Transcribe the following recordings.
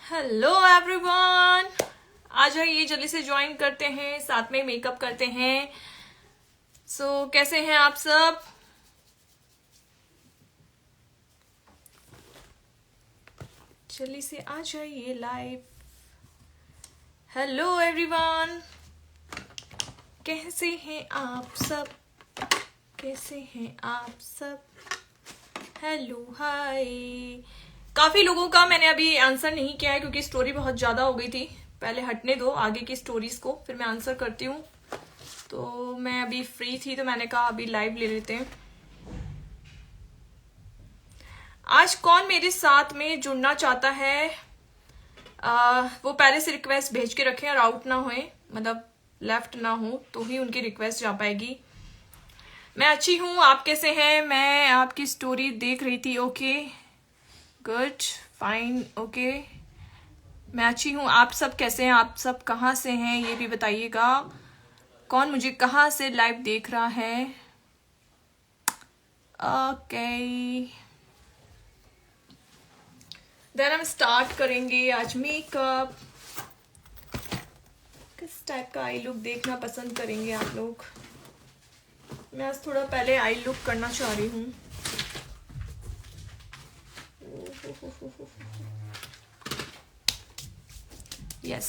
Hello everyone, आ जाइए जल्दी से ज्वाइन करते हैं, साथ में मेकअप करते हैं। कैसे हैं आप सब? जल्दी से आ जाइए लाइव। हेलो एवरीवन, कैसे हैं आप सब? कैसे हैं आप सब? Hello hi. काफी लोगों का मैंने अभी आंसर नहीं किया है क्योंकि स्टोरी बहुत ज्यादा हो गई थी। पहले हटने दो आगे की स्टोरीज को, फिर मैं आंसर करती हूँ। तो मैं अभी फ्री थी तो मैंने कहा अभी लाइव ले लेते हैं। आज कौन मेरे साथ में जुड़ना चाहता है? वो पहले से रिक्वेस्ट भेज के रखें और आउट ना होए, मतलब लेफ्ट ना हो तो ही उनकी रिक्वेस्ट जा पाएगी। मैं अच्छी हूँ, आप कैसे हैं? मैं आपकी स्टोरी देख रही थी। ओके गुड फाइन ओके, मैं अच्छी हूँ। आप सब कैसे हैं? आप सब कहाँ से हैं ये भी बताइएगा। कौन मुझे कहाँ से लाइव देख रहा है? ओके देन हम स्टार्ट करेंगे आज मेकअप। किस टाइप का आई लुक देखना पसंद करेंगे आप लोग? मैं आज थोड़ा पहले आई लुक करना चाह रही हूँ। यस,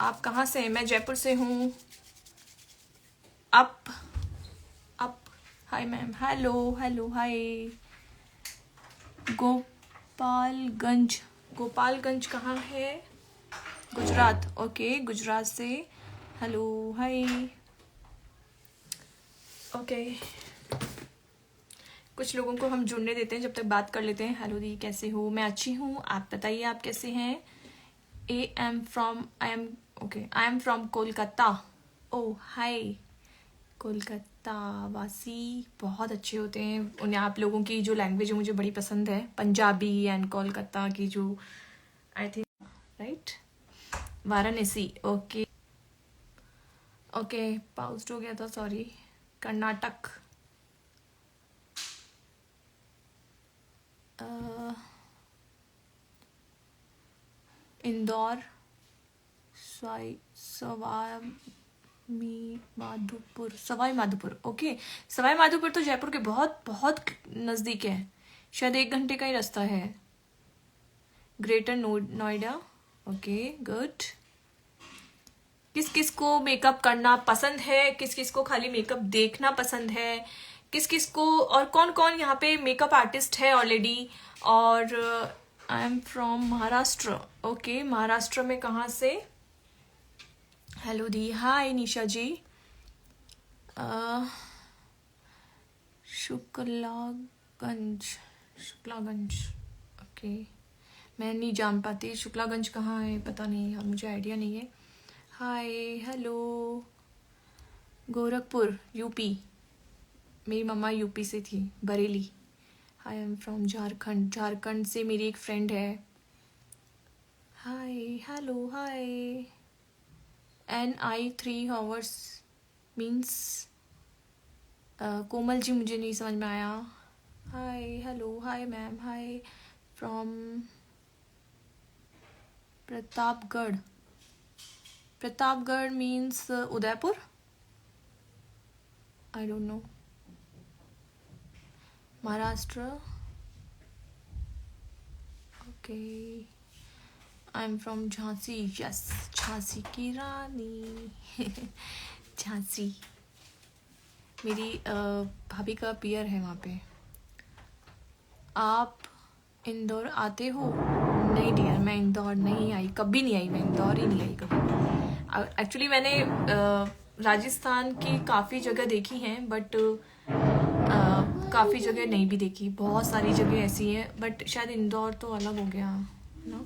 आप कहाँ से हैं? मैं जयपुर से हूँ। Up up hi ma'am, hello hello hi. Gopalganj, Gopalganj कहाँ है? गुजरात। ओके गुजरात से हेलो हाय। ओके कुछ लोगों को हम जुड़ने देते हैं, जब तक बात कर लेते हैं। हेलो दी, कैसे हो? मैं अच्छी हूँ, आप बताइए आप कैसे हैं? I am from Kolkata. Oh hi, Kolkata वासी बहुत अच्छे होते हैं। उन्हें आप लोगों की जो लैंग्वेज है मुझे बड़ी पसंद है, पंजाबी एंड कोलकाता की जो, I think right, Varanasi. Okay okay paused हो गया था, सॉरी। कर्नाटक, इंदौर, सवाई माधोपुर। ओके, सवाई माधोपुर तो जयपुर के बहुत बहुत नज़दीक है, शायद 1 घंटे का ही रास्ता है। ग्रेटर नोएडा। Okay good. किस किस को मेकअप करना पसंद है? किस किस को खाली मेकअप देखना पसंद है? किस किस को, और कौन कौन यहाँ पे मेकअप आर्टिस्ट है ऑलरेडी? और आई am from Maharashtra. Okay, Maharashtra में कहाँ से? हेलो दी, हाय निशा जी। शुक्लागंज, शुक्लागंज। ओके, मैं नहीं जान पाती शुक्लागंज कहाँ है, पता नहीं यार, मुझे आइडिया नहीं है। हाय हेलो, गोरखपुर यूपी, मेरी मम्मा यूपी से थी, Bareilly. I am from Jharkhand, Jharkhand से मेरी एक फ्रेंड है। Hi hello hi. NI 3 hours means, Komal ji मुझे नहीं समझ में आया। Hi hello hi ma'am, hi from Pratapgarh. Pratapgarh means Udaipur, I don't know. Maharashtra. Okay, I am from Jhansi. Yes, Jhansi की रानी। झांसी मेरी भाभी का पियर है वहाँ पे। आप इंदौर आते हो? नहीं डियर, मैं इंदौर नहीं आई, कभी नहीं आई, मैं इंदौर ही नहीं आई कभी। एक्चुअली मैंने राजस्थान की काफ़ी जगह देखी हैं, बट काफ़ी जगह नहीं भी देखी। बहुत सारी जगह ऐसी हैं, बट शायद इंदौर तो अलग हो गया ना।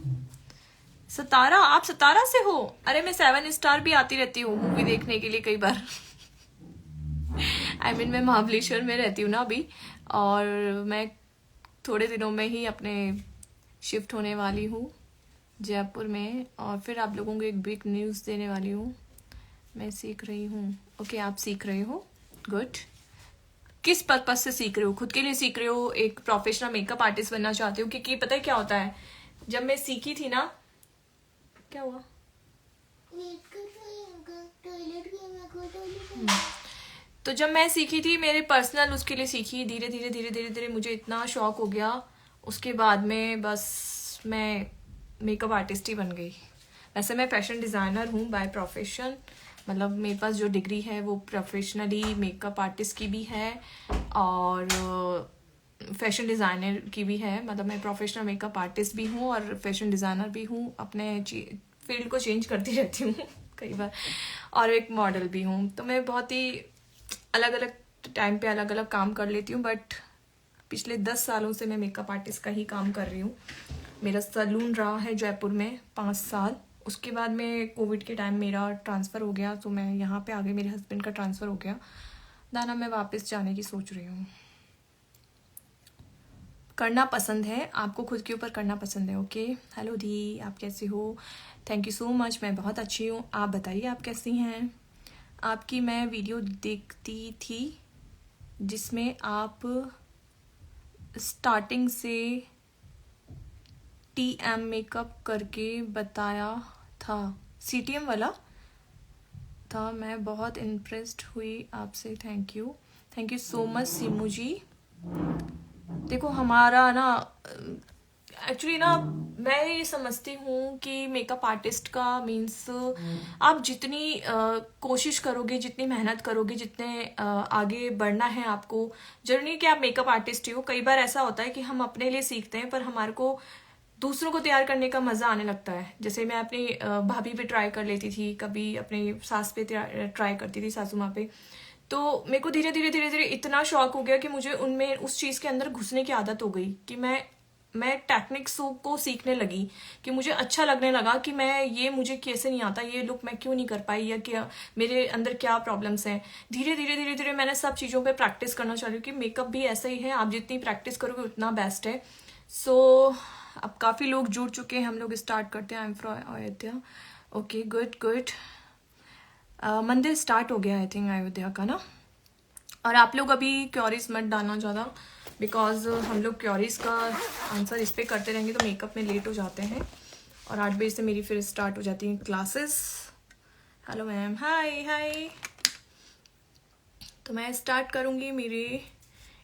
सतारा, आप सतारा से हो? अरे मैं 7 स्टार भी आती रहती हूँ मूवी देखने के लिए कई बार। आई मीन मैं महाबलेश्वर में रहती हूँ ना अभी, और मैं थोड़े दिनों में ही अपने शिफ्ट होने वाली हूँ जयपुर में, और फिर आप लोगों को एक बिग न्यूज़ देने वाली हूँ। मैं सीख रही हूँ। ओके, आप सीख रहे हो, गुड। किस पर्पज से सीख रहे हो? खुद के लिए सीख रहे हो? एक प्रोफेशनल मेकअप आर्टिस्ट बनना चाहते हो? क्योंकि पता है क्या होता है, जब मैं सीखी थी ना, क्या हुआ? तो जब मैं सीखी थी मेरे पर्सनल उसके लिए सीखी, धीरे धीरे धीरे धीरे धीरे मुझे इतना शौक हो गया, उसके बाद में बस मैं मेकअप आर्टिस्ट ही बन गई। वैसे मैं फैशन डिज़ाइनर हूँ बाय प्रोफेशन, मतलब मेरे पास जो डिग्री है वो प्रोफेशनली मेकअप आर्टिस्ट की भी है और फैशन डिज़ाइनर की भी है। मतलब मैं प्रोफेशनल मेकअप आर्टिस्ट भी हूँ और फैशन डिज़ाइनर भी हूँ, अपने फील्ड को चेंज करती रहती हूँ कई बार, और एक मॉडल भी हूँ। तो मैं बहुत ही अलग अलग टाइम पे अलग अलग काम कर लेती हूँ, बट पिछले 10 सालों से मैं मेकअप आर्टिस्ट का ही काम कर रही हूँ। मेरा सैलून रहा है जयपुर में 5 साल, उसके बाद में कोविड के टाइम मेरा ट्रांसफ़र हो गया, तो मैं यहाँ पे आ गई, मेरे हस्बैंड का ट्रांसफ़र हो गया, दाना मैं वापस जाने की सोच रही हूँ। करना पसंद है आपको, खुद के ऊपर करना पसंद है। ओके, हेलो दी, आप कैसे हो? थैंक यू सो मच, मैं बहुत अच्छी हूँ। आप बताइए आप कैसी हैं? आपकी मैं वीडियो देखती थी जिसमें आप स्टार्टिंग से TM मेकअप करके बताया था, CTM वाला था, मैं बहुत इम्प्रेस्ड हुई आपसे। थैंक यू सो मच सीमू जी। देखो हमारा ना एक्चुअली ना मैं ये समझती हूँ कि मेकअप आर्टिस्ट का मीन्स आप जितनी कोशिश करोगे, जितनी मेहनत करोगे, जितने आगे बढ़ना है आपको, जरूरी नहीं कि आप मेकअप आर्टिस्ट ही हो। कई बार ऐसा होता है कि हम अपने लिए सीखते हैं पर हमारे को दूसरों को तैयार करने का मज़ा आने लगता है। जैसे मैं अपनी भाभी पे ट्राई कर लेती थी, कभी अपनी सास पे ट्राई करती थी, सासू माँ पे। तो मेरे को धीरे धीरे धीरे धीरे इतना शौक हो गया कि मुझे उनमें उस चीज़ के अंदर घुसने की आदत हो गई कि मैं टेक्निक्स को सीखने लगी, कि मुझे अच्छा लगने लगा कि मैं ये मुझे कैसे नहीं आता, ये लुक मैं क्यों नहीं कर पाई, या क्या मेरे अंदर क्या प्रॉब्लम्स हैं। धीरे धीरे धीरे धीरे मैंने सब चीज़ों पे प्रैक्टिस करना चालू की। मेकअप भी ऐसा ही है, आप जितनी प्रैक्टिस करोगे उतना बेस्ट है। सो अब काफ़ी लोग जुड़ चुके हैं, हम लोग स्टार्ट करते हैं। I am from Ayodhya. Okay, good good. मंदिर स्टार्ट हो गया आई थिंक अयोध्या का ना। और आप लोग अभी क्योरीज मत डालना ज़्यादा, बिकॉज हम लोग क्योरीज का आंसर इस पर करते रहेंगे तो मेकअप में लेट हो जाते हैं, और 8 बजे से मेरी फिर स्टार्ट हो जाती हैं क्लासेस। हेलो मैम, हाय हाय। तो मैं स्टार्ट करूँगी मेरे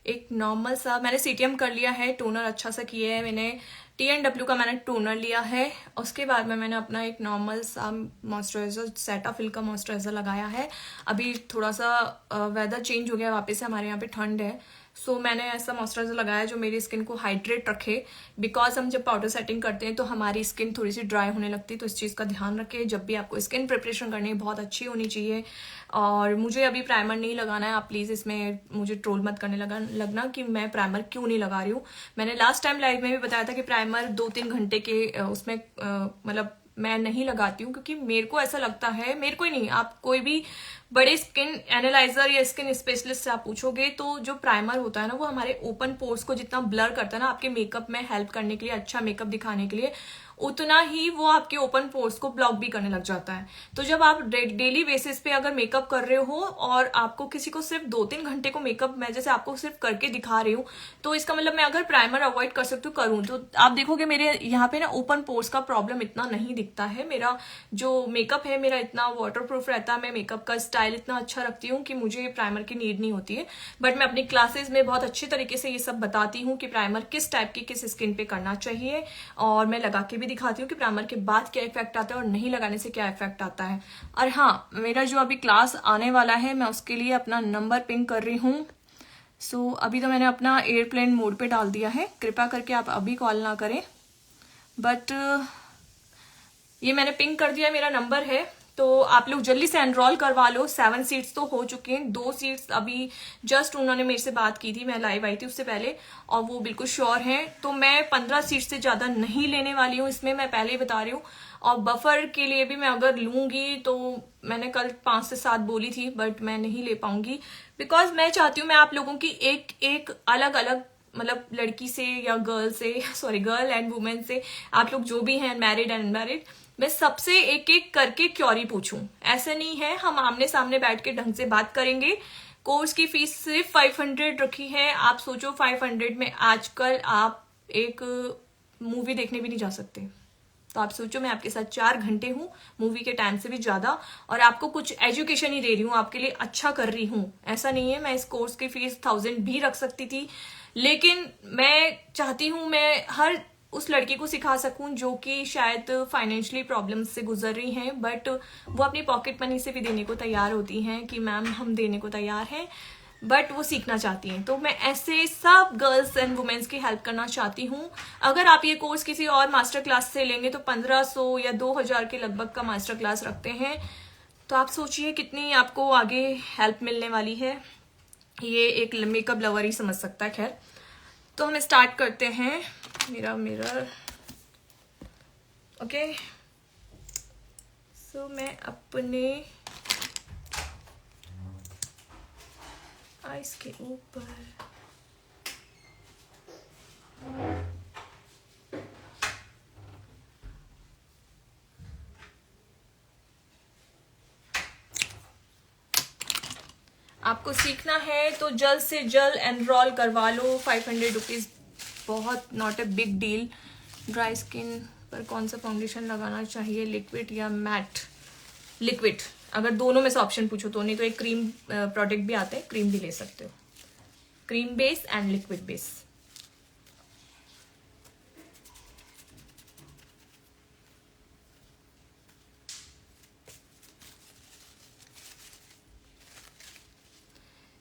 एक नॉर्मल सा, मैंने CTM कर लिया है, टोनर अच्छा सा किया है मैंने, TNW का मैंने टोनर लिया है। उसके बाद में मैंने अपना एक नॉर्मल सा मॉइस्चराइजर, सेटाफिल का मॉइस्चराइजर लगाया है। अभी थोड़ा सा वेदर चेंज हो गया वापस से, हमारे यहाँ पे ठंड है, सो मैंने ऐसा मॉइस्चराइजर लगाया जो मेरी स्किन को हाइड्रेट रखे। बिकॉज हम जब पाउडर सेटिंग करते हैं तो हमारी स्किन थोड़ी सी ड्राई होने लगती है, तो इस चीज़ का ध्यान रखें। जब भी आपको स्किन प्रिपरेशन करनी है बहुत अच्छी होनी चाहिए। और मुझे अभी प्राइमर नहीं लगाना है, आप प्लीज़ इसमें मुझे ट्रोल मत करने लगना कि मैं प्राइमर क्यों नहीं लगा रही हूँ। मैंने लास्ट टाइम लाइव में भी बताया था कि प्राइमर 2-3 घंटे के उसमें मतलब मैं नहीं लगाती हूँ, क्योंकि मेरे को ऐसा लगता है, मेरे को ही नहीं, आप कोई भी बड़े स्किन एनालाइजर या स्किन स्पेशलिस्ट से आप पूछोगे तो जो प्राइमर होता है ना वो हमारे ओपन पोर्स को जितना ब्लर करता है ना आपके मेकअप में हेल्प करने के लिए, अच्छा मेकअप दिखाने के लिए, उतना ही वो आपके ओपन पोर्स को ब्लॉक भी करने लग जाता है। तो जब आप डेली बेसिस पे अगर मेकअप कर रहे हो और आपको किसी को सिर्फ 2-3 घंटे को मेकअप, मैं जैसे आपको सिर्फ करके दिखा रही हूँ, तो इसका मतलब मैं अगर प्राइमर अवॉइड कर सकती हूँ करूँ, तो आप देखोगे मेरे यहाँ पे ना ओपन पोर्स का प्रॉब्लम इतना नहीं दिखता है। मेरा जो मेकअप है मेरा इतना वाटर प्रूफ रहता है, मैं मेकअप का स्टाइल इतना अच्छा रखती हूँ कि मुझे प्राइमर की नीड नहीं होती है। बट मैं अपनी क्लासेस में बहुत अच्छे तरीके से ये सब बताती हूँ कि प्राइमर किस टाइप की किस स्किन पे करना चाहिए, और मैं लगा के भी दिखाती हूँ कि प्राइमर के बाद क्या इफेक्ट आता है और नहीं लगाने से क्या इफेक्ट आता है। और हाँ, मेरा जो अभी क्लास आने वाला है मैं उसके लिए अपना नंबर पिंग कर रही हूँ। सो अभी तो मैंने अपना एयरप्लेन मोड पे डाल दिया है, कृपया करके आप अभी कॉल ना करें, बट ये मैंने पिंग कर दिया, मेरा नंबर है, तो आप लोग जल्दी से एनरोल करवा लो। 7 सीट्स तो हो चुके हैं, 2 सीट्स अभी जस्ट उन्होंने मेरे से बात की थी, मैं लाइव आई थी उससे पहले, और वो बिल्कुल श्योर हैं। तो मैं 15 सीट से ज़्यादा नहीं लेने वाली हूँ इसमें, मैं पहले ही बता रही हूँ। और बफर के लिए भी मैं अगर लूँगी तो मैंने कल 5 से 7 बोली थी, बट मैं नहीं ले पाऊँगी, बिकॉज मैं चाहती हूँ मैं आप लोगों की एक अलग अलग, मतलब लड़की से या गर्ल एंड वुमेन से, आप लोग जो भी हैं मैरिड एंड अनमैरिड, मैं सबसे एक एक करके क्योरी पूछूं। ऐसे नहीं है, हम आमने सामने बैठ के ढंग से बात करेंगे। कोर्स की फीस सिर्फ 500 रखी है। आप सोचो 500 में आजकल आप एक मूवी देखने भी नहीं जा सकते। तो आप सोचो मैं आपके साथ 4 घंटे हूँ, मूवी के टाइम से भी ज्यादा, और आपको कुछ एजुकेशन ही दे रही हूँ, आपके लिए अच्छा कर रही हूँ। ऐसा नहीं है, मैं इस कोर्स की फीस 1000 भी रख सकती थी, लेकिन मैं चाहती हूँ मैं हर उस लड़की को सिखा सकूं जो कि शायद फाइनेंशियली प्रॉब्लम्स से गुजर रही हैं, बट वो अपनी पॉकेट मनी से भी देने को तैयार होती हैं कि मैम हम देने को तैयार हैं, बट वो सीखना चाहती हैं। तो मैं ऐसे सब गर्ल्स एंड वुमेन्स की हेल्प करना चाहती हूँ। अगर आप ये कोर्स किसी और मास्टर क्लास से लेंगे तो 1500 या 2000 के लगभग का मास्टर क्लास रखते हैं। तो आप सोचिए कितनी आपको आगे हेल्प मिलने वाली है। ये एक मेकअप लवर ही समझ सकता है। खैर, तो हम स्टार्ट करते हैं। मेरा मिरर, ओके। सो मैं अपने आइस के ऊपर आपको सीखना है तो जल्द से जल्द एनरोल करवा लो। 500 रुपीज, बहुत not a big deal. Dry skin पर कौन सा फाउंडेशन लगाना चाहिए, लिक्विड या मैट? लिक्विड, अगर दोनों में से ऑप्शन पूछो तो। नहीं तो एक क्रीम प्रोडक्ट भी आते हैं, क्रीम भी ले सकते हो। Cream base and liquid base.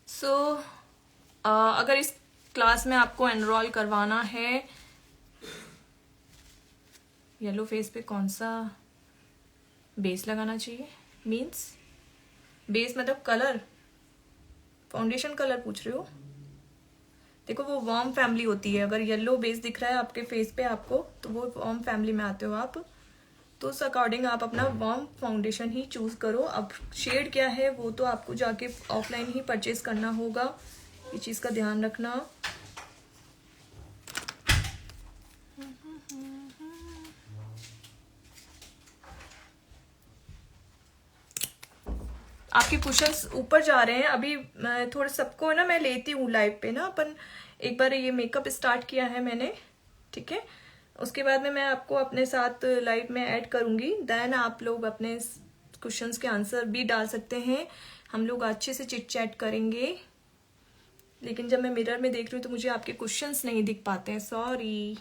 So अगर इस क्लास में आपको एनरोल करवाना है, येलो फेस पे कौन सा बेस लगाना चाहिए? मीन्स बेस मतलब कलर, फाउंडेशन कलर पूछ रहे हो? देखो वो वार्म फैमिली होती है। अगर येलो बेस दिख रहा है आपके फेस पे आपको, तो वो वार्म फैमिली में आते हो आप। तो उस अकॉर्डिंग आप अपना वार्म फाउंडेशन ही चूज करो। अब शेड क्या है वो तो आपको जाके ऑफलाइन ही परचेज करना होगा, ये चीज का ध्यान रखना। आपके कुशन्स ऊपर जा रहे हैं। अभी थोड़ा सबको ना मैं लेती हूँ लाइव पे ना। अपन एक बार ये मेकअप स्टार्ट किया है मैंने, ठीक है। उसके बाद में मैं आपको अपने साथ लाइव में ऐड करूंगी। देन आप लोग अपने क्वेश्चंस के आंसर भी डाल सकते हैं, हम लोग अच्छे से चिट चैट करेंगे। लेकिन जब मैं मिरर में देख रही हूँ तो मुझे आपके क्वेश्चंस नहीं दिख पाते हैं, सॉरी।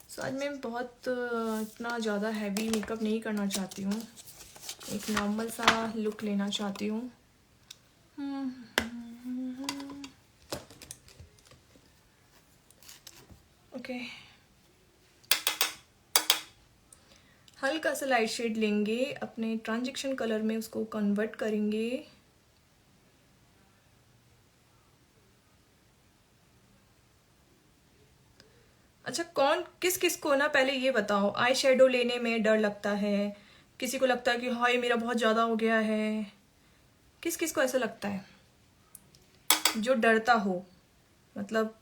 सो आज मैं बहुत इतना ज़्यादा हैवी मेकअप नहीं करना चाहती हूँ, एक नॉर्मल सा लुक लेना चाहती हूँ। ओके, हल्का सा लाइट शेड लेंगे, अपने ट्रांजिशन कलर में उसको कन्वर्ट करेंगे। अच्छा, कौन किस किस को ना पहले ये बताओ, आई शेडो लेने में डर लगता है? किसी को लगता है कि हाँ ये मेरा बहुत ज़्यादा हो गया है? किस किस को ऐसा लगता है जो डरता हो? मतलब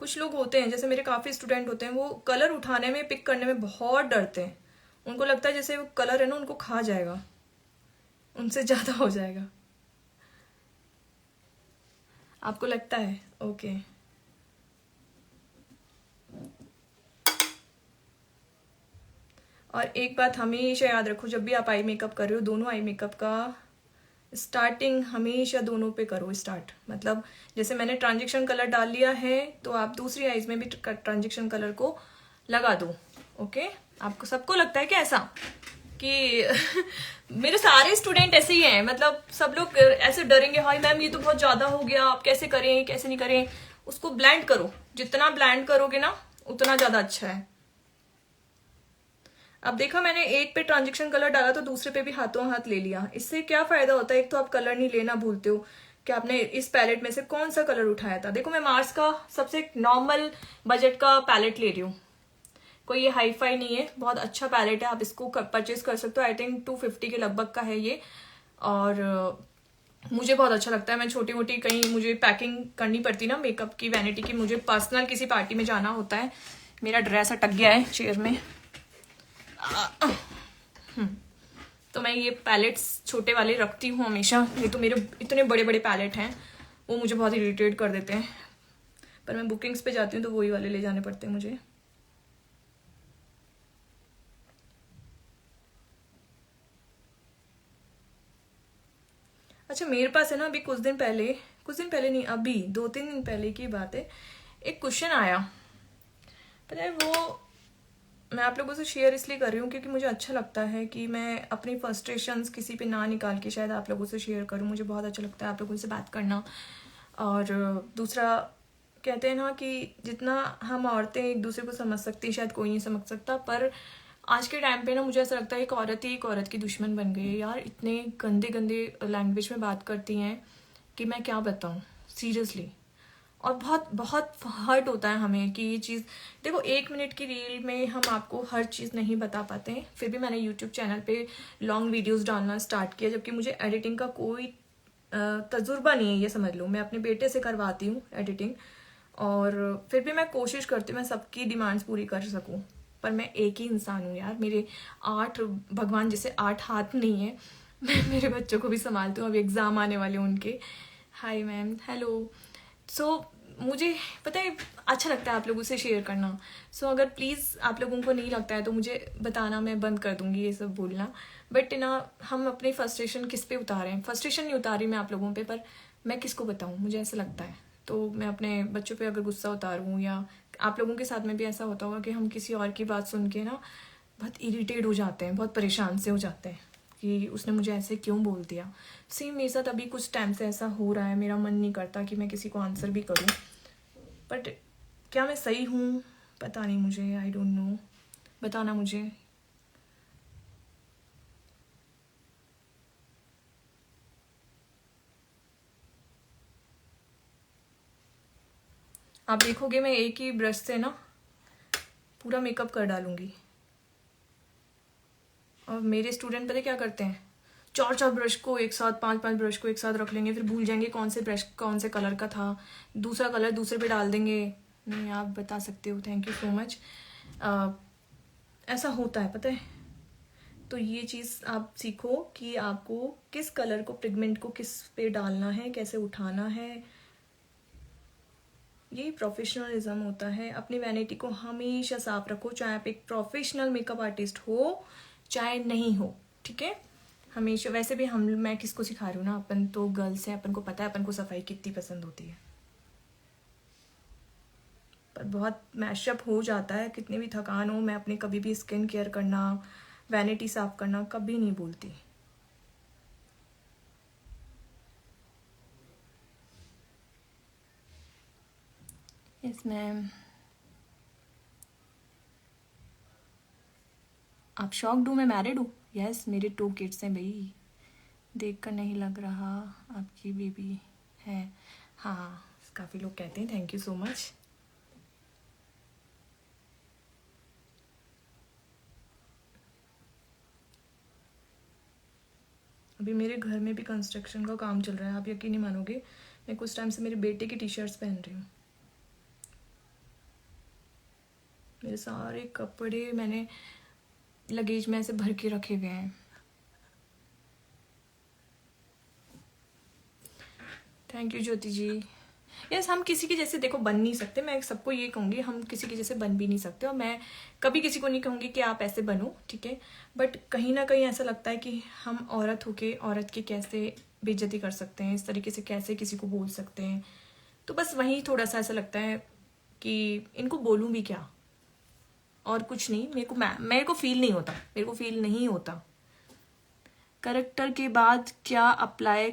कुछ लोग होते हैं, जैसे मेरे काफ़ी स्टूडेंट होते हैं, वो कलर उठाने में, पिक करने में बहुत डरते हैं। उनको लगता है जैसे वो कलर है ना उनको खा जाएगा, उनसे ज़्यादा हो जाएगा। आपको लगता है? ओके। और एक बात हमेशा याद रखो, जब भी आप आई मेकअप कर रहे हो, दोनों आई मेकअप का स्टार्टिंग हमेशा दोनों पे करो स्टार्ट। मतलब जैसे मैंने ट्रांजिशन कलर डाल लिया है तो आप दूसरी आईज में भी ट्रांजिशन कलर को लगा दो। ओके, आपको सबको लगता है क्या ऐसा कि मेरे सारे स्टूडेंट ऐसे ही हैं, मतलब सब लोग ऐसे डरेंगे, हाय मैम ये तो बहुत ज्यादा हो गया, आप कैसे करें कैसे नहीं करें। उसको ब्लेंड करो, जितना ब्लेंड करोगे ना उतना ज्यादा अच्छा है। अब देखा मैंने एक पे ट्रांजिशन कलर डाला तो दूसरे पे भी हाथों हाथ ले लिया। इससे क्या फायदा होता है? एक तो आप कलर नहीं लेना भूलते हो कि आपने इस पैलेट में से कौन सा कलर उठाया था। देखो मैं मार्स का सबसे नॉर्मल बजट का पैलेट ले रही हूँ, कोई ये हाई फाई नहीं है, बहुत अच्छा पैलेट है, आप इसको परचेज कर सकते हो। आई थिंक 250 के लगभग का है ये, और मुझे बहुत अच्छा लगता है। मैं छोटी मोटी कहीं मुझे पैकिंग करनी पड़ती ना मेकअप की, वैनिटी की, मुझे पर्सनल किसी पार्टी में जाना होता है, मेरा ड्रेस अटक गया है चेयर में। तो मैं ये पैलेट्स छोटे वाले रखती हूँ हमेशा। ये तो मेरे इतने बड़े बड़े पैलेट हैं, वो मुझे बहुत इरिटेट कर देते हैं, पर मैं बुकिंग्स पे जाती हूँ तो वही वाले ले जाने पड़ते हैं मुझे। अच्छा, मेरे पास है ना अभी कुछ दिन पहले नहीं, अभी 2-3 दिन पहले की बात है, एक क्वेश्चन आया। पता है वो मैं आप लोगों से शेयर इसलिए कर रही हूँ क्योंकि मुझे अच्छा लगता है कि मैं अपनी फ्रस्ट्रेशंस किसी पे ना निकाल के शायद आप लोगों से शेयर करूँ। मुझे बहुत अच्छा लगता है आप लोगों से बात करना। और दूसरा, कहते हैं ना कि जितना हम औरतें एक दूसरे को समझ सकती हैं शायद कोई नहीं समझ सकता, पर आज के टाइम पे ना मुझे ऐसा लगता है एक औरत ही एक औरत की दुश्मन बन गई है यार। इतने गंदे गंदे लैंग्वेज में बात करती हैं कि मैं क्या बताऊँ सीरियसली। और बहुत बहुत हर्ट होता है हमें कि ये चीज़, देखो 1 मिनट की रील में हम आपको हर चीज़ नहीं बता पाते हैं। फिर भी मैंने यूट्यूब चैनल पे लॉन्ग वीडियोस डालना स्टार्ट किया, जबकि मुझे एडिटिंग का कोई तजुर्बा नहीं है, ये समझ लो। मैं अपने बेटे से करवाती हूँ एडिटिंग, और फिर भी मैं कोशिश करती हूँ मैं सबकी डिमांड्स पूरी कर सकूँ, पर मैं एक ही इंसान हूँ यार। मेरे 8 भगवान जैसे 8 हाथ नहीं है। मैं मेरे बच्चों को भी संभालती हूँ, अभी एग्ज़ाम आने वाले हैं उनके। Hi ma'am, hello. सो मुझे पता है अच्छा लगता है आप लोगों से शेयर करना। सो अगर प्लीज़ आप लोगों को नहीं लगता है तो मुझे बताना, मैं बंद कर दूंगी ये सब बोलना। बट ना हम अपनी फ्रस्ट्रेशन किस पे उतारें? फ्रस्ट्रेशन नहीं उतारी मैं आप लोगों पे, पर मैं किसको बताऊँ, मुझे ऐसा लगता है। तो मैं अपने बच्चों पे अगर गुस्सा उतारूँ, या आप लोगों के साथ में भी ऐसा होता होगा कि हम किसी और की बात सुन के ना बहुत इरिटेट हो जाते हैं, बहुत परेशान से हो जाते हैं कि उसने मुझे ऐसे क्यों बोल दिया। सेम मेरे साथ अभी कुछ टाइम से ऐसा हो रहा है। मेरा मन नहीं करता कि मैं किसी को आंसर भी करूं, बट क्या मैं सही हूँ पता नहीं मुझे, आई डोंट नो। बताना मुझे। आप देखोगे मैं एक ही ब्रश से ना पूरा मेकअप कर डालूंगी। और मेरे स्टूडेंट पता क्या करते हैं, 4-4 ब्रश को एक साथ, 5-5 ब्रश को एक साथ रख लेंगे, फिर भूल जाएंगे कौन से ब्रश कौन से कलर का था, दूसरा कलर दूसरे पे डाल देंगे। नहीं, आप बता सकते हो, थैंक यू सो मच। ऐसा होता है पता है। तो ये चीज़ आप सीखो कि आपको किस कलर को, पिगमेंट को किस पे डालना है, कैसे उठाना है। ये प्रोफेशनलिज्म होता है। अपनी वैनिटी को हमेशा साफ रखो, चाहे आप एक प्रोफेशनल मेकअप आर्टिस्ट हो चाहे नहीं हो, ठीक है। हमेशा, वैसे भी मैं किसको सिखा रही हूँ ना, अपन तो गर्ल्स हैं, अपन को पता है अपन को सफाई कितनी पसंद होती है। पर बहुत मैशअप हो जाता है, कितनी भी थकान हो, मैं अपनी कभी भी स्किन केयर करना, वैनिटी साफ करना कभी नहीं भूलती। Yes ma'am. आप शॉक्ड हूँ मैं मैरिड हूँ? यस, मेरे 2 किड्स हैं भाई। देखकर नहीं लग रहा आपकी बेबी है। हाँ, काफ़ी लोग कहते हैं, थैंक यू सो मच। अभी मेरे घर में भी कंस्ट्रक्शन का काम चल रहा है, आप यकीन नहीं मानोगे। मैं कुछ टाइम से मेरे बेटे की टी-शर्ट्स पहन रही हूँ। मेरे सारे कपड़े मैंने लगेज में ऐसे भर के रखे हुए हैं। Thank you Jyoti ji. Yes, हम किसी के जैसे देखो बन नहीं सकते। मैं सबको ये कहूँगी, हम किसी के जैसे बन भी नहीं सकते, और मैं कभी किसी को नहीं कहूँगी कि आप ऐसे बनो, ठीक है। बट कहीं ना कहीं ऐसा लगता है कि हम औरत होके औरत की कैसे बेइज्जती कर सकते हैं, इस तरीके से कैसे किसी को बोल सकते हैं। तो बस वहीं थोड़ा सा ऐसा लगता है कि इनको बोलूँ भी क्या, और कुछ नहीं। मेरे को फील नहीं होता, मेरे को फील नहीं होता। करेक्टर के बाद क्या अप्लाई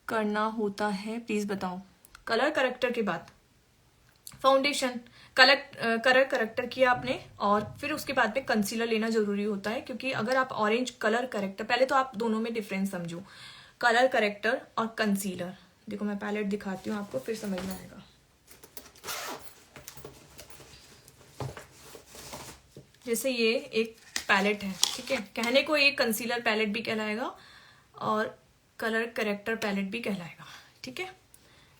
करना होता है प्लीज़ बताओ। कलर करेक्टर के बाद फाउंडेशन, कलर करेक्टर किया आपने, और फिर उसके बाद में कंसीलर लेना जरूरी होता है। क्योंकि अगर आप ऑरेंज कलर करेक्टर, पहले तो आप दोनों में डिफरेंस समझो, कलर करेक्टर और कंसीलर। देखो मैं पैलेट दिखाती हूँ आपको, फिर समझ में आएगा। जैसे ये एक पैलेट है, ठीक है, कहने को एक कंसीलर पैलेट भी कहलाएगा और कलर करेक्टर पैलेट भी कहलाएगा, ठीक है।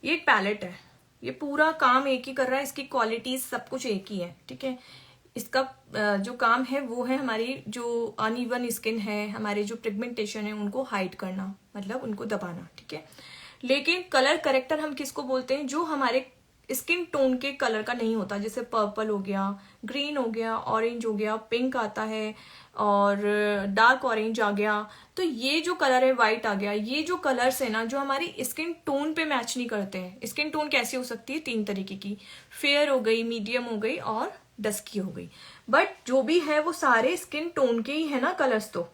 ये एक पैलेट है, ये पूरा काम एक ही कर रहा है, इसकी क्वालिटीज सब कुछ एक ही है, ठीक है। इसका जो काम है वो है हमारी जो अनइवन स्किन है, हमारे जो पिगमेंटेशन है उनको हाइड करना, मतलब उनको दबाना, ठीक है। लेकिन कलर करेक्टर हम किसको बोलते हैं, जो हमारे स्किन टोन के कलर का नहीं होता, जैसे पर्पल हो गया, ग्रीन हो गया, ऑरेंज हो गया, पिंक आता है और डार्क ऑरेंज आ गया। तो ये जो कलर है, व्हाइट आ गया, ये जो कलर्स है ना जो हमारी स्किन टोन पे मैच नहीं करते हैं। स्किन टोन कैसी हो सकती है, 3 तरीके की, फेयर हो गई, मीडियम हो गई और डस्की हो गई। बट जो भी है वो सारे स्किन टोन के ही है ना कलर्स, तो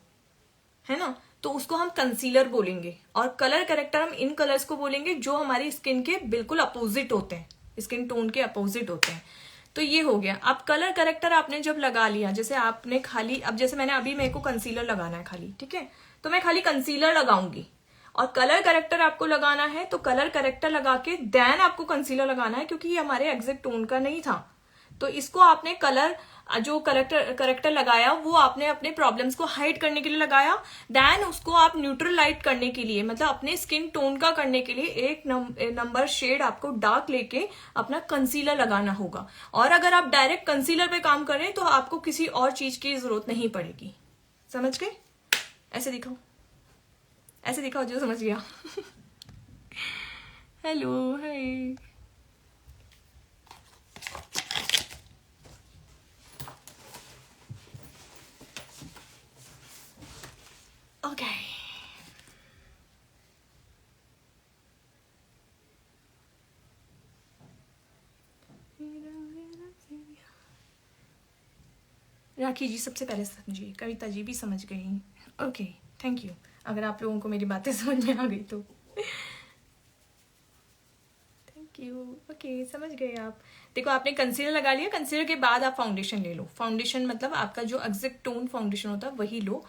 है ना, तो उसको हम कंसीलर बोलेंगे। और कलर करेक्टर हम इन कलर्स को बोलेंगे जो हमारी स्किन के बिल्कुल अपोजिट होते हैं, स्किन टोन के अपोजिट होते हैं। तो ये हो गया। अब कलर करेक्टर आपने जब लगा लिया, जैसे आपने खाली, अब जैसे मैंने अभी मेरे को कंसीलर लगाना है खाली, ठीक है, तो मैं खाली कंसीलर लगाऊंगी। और कलर करेक्टर आपको लगाना है तो कलर करेक्टर लगा के देन आपको कंसीलर लगाना है, क्योंकि ये हमारे एग्जैक्ट टोन का नहीं था। तो इसको आपने कलर जो करेक्टर लगाया वो आपने अपने प्रॉब्लम्स को हाइड करने के लिए लगाया। देन उसको आप न्यूट्रलाइट करने के लिए, मतलब अपने स्किन टोन का करने के लिए एक नंबर शेड आपको डार्क लेके अपना कंसीलर लगाना होगा। और अगर आप डायरेक्ट कंसीलर पे काम करें तो आपको किसी और चीज की जरूरत नहीं पड़ेगी। समझ गए? ऐसे दिखाओ, ऐसे दिखाओ जो समझ गया। हेलो, हाय। ओके, राखी जी सबसे पहले समझिए, कविता जी भी समझ गई। Okay, thank you. अगर आप लोगों को मेरी बातें समझ में आ गई तो थैंक यू। ओके, समझ गए आप। देखो, आपने कंसीलर लगा लिया, कंसीलर के बाद आप फाउंडेशन ले लो। फाउंडेशन मतलब आपका जो एग्जैक्ट टोन फाउंडेशन होता है वही लो।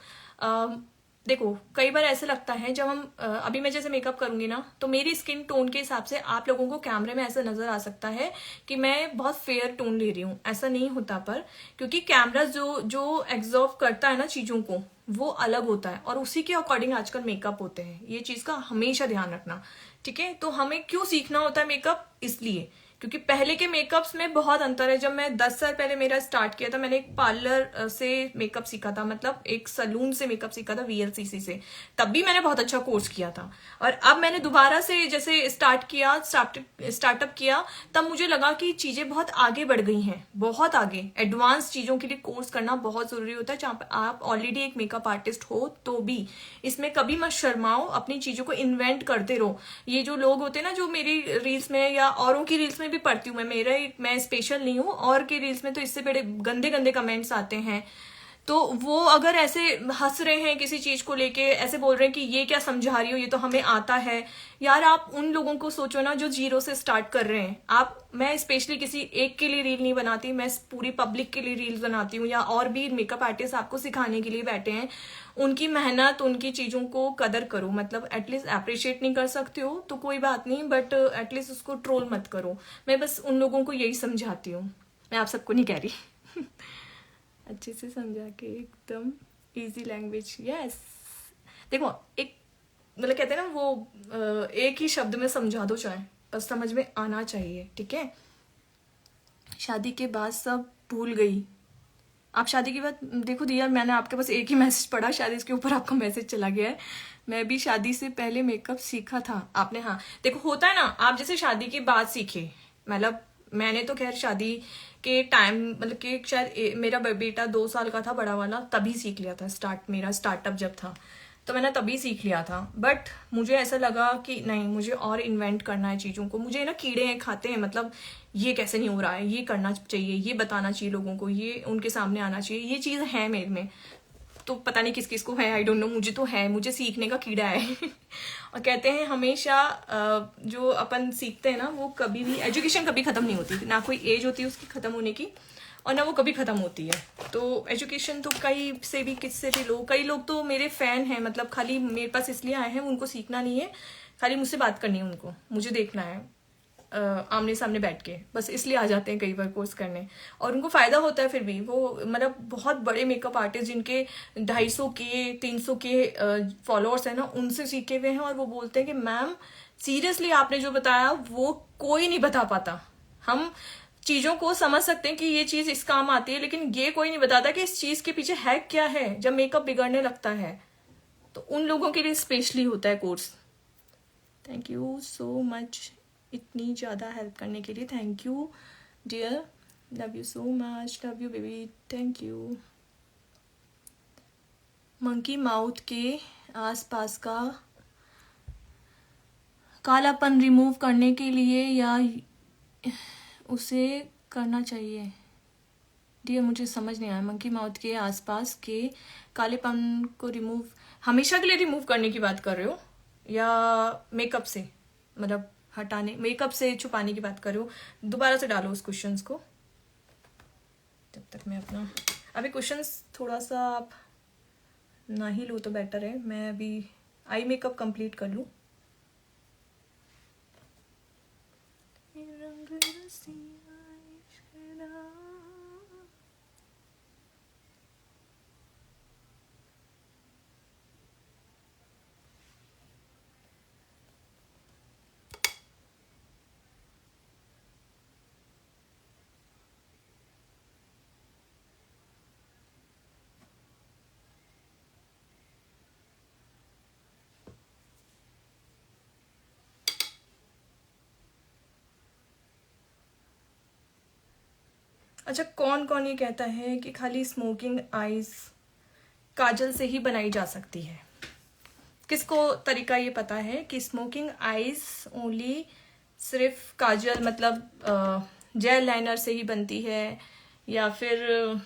देखो, कई बार ऐसा लगता है जब हम अभी मैं जैसे मेकअप करूंगी ना, तो मेरी स्किन टोन के हिसाब से आप लोगों को कैमरे में ऐसा नजर आ सकता है कि मैं बहुत फेयर टोन ले रही हूँ। ऐसा नहीं होता, पर क्योंकि कैमरा जो एब्जॉर्व करता है ना चीजों को, वो अलग होता है और उसी के अकॉर्डिंग आजकल मेकअप होते हैं। ये चीज का हमेशा ध्यान रखना, ठीक है। तो हमें क्यों सीखना होता है मेकअप, इसलिए क्योंकि पहले के मेकअप्स में बहुत अंतर है। जब मैं 10 साल पहले मेरा स्टार्ट किया था, मैंने एक पार्लर से मेकअप सीखा था, मतलब एक सलून से मेकअप सीखा था, VLCC से। तब भी मैंने बहुत अच्छा कोर्स किया था। और अब मैंने दोबारा से जैसे स्टार्टअप किया, तब मुझे लगा कि चीजें बहुत आगे बढ़ गई हैं, बहुत आगे। एडवांस चीजों के लिए कोर्स करना बहुत जरूरी होता है। जहाँ पे आप ऑलरेडी एक मेकअप आर्टिस्ट हो तो भी इसमें कभी मत शर्माओ, अपनी चीजों को इन्वेंट करते रहो। ये जो लोग होते हैं ना, जो मेरी रील्स में या औरों की रील्स में भी पढ़ती हूँ मैं स्पेशल नहीं हूँ, और के रील्स में तो इससे बड़े गंदे गंदे कमेंट्स आते हैं। तो वो अगर ऐसे हंस रहे हैं किसी चीज को लेके, ऐसे बोल रहे हैं कि ये क्या समझा रही हो, ये तो हमें आता है। यार, आप उन लोगों को सोचो ना जो जीरो से स्टार्ट कर रहे हैं। मैं स्पेशली किसी एक के लिए रील नहीं बनाती, मैं पूरी पब्लिक के लिए रील्स बनाती हूँ, या और भी मेकअप आर्टिस्ट आपको सिखाने के लिए बैठे हैं। उनकी मेहनत, उनकी चीजों को कदर करो। मतलब एटलीस्ट अप्रिशिएट नहीं कर सकते हो तो कोई बात नहीं, बट एटलीस्ट उसको ट्रोल मत करो। मैं बस उन लोगों को यही समझाती हूँ, मैं आप सबको नहीं कह रही। अच्छे से समझा के, एकदम इजी लैंग्वेज। यस, देखो, एक मतलब कहते हैं ना वो, एक ही शब्द में समझा दो चाहे, बस समझ में आना चाहिए, ठीक है। शादी के बाद सब भूल गई। आप शादी के बाद देखो दिया, मैंने आपके पास एक ही मैसेज पढ़ा, शायद इसके ऊपर आपका मैसेज चला गया है। मैं भी शादी से पहले मेकअप सीखा था। आपने, हाँ देखो, होता है ना, आप जैसे शादी के बाद सीखे, मतलब मैंने तो खैर शादी के टाइम, मतलब कि शायद मेरा बेटा 2 साल का था, बड़ा वाला, तभी सीख लिया था। मेरा स्टार्टअप जब था तो मैंने तभी सीख लिया था। बट मुझे ऐसा लगा कि नहीं, मुझे और इन्वेंट करना है चीज़ों को। मुझे ना कीड़े खाते हैं, मतलब ये कैसे नहीं हो रहा है, ये करना चाहिए, ये बताना चाहिए लोगों को, ये उनके सामने आना चाहिए, ये चीज़ है मेरे में। तो पता नहीं किस किस को है, आई डोंट नो, मुझे तो है, मुझे सीखने का कीड़ा है। और कहते हैं हमेशा जो अपन सीखते हैं ना, वो कभी भी, एजुकेशन कभी खत्म नहीं होती, ना कोई एज होती है उसकी खत्म होने की, और ना वो कभी खत्म होती है। तो एजुकेशन तो कहीं से भी, किससे भी लो। कई लोग तो मेरे फैन हैं, मतलब खाली मेरे पास इसलिए आए हैं, उनको सीखना नहीं है, खाली मुझसे बात करनी है उनको, मुझे देखना है आमने सामने बैठ के, बस इसलिए आ जाते हैं कई बार कोर्स करने, और उनको फायदा होता है। फिर भी वो, मतलब बहुत बड़े मेकअप आर्टिस्ट जिनके 250 के 300 के फॉलोअर्स हैं ना, उनसे सीखे हुए हैं, और वो बोलते हैं कि मैम सीरियसली आपने जो बताया वो कोई नहीं बता पाता। हम चीजों को समझ सकते हैं कि ये चीज इस काम आती है, लेकिन ये कोई नहीं बताता कि इस चीज के पीछे है क्या है जब मेकअप बिगड़ने लगता है। तो उन लोगों के लिए स्पेशली होता है course. Thank you so much इतनी ज़्यादा हेल्प करने के लिए। Thank you dear, love you so much, love you baby, thank you. Monkey mouth के आसपास का कालापन रिमूव करने के लिए या उसे करना चाहिए? डियर मुझे समझ नहीं आया। मंकी माउथ के आसपास के कालेपन को रिमूव, हमेशा के लिए रिमूव करने की बात कर रहे हो या मेकअप से, मतलब हटाने, मेकअप से छुपाने की बात कर रहे हो? दोबारा से डालो उस क्वेश्चंस को। जब तक मैं अपना अभी क्वेश्चंस थोड़ा सा आप ना ही लो तो बेटर है। मैं अभी आई मेकअप कंप्लीट कर लूँ। अच्छा, कौन कौन ये कहता है कि खाली स्मोकिंग आईज काजल से ही बनाई जा सकती है? किसको तरीका ये पता है कि स्मोकिंग आईज ओनली सिर्फ काजल मतलब जेल लाइनर से ही बनती है, या फिर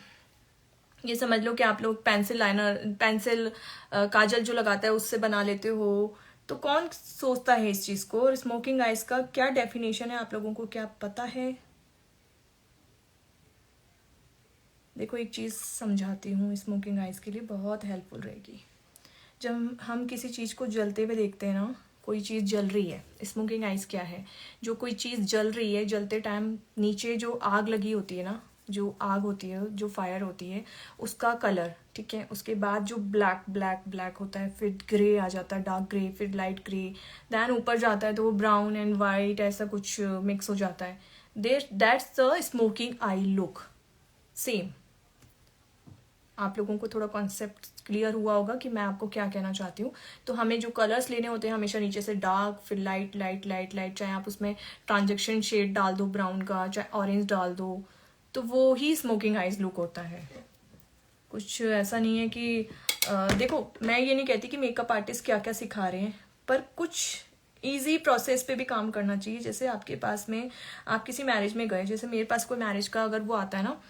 ये समझ लो कि आप लोग पेंसिल लाइनर, पेंसिल काजल जो लगाता है उससे बना लेते हो? तो कौन सोचता है इस चीज को? और स्मोकिंग आइज का क्या डेफिनेशन है, आप लोगों को क्या पता है? देखो एक चीज समझाती हूँ, स्मोकिंग आइज के लिए बहुत हेल्पफुल रहेगी। जब हम किसी चीज को जलते हुए देखते हैं ना, कोई चीज जल रही है, स्मोकिंग आइज क्या है? जो कोई चीज जल रही है, जलते टाइम नीचे जो आग लगी होती है ना, जो आग होती है, जो फायर होती है, उसका कलर, ठीक है, उसके बाद जो ब्लैक ब्लैक ब्लैक होता है, फिर ग्रे आ जाता है, डार्क ग्रे, फिर लाइट ग्रे, देन ऊपर जाता है तो वो ब्राउन एंड वाइट ऐसा कुछ मिक्स हो जाता है। That's the smoking I look. Same आप लोगों को थोड़ा कॉन्सेप्ट क्लियर हुआ होगा कि मैं आपको क्या कहना चाहती हूँ। तो हमें जो कलर्स लेने होते हैं हमेशा नीचे से डार्क, फिर लाइट लाइट लाइट लाइट, चाहे आप उसमें ट्रांजेक्शन शेड डाल दो ब्राउन का, चाहे ऑरेंज डाल दो, तो वो ही स्मोकिंग आइज लुक होता है। कुछ ऐसा नहीं है कि देखो मैं ये नहीं कहती कि मेकअप आर्टिस्ट क्या क्या सिखा रहे हैं, पर कुछ इजी प्रोसेस पे भी काम करना चाहिए। जैसे आपके पास में, आप किसी मैरिज में गए, जैसे मेरे पास कोई मैरिज का अगर वो आता है ना,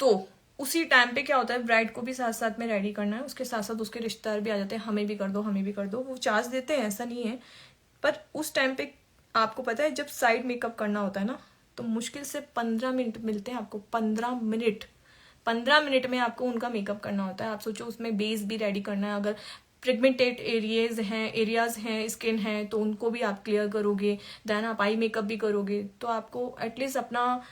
तो उसी टाइम पे क्या होता है, ब्राइड को भी साथ साथ में रेडी करना है, उसके साथ साथ उसके रिश्तेदार भी आ जाते हैं, हमें भी कर दो हमें भी कर दो, वो चार्ज देते हैं, ऐसा नहीं है। पर उस टाइम पे आपको पता है जब साइड मेकअप करना होता है ना, तो मुश्किल से 15 मिनट मिलते हैं आपको। 15 मिनट, 15 मिनट में आपको उनका मेकअप करना होता है। आप सोचो उसमें बेस भी रेडी करना है, अगर पिगमेंटेड एरियाज हैं स्किन है तो उनको भी आप क्लियर करोगे, देन आप आई मेकअप भी करोगे। तो आपको एटलीस्ट अपना,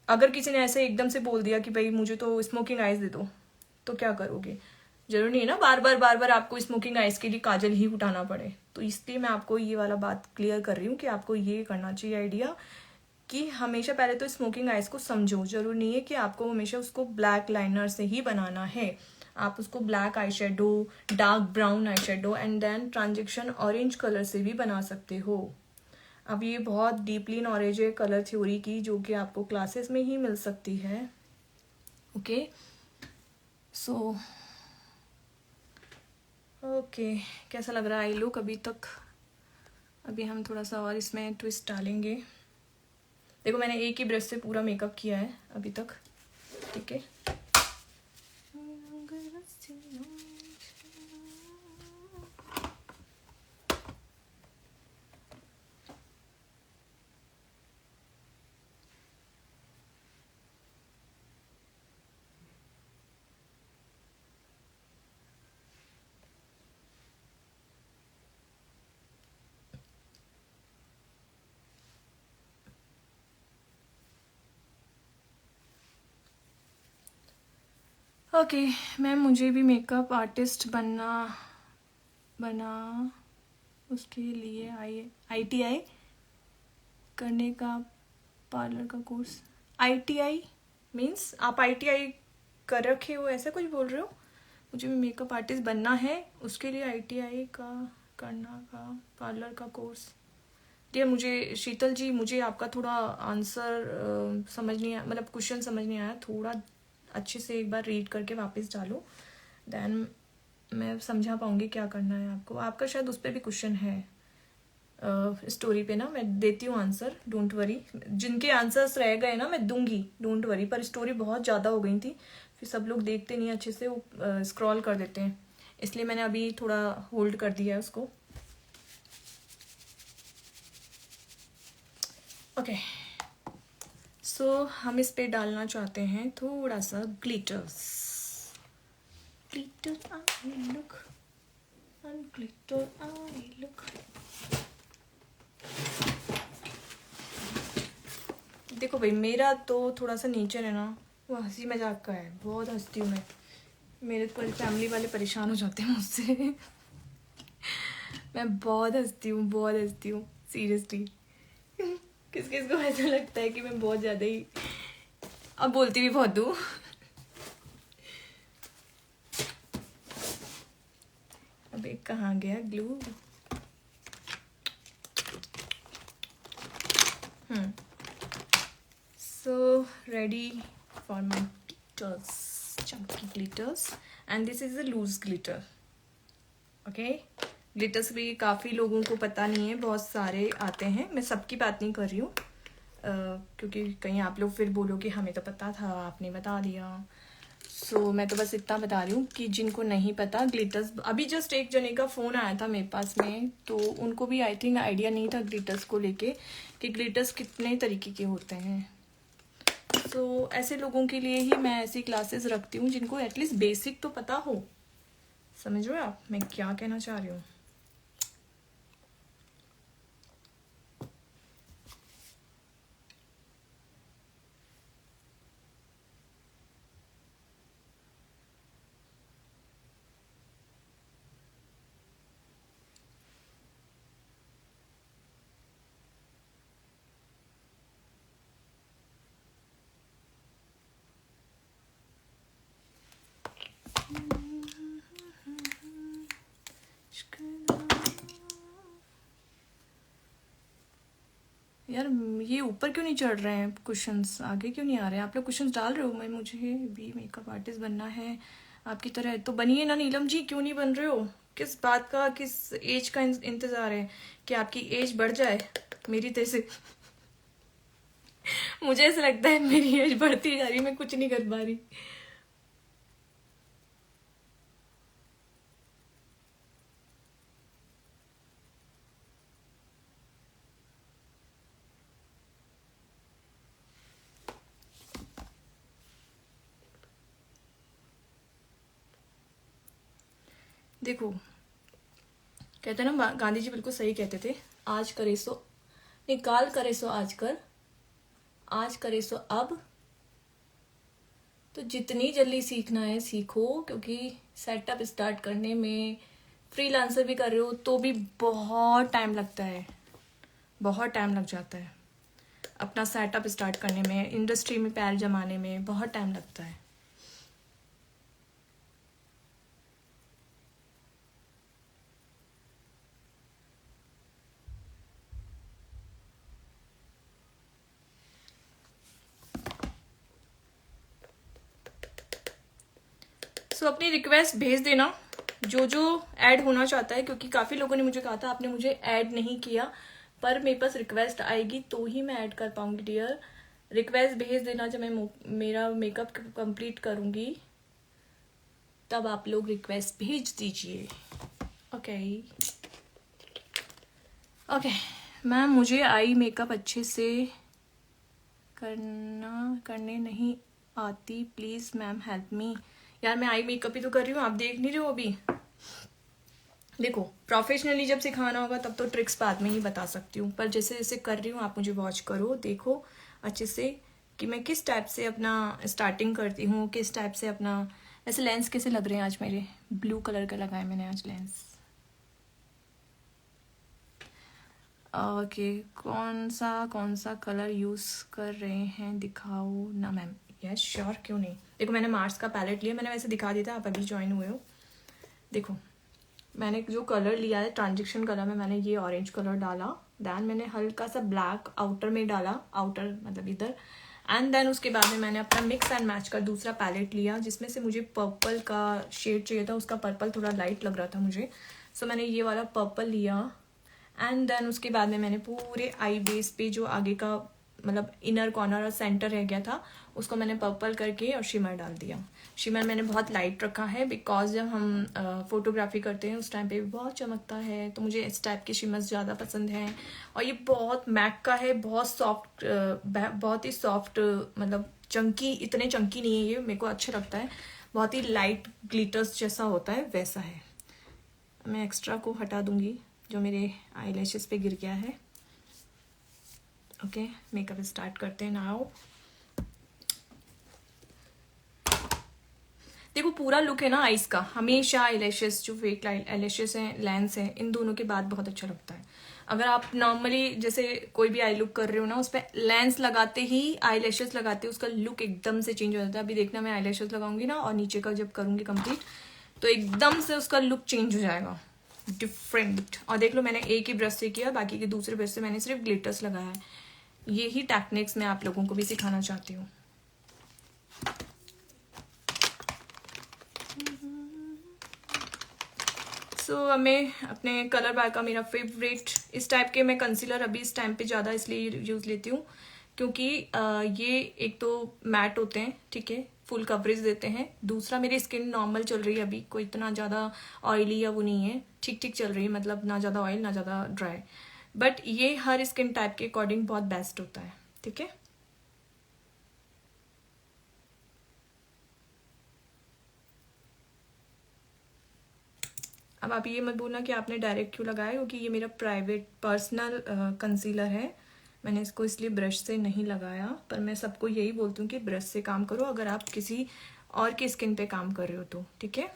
अगर किसी ने ऐसे एकदम से बोल दिया कि भाई मुझे तो स्मोकिंग आइज दे दो, तो क्या करोगे? जरूरी नहीं है ना बार बार आपको स्मोकिंग आइज के लिए काजल ही उठाना पड़े। तो इसलिए मैं आपको ये वाला बात क्लियर कर रही हूँ कि आपको ये करना चाहिए आइडिया, कि हमेशा पहले तो स्मोकिंग आइज को समझो। जरूरी नहीं है कि आपको हमेशा उसको ब्लैक लाइनर से ही बनाना है। आप उसको black eye shadow, dark brown eye shadow and then transaction orange colour से भी बना सकते हो। अब ये बहुत डीपली नॉलेज है कलर थ्योरी की, जो कि आपको क्लासेस में ही मिल सकती है। ओके सो ओके, कैसा लग रहा है आई लुक अभी तक? अभी हम थोड़ा सा और इसमें ट्विस्ट डालेंगे। देखो मैंने एक ही ब्रश से पूरा मेकअप किया है अभी तक, ठीक है। ओके मैम, मुझे भी मेकअप आर्टिस्ट बना उसके लिए ITI करने का पार्लर का कोर्स, ITI मीन्स आप ITI कर रखे हो, ऐसा कुछ बोल रहे हो? मुझे मेकअप आर्टिस्ट बनना है, उसके लिए ITI का करना का पार्लर का कोर्स। ये मुझे शीतल जी, मुझे आपका थोड़ा आंसर समझ नहीं आया, मतलब क्वेश्चन समझ नहीं आया, थोड़ा अच्छे से एक बार रीड करके वापस डालो, देन मैं समझा पाऊंगी क्या करना है आपको। आपका शायद उस पर भी क्वेश्चन है स्टोरी पे ना, मैं देती हूँ आंसर, डोंट वरी। जिनके आंसर्स रह गए ना मैं दूंगी, डोंट वरी। पर स्टोरी बहुत ज़्यादा हो गई थी, फिर सब लोग देखते नहीं अच्छे से, वो स्क्रॉल कर देते हैं, इसलिए मैंने अभी थोड़ा होल्ड कर दिया है उसको। ओके सो हम इस पे डालना चाहते हैं थोड़ा सा glitters. Glitter I look and glitter I look. देखो भाई, मेरा तो थोड़ा सा नेचर है ना, वो हंसी मजाक का है, बहुत हंसती हूँ मैं, मेरे पर फैमिली वाले परेशान हो जाते हैं मुझसे मैं बहुत हंसती हूँ, बहुत हंसती हूँ सीरियसली। किस किस को ऐसा लगता है कि मैं बहुत ज़्यादा ही, अब बोलती भी बहुत हूँ अब एक कहाँ गया glue? So ready for my glitters, chunky glitters, and this is a loose glitter. Okay, glitters भी काफ़ी लोगों को पता नहीं है, बहुत सारे आते हैं, मैं सबकी बात नहीं कर रही हूँ क्योंकि कहीं आप लोग फिर बोलो कि हमें तो पता था, आपने बता दिया। सो मैं तो बस इतना बता रही हूँ कि जिनको नहीं पता ग्लिटर्स, अभी जस्ट एक जने का फ़ोन आया था मेरे पास में, तो उनको भी आई थिंक आइडिया नहीं था ग्लिटर्स को लेके कि ग्लिटर्स कितने तरीके के होते हैं। तो ऐसे लोगों के लिए ही मैं ऐसी क्लासेस रखती हूँ जिनको एटलीस्ट बेसिक तो पता हो। समझ रहे हो आप मैं क्या कहना चाह रही हूँ? यार ये ऊपर क्यों नहीं चढ़ रहे हैं क्वेश्चंस, आगे क्यों नहीं आ रहे हैं? आप लोग क्वेश्चंस डाल रहे हो, मैं मुझे भी मेकअप आर्टिस्ट बनना है आपकी तरह, तो बनिए ना नीलम जी, क्यों नहीं बन रहे हो? किस बात का, किस एज का इंतजार है कि आपकी एज बढ़ जाए मेरी तरह से? मुझे ऐसा लगता है मेरी एज बढ़ती जा रही, मैं कुछ नहीं कर पा रही। देखो कहते हैं ना, गांधी जी बिल्कुल सही कहते थे, आज करे सो निकाल, करे सो आज कर, आज करे सो अब। तो जितनी जल्दी सीखना है सीखो, क्योंकि सेटअप स्टार्ट करने में, फ्रीलांसर भी कर रहे हो तो भी बहुत टाइम लगता है, बहुत टाइम लग जाता है। अपना सेटअप स्टार्ट करने में, इंडस्ट्री में पैर जमाने में बहुत टाइम लगता है। सो अपनी रिक्वेस्ट भेज देना जो जो ऐड होना चाहता है, क्योंकि काफ़ी लोगों ने मुझे कहा था आपने मुझे ऐड नहीं किया, पर मेरे पास रिक्वेस्ट आएगी तो ही मैं ऐड कर पाऊंगी डियर। रिक्वेस्ट भेज देना, जब मैं मेरा मेकअप कंप्लीट करूंगी तब आप लोग रिक्वेस्ट भेज दीजिए। ओके ओके मैम, मुझे आई मेकअप अच्छे से करने नहीं आती, प्लीज़ मैम हेल्प मी। यार मैं आई मेकअप ही तो कर रही हूँ, आप देख नहीं रहे हो अभी? देखो प्रोफेशनली जब सिखाना होगा तब तो ट्रिक्स बाद में ही बता सकती हूँ, पर जैसे जैसे कर रही हूँ आप मुझे वॉच करो, देखो अच्छे से कि मैं किस टाइप से अपना स्टार्टिंग करती हूँ, किस टाइप से अपना। ऐसे लेंस कैसे लग रहे हैं आज मेरे? ब्लू कलर का लगाए मैंने आज लेंस। ओके, कौन सा कलर यूज़ कर रहे हैं दिखाओ ना मैम। यस श्योर, क्यों नहीं। देखो मैंने मार्स का पैलेट लिया, मैंने वैसे दिखा दिया था, आप अभी ज्वाइन हुए हो। देखो मैंने जो कलर लिया है ट्रांजेक्शन कलर में, मैंने ये ऑरेंज कलर डाला, देन मैंने हल्का सा ब्लैक आउटर में डाला, आउटर मतलब इधर, एंड देन उसके बाद में मैंने अपना मिक्स एंड मैच का दूसरा पैलेट लिया जिसमें से मुझे पर्पल का शेड चाहिए था, उसका पर्पल थोड़ा लाइट लग रहा था मुझे, सो मैंने ये वाला पर्पल लिया। एंड देन उसके बाद में मैंने पूरे आई बेस पे जो आगे का मतलब इनर कॉर्नर और सेंटर रह गया था उसको मैंने पर्पल करके और शिमर डाल दिया। शिमर मैंने बहुत लाइट रखा है बिकॉज जब हम फोटोग्राफी करते हैं उस टाइम पे बहुत चमकता है, तो मुझे इस टाइप के शिमर्स ज़्यादा पसंद हैं। और ये बहुत मैक का है, बहुत सॉफ्ट, बहुत ही सॉफ्ट, मतलब चंकी, इतने चंकी नहीं है ये, मेरे को अच्छा लगता है, बहुत ही लाइट ग्लिटर्स जैसा होता है वैसा है। मैं एक्स्ट्रा को हटा दूंगी जो मेरे आई लैशेस पे गिर गया है। ओके मेकअप स्टार्ट करते हैं नाउ। देखो पूरा लुक है ना आईज का, हमेशा आई लैशेस जो फेक आई लैशेस हैं, लेंस हैं, इन दोनों के बाद बहुत अच्छा लगता है। अगर आप नॉर्मली जैसे कोई भी आई लुक कर रहे हो ना, उस पर लेंस लगाते ही आई लैशेस लगाते उसका लुक एकदम से चेंज हो जाता है। अभी देखना मैं आई लैशेस लगाऊंगी ना और नीचे का जब करूंगी कंप्लीट तो एकदम से उसका लुक चेंज हो जाएगा, डिफरेंट। और देख लो मैंने एक ही ब्रश से किया, बाकी के दूसरे ब्रश से मैंने सिर्फ ग्लिटर्स लगाया है। यही टेक्निक्स मैं आप लोगों को भी सिखाना चाहती हूँ। सो मैं अपने कलर बार का मेरा फेवरेट इस टाइप के, मैं कंसीलर अभी इस टाइम पे ज़्यादा इसलिए यूज़ लेती हूँ क्योंकि ये एक तो मैट होते हैं, ठीक है, फुल कवरेज देते हैं। दूसरा मेरी स्किन नॉर्मल चल रही है अभी, कोई इतना ज़्यादा ऑयली या वो नहीं है, ठीक ठीक चल रही है, मतलब ना ज़्यादा ऑयल ना ज़्यादा ड्राई, बट ये हर स्किन टाइप के अकॉर्डिंग बहुत बेस्ट होता है, ठीक है। अब आप ये मत बोलना कि आपने डायरेक्ट क्यों लगाया, क्योंकि ये मेरा प्राइवेट पर्सनल कंसीलर है, मैंने इसको इसलिए ब्रश से नहीं लगाया। पर मैं सबको यही बोलती हूँ कि ब्रश से काम करो अगर आप किसी और की स्किन पे काम कर रहे हो तो, ठीक है।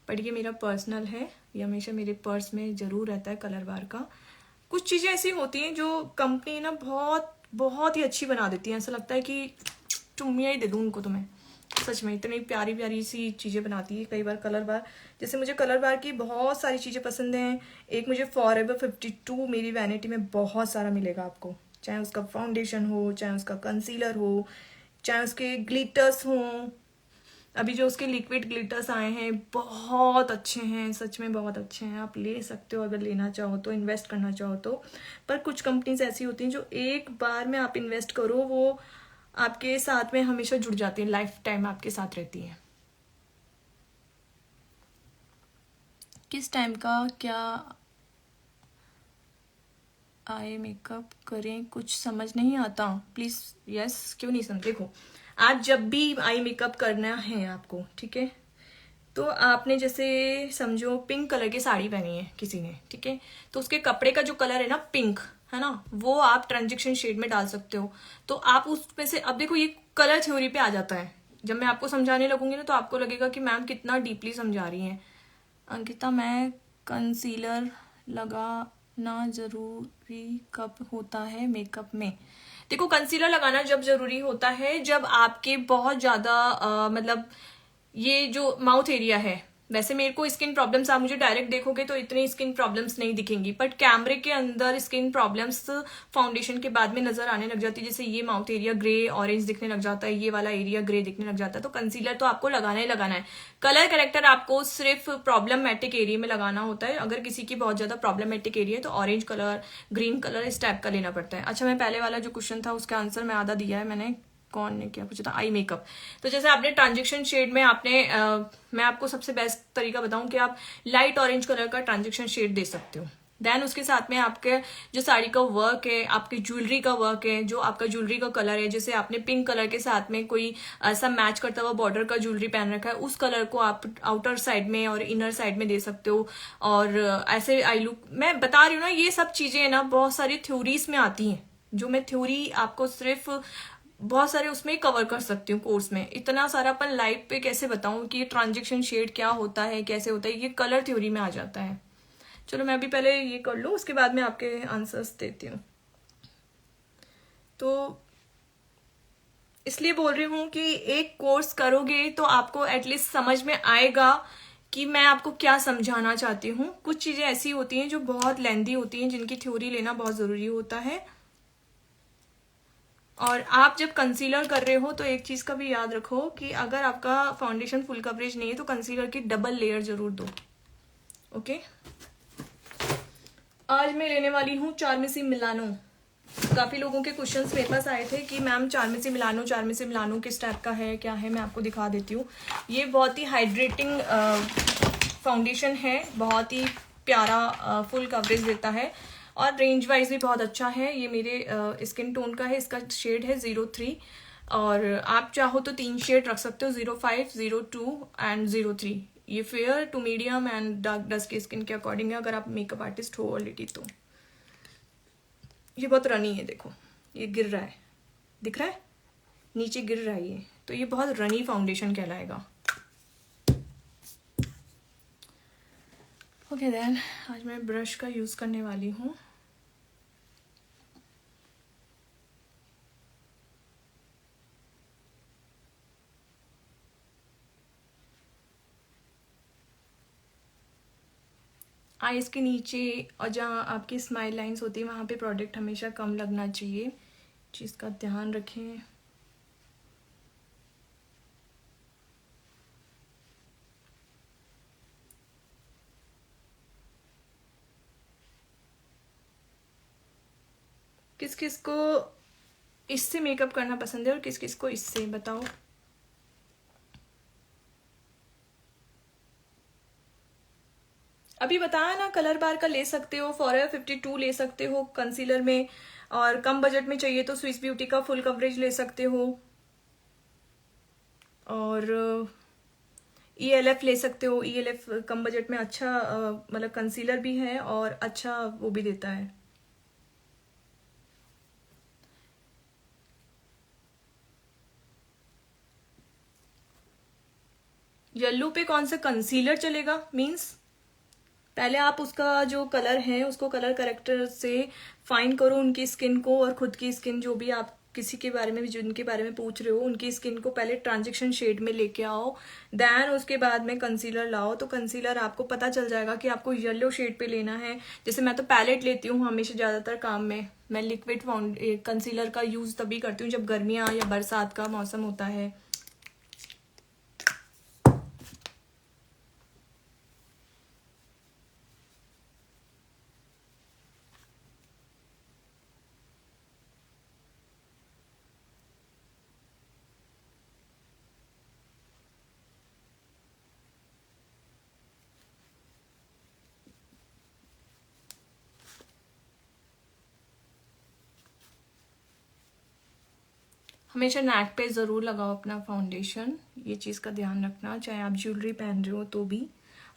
बट ये मेरा पर्सनल है, ये हमेशा मेरे पर्स में ज़रूर रहता है कलर बार का। कुछ चीज़ें ऐसी होती हैं जो कंपनी ना बहुत बहुत ही अच्छी बना देती है, ऐसा लगता है कि चुम्मियाँ ही दे दूँ उनको, तुम्हें सच में इतनी प्यारी प्यारी सी चीज़ें बनाती है कई बार कलर बार। जैसे मुझे कलर बार की बहुत सारी चीज़ें पसंद हैं। एक मुझे फॉरएवर 52 मेरी वैनिटी में बहुत सारा मिलेगा आपको, चाहे उसका फाउंडेशन हो, चाहे उसका कंसीलर हो, चाहे उसके ग्लिटर्स हों। अभी जो उसके लिक्विड ग्लिटर्स आए हैं बहुत अच्छे हैं, सच में बहुत अच्छे हैं, आप ले सकते हो अगर लेना चाहो तो, इन्वेस्ट करना चाहो तो। पर कुछ कंपनीज ऐसी होती हैं जो एक बार में आप इन्वेस्ट करो वो आपके साथ में हमेशा जुड़ जाती है, लाइफ टाइम आपके साथ रहती है। किस टाइम का क्या आई मेकअप करें, कुछ समझ नहीं आता प्लीज। यस क्यों नहीं समझ। देखो आज जब भी आई मेकअप करना है आपको, ठीक है, तो आपने जैसे समझो पिंक कलर की साड़ी पहनी है किसी ने, ठीक है, तो उसके कपड़े का जो कलर है ना पिंक, है ना, वो आप ट्रांजेक्शन शेड में डाल सकते हो। तो आप उसमें से, अब देखो ये कलर थ्योरी पे आ जाता है, जब मैं आपको समझाने लगूंगी ना तो आपको लगेगा कि मैम कितना डीपली समझा रही हैं। अंकिता मैं कंसीलर लगाना जरूरी कब होता है मेकअप में। देखो कंसीलर लगाना जब जरूरी होता है जब आपके बहुत ज्यादा मतलब ये जो माउथ एरिया है, वैसे मेरे को स्किन प्रॉब्लम्स, आप मुझे डायरेक्ट देखोगे तो इतनी स्किन प्रॉब्लम्स नहीं दिखेंगी, बट कैमरे के अंदर स्किन प्रॉब्लम्स फाउंडेशन के बाद में नजर आने लग जाती है। जैसे ये माउथ एरिया ग्रे ऑरेंज दिखने लग जाता है, ये वाला एरिया ग्रे दिखने लग जाता है, तो कंसीलर तो आपको लगाना ही लगाना है। कलर करेक्टर आपको सिर्फ प्रॉब्लमेटिक एरिया में लगाना होता है। अगर किसी की बहुत ज्यादा प्रॉब्लमेटिक एरिया है तो ऑरेंज कलर, ग्रीन कलर इस टाइप का लेना पड़ता है। अच्छा मैं पहले वाला जो क्वेश्चन था उसका आंसर मैं आधा दिया है, मैंने कौन ने क्या पूछा था, आई मेकअप। तो जैसे आपने ट्रांजेक्शन शेड में आपने मैं आपको सबसे बेस्ट तरीका बताऊं कि आप लाइट ऑरेंज कलर का ट्रांजेक्शन शेड दे सकते हो। देन उसके साथ में आपके जो साड़ी का वर्क है, आपकी ज्वेलरी का वर्क है, जो आपका ज्वेलरी का कलर है, जैसे आपने पिंक कलर के साथ में कोई ऐसा मैच करता हुआ बॉर्डर का ज्वेलरी पहन रखा है, उस कलर को आप आउटर साइड में और इनर साइड में दे सकते हो। और ऐसे आई लुक मैं बता रही हूँ ना, ये सब चीजें ना बहुत सारी थ्योरीज में आती हैं, जो मैं थ्योरी आपको सिर्फ बहुत सारे उसमें कवर कर सकती हूँ कोर्स में। इतना सारा अपन लाइव पे कैसे बताऊं कि ट्रांजेक्शन शेड क्या होता है, कैसे होता है, ये कलर थ्योरी में आ जाता है। चलो मैं अभी पहले ये कर लूँ, उसके बाद मैं आपके आंसर्स देती हूँ। तो इसलिए बोल रही हूँ कि एक कोर्स करोगे तो आपको एटलीस्ट समझ में आएगा कि मैं आपको क्या समझाना चाहती हूँ। कुछ चीज़ें ऐसी होती हैं जो बहुत लेंदी होती हैं, जिनकी थ्योरी लेना बहुत ज़रूरी होता है। और आप जब कंसीलर कर रहे हो तो एक चीज़ का भी याद रखो कि अगर आपका फाउंडेशन फुल कवरेज नहीं है तो कंसीलर की डबल लेयर ज़रूर दो। ओके, आज मैं लेने वाली हूँ चार्मेसी मिलानो। काफ़ी लोगों के क्वेश्चंस मेरे पास आए थे कि मैम चार्मेसी मिलानो किस टाइप का है, क्या है। मैं आपको दिखा देती हूँ। ये बहुत ही हाइड्रेटिंग फाउंडेशन है, बहुत ही प्यारा फुल कवरेज देता है और रेंज वाइज भी बहुत अच्छा है। ये मेरे स्किन टोन का है, इसका शेड है 03 और आप चाहो तो 3 शेड रख सकते हो, 05, 02 एंड 03। ये fair to medium and dark dusky skin के अकॉर्डिंग है, अगर आप मेकअप आर्टिस्ट हो ऑलरेडी तो। ये बहुत रनी है, देखो ये गिर रहा है, दिख रहा है नीचे गिर रहा है ये, तो ये बहुत रनी फाउंडेशन कहलाएगा। ओके देन, आज मैं ब्रश का यूज़ करने वाली हूँ। आईज के नीचे और जहाँ आपकी स्माइल लाइंस होती है वहाँ पे प्रोडक्ट हमेशा कम लगना चाहिए, चीज़ का ध्यान रखें। किस किस को इससे मेकअप करना पसंद है और किस किस को इससे, बताओ। अभी बताया ना, कलर बार का ले सकते हो, फॉरएवर 52 ले सकते हो कंसीलर में, और कम बजट में चाहिए तो स्विस ब्यूटी का फुल कवरेज ले सकते हो, और ELF ले सकते हो। ELF कम बजट में अच्छा मतलब कंसीलर भी है और अच्छा वो भी देता है। येलो पे कौन सा कंसीलर चलेगा, मीन्स पहले आप उसका जो कलर है उसको कलर करेक्टर से फाइन करो उनकी स्किन को, और खुद की स्किन जो भी आप किसी के बारे में भी जिनके बारे में पूछ रहे हो उनकी स्किन को पहले ट्रांजेक्शन शेड में लेके आओ, देन उसके बाद में कंसीलर लाओ। तो कंसीलर आपको पता चल जाएगा कि आपको येलो शेड पे लेना है। जैसे मैं तो पैलेट लेती हूँ हमेशा, ज़्यादातर काम में मैं लिक्विड कंसीलर का यूज़ तभी करती हूँ जब गर्मियाँ या बरसात का मौसम होता है। हमेशा नेक पे ज़रूर लगाओ अपना फाउंडेशन, ये चीज़ का ध्यान रखना, चाहे आप ज्वेलरी पहन रहे हो तो भी।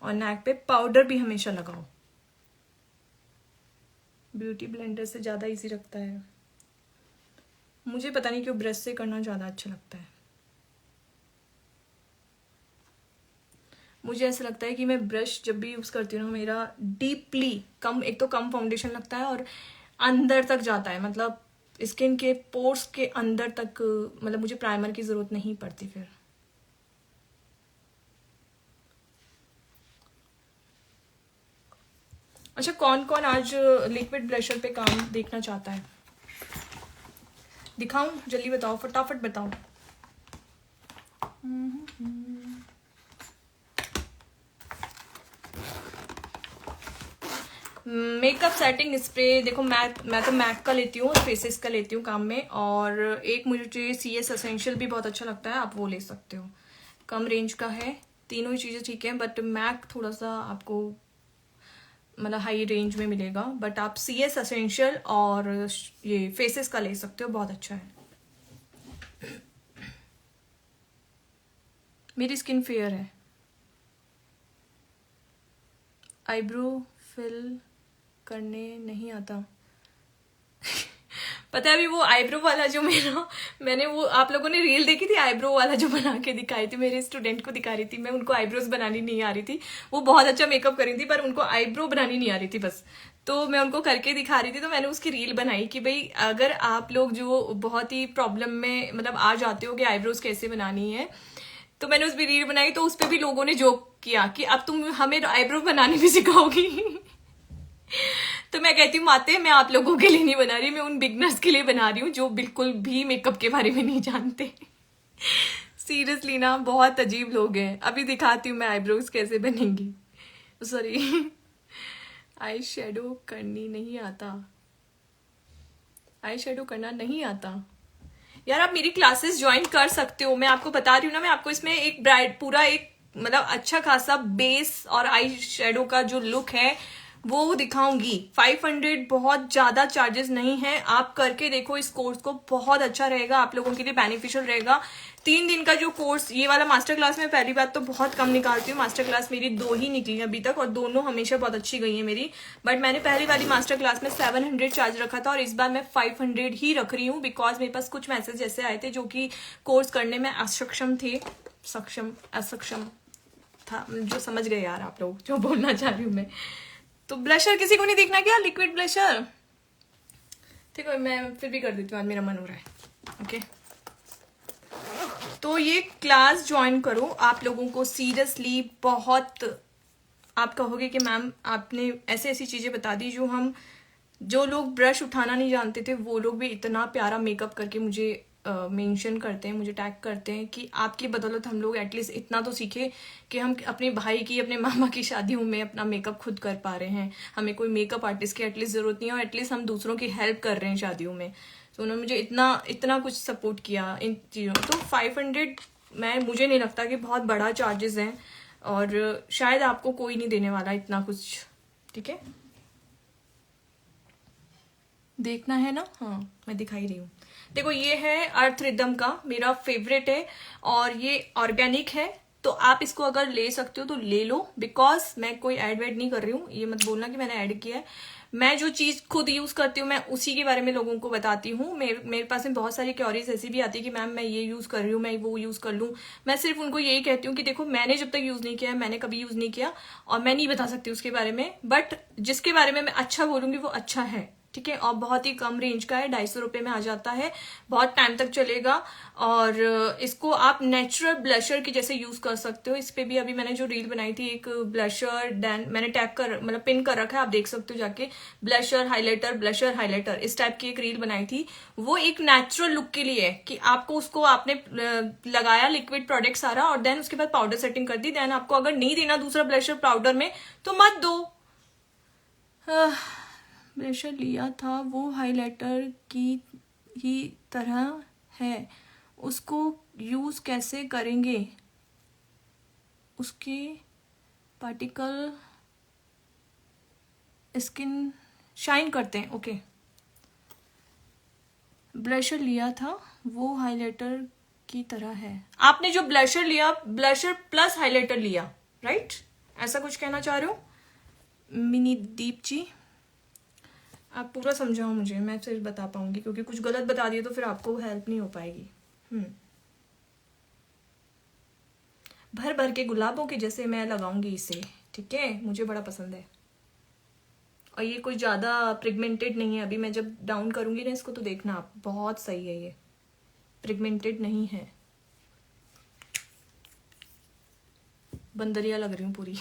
और नेक पे पाउडर भी हमेशा लगाओ, ब्यूटी ब्लेंडर से ज़्यादा इजी रखता है। मुझे पता नहीं क्यों ब्रश से करना ज़्यादा अच्छा लगता है। मुझे ऐसा लगता है कि मैं ब्रश जब भी यूज़ करती हूँ ना, मेरा डीपली कम, एक तो कम फाउंडेशन लगता है और अंदर तक जाता है, मतलब स्किन के पोर्स के अंदर तक, मतलब मुझे प्राइमर की ज़रूरत नहीं पड़ती फिर। अच्छा, कौन कौन आज लिक्विड ब्लशर पे काम देखना चाहता है, दिखाऊं? जल्दी बताओ, फटाफट बताओ। मेकअप सेटिंग स्प्रे, देखो मैं तो मैक का लेती हूँ, फेसेस का लेती हूँ काम में, और एक मुझे CS एसेंशियल भी बहुत अच्छा लगता है, आप वो ले सकते हो, कम रेंज का है। तीनों ही चीज़ें ठीक है, बट मैक थोड़ा सा आपको मतलब हाई रेंज में मिलेगा, बट आप CS एसेंशियल और ये फेसेस का ले सकते हो, बहुत अच्छा है। मेरी स्किन फेयर है, आईब्रो फिल करने नहीं आता पता है अभी वो आईब्रो वाला जो मैंने वो आप लोगों ने रील देखी थी, आईब्रो वाला जो बना के दिखाई थी, मेरे स्टूडेंट को दिखा रही थी मैं, उनको आईब्रोज बनानी नहीं आ रही थी। वो बहुत अच्छा मेकअप कर रही थी पर उनको आईब्रो बनानी नहीं आ रही थी बस, तो मैं उनको करके दिखा रही थी। तो मैंने उसकी रील बनाई कि भाई अगर आप लोग जो बहुत ही प्रॉब्लम में मतलब आ जाते हो कि आईब्रोज कैसे बनानी है, तो मैंने उस पर रील बनाई, तो उस पर भी लोगों ने जोक किया कि अब तुम हमें आईब्रो बनानी भी सिखाओगी। तो मैं कहती हूँ माते, मैं आप लोगों के लिए नहीं बना रही, मैं उन बिगनर्स के लिए बना रही हूँ जो बिल्कुल भी मेकअप के बारे में नहीं जानते। सीरियसली ना, बहुत अजीब लोग हैं। अभी दिखाती हूँ मैं आईब्रोज कैसे बनेंगी। सॉरी, आई शेडो करनी नहीं आता, आई शेडो करना नहीं आता। यार आप मेरी क्लासेस ज्वाइन कर सकते हो, मैं आपको बता रही हूँ ना, मैं आपको इसमें एक ब्राइट पूरा एक मतलब अच्छा खासा बेस और आई शेडो का जो लुक है वो दिखाऊंगी। 500 बहुत ज्यादा चार्जेस नहीं है, आप करके देखो इस कोर्स को, बहुत अच्छा रहेगा, आप लोगों के लिए बेनिफिशियल रहेगा। 3 दिन का जो कोर्स, ये वाला मास्टर क्लास में पहली बात तो बहुत कम निकालती हूँ, मास्टर क्लास मेरी 2 ही निकली अभी तक और दोनों हमेशा बहुत अच्छी गई है मेरी। बट मैंने पहली वाली मास्टर क्लास में 700 चार्ज रखा था और इस बार मैं 500 ही रख रही हूँ, बिकॉज मेरे पास कुछ मैसेज ऐसे आए थे जो कि कोर्स करने में असक्षम थे, असक्षम था, जो समझ गए यार आप लोग जो बोलना चाह रही हूँ मैं। तो ब्लशर किसी को नहीं देखना क्या, लिक्विड ब्लशर? ठीक है, मैं फिर भी कर देती हूँ, आज मेरा मन हो रहा है। ओके, तो ये क्लास ज्वाइन करो, आप लोगों को सीरियसली बहुत, आप कहोगे कि मैम आपने ऐसे ऐसी चीजें बता दी जो लोग ब्रश उठाना नहीं जानते थे, वो लोग भी इतना प्यारा मेकअप करके मुझे मेंशन करते हैं, मुझे टैग करते हैं कि आपकी बदौलत हम लोग एटलीस्ट इतना तो सीखे कि हम अपने भाई की, अपने मामा की शादियों में अपना मेकअप खुद कर पा रहे हैं, हमें कोई मेकअप आर्टिस्ट की एटलीस्ट जरूरत नहीं है, और एटलीस्ट हम दूसरों की हेल्प कर रहे हैं शादियों में। तो उन्होंने मुझे इतना कुछ सपोर्ट किया इन चीज़ों। तो 500 मुझे नहीं लगता कि बहुत बड़ा चार्जेस हैं, और शायद आपको कोई नहीं देने वाला इतना कुछ। ठीक है, देखना है ना? हाँ, मैं दिखाई रही हूँ। देखो ये है अर्थ रिदम का, मेरा फेवरेट है और ये ऑर्गेनिक है, तो आप इसको अगर ले सकते हो तो ले लो, बिकॉज मैं कोई ऐड वैड नहीं कर रही हूँ, ये मत बोलना कि मैंने ऐड किया है। मैं जो चीज खुद यूज करती हूँ मैं उसी के बारे में लोगों को बताती हूँ। मेरे पास में बहुत सारी क्वेरीज ऐसी भी आती है कि मैम मैं ये यूज कर रही हूँ, मैं वो यूज कर लूँ। मैं सिर्फ उनको यही कहती हूँ कि देखो मैंने जब तक यूज नहीं किया है, मैंने कभी यूज नहीं किया और मैं नहीं बता सकती उसके बारे में, बट जिसके बारे में मैं अच्छा बोलूंगी वो अच्छा है। ठीक है, और बहुत ही कम रेंज का है, 250 रुपये में आ जाता है, बहुत टाइम तक चलेगा। और इसको आप नेचुरल ब्लशर की जैसे यूज कर सकते हो। इस पे भी अभी मैंने जो रील बनाई थी, एक ब्लशर देन मैंने टैग कर मतलब पिन कर रखा है, आप देख सकते हो जाके, ब्लशर हाइलाइटर, ब्लशर हाइलाइटर, इस टाइप की एक रील बनाई थी। वो एक नेचुरल लुक के लिए है कि आपको उसको आपने लगाया लिक्विड प्रोडक्ट सारा और देन उसके बाद पाउडर सेटिंग कर दी। देन आपको अगर नहीं देना दूसरा ब्लशर पाउडर में तो मत दो। ब्लशर लिया था वो हाइलाइटर की ही तरह है, उसको यूज कैसे करेंगे? उसके पार्टिकल स्किन शाइन करते हैं। ओके, ब्लशर लिया था वो हाइलाइटर की तरह है, आपने जो ब्लशर लिया ब्लशर प्लस हाइलाइटर लिया, राइट? ऐसा कुछ कहना चाह रहे हो मिनी दीप जी? आप पूरा समझाओ मुझे, मैं फिर बता पाऊंगी, क्योंकि कुछ गलत बता दिया तो फिर आपको हेल्प नहीं हो पाएगी। भर भर के गुलाबों के जैसे मैं लगाऊंगी इसे, ठीक है? मुझे बड़ा पसंद है और ये कोई ज्यादा पिगमेंटेड नहीं है। अभी मैं जब डाउन करूंगी ना इसको तो देखना आप, बहुत सही है, ये पिगमेंटेड नहीं है। बंदरिया लग रही हूँ पूरी।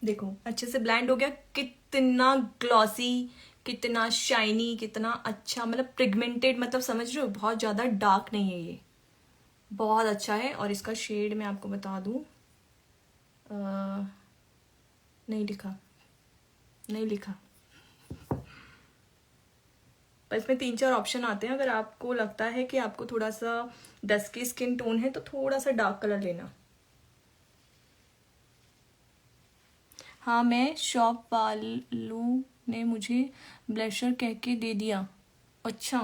देखो अच्छे से ब्लेंड हो गया, कितना ग्लॉसी, कितना शाइनी, कितना अच्छा, मतलब पिगमेंटेड, मतलब समझ रहे हो, बहुत ज्यादा डार्क नहीं है ये, बहुत अच्छा है। और इसका शेड मैं आपको बता दूं, नहीं लिखा, नहीं लिखा, पर इसमें 3-4 ऑप्शन आते हैं। अगर आपको लगता है कि आपको थोड़ा सा डस्की स्किन टोन है तो थोड़ा सा डार्क कलर लेना। हाँ, मैं शॉप वालों ने मुझे ब्लशर कह के दे दिया। अच्छा,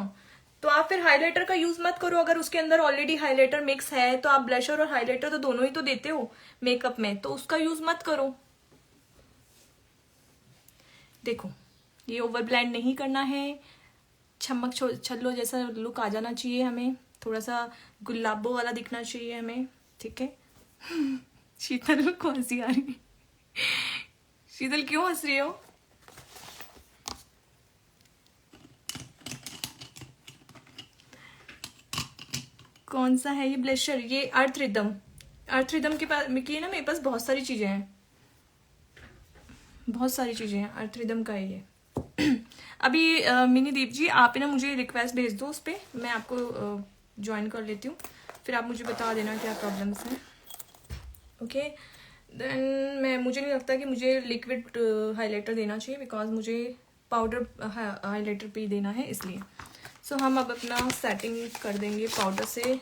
तो आप फिर हाइलाइटर का यूज मत करो, अगर उसके अंदर ऑलरेडी हाइलाइटर मिक्स है तो आप ब्लशर और हाइलाइटर तो दोनों ही तो देते हो मेकअप में, तो उसका यूज मत करो। देखो ये ओवर ब्लेंड नहीं करना है, छमक छल्लो जैसा लुक आ जाना चाहिए हमें, थोड़ा सा गुलाबो वाला दिखना चाहिए हमें, ठीक है। शीतल कौन सी आ रही है? शीतल क्यों हंस रही हो? कौन सा है ये ब्लशर? ये अर्थ रिदम। अर्थ रिदम के पास की ना मेरे पास बहुत सारी चीजें हैं, बहुत सारी चीजें हैं। अर्थ रिदम का है ये। अभी मिनी दीप जी आप ना मुझे रिक्वेस्ट भेज दो उस पर, मैं आपको ज्वाइन कर लेती हूँ, फिर आप मुझे बता देना क्या प्रॉब्लम्स हैं। ओके देन मुझे नहीं लगता कि मुझे लिक्विड हाइलाइटर देना चाहिए, बिकॉज मुझे पाउडर हाइलाइटर पे देना है इसलिए। सो हम अब अपना सेटिंग कर देंगे पाउडर से।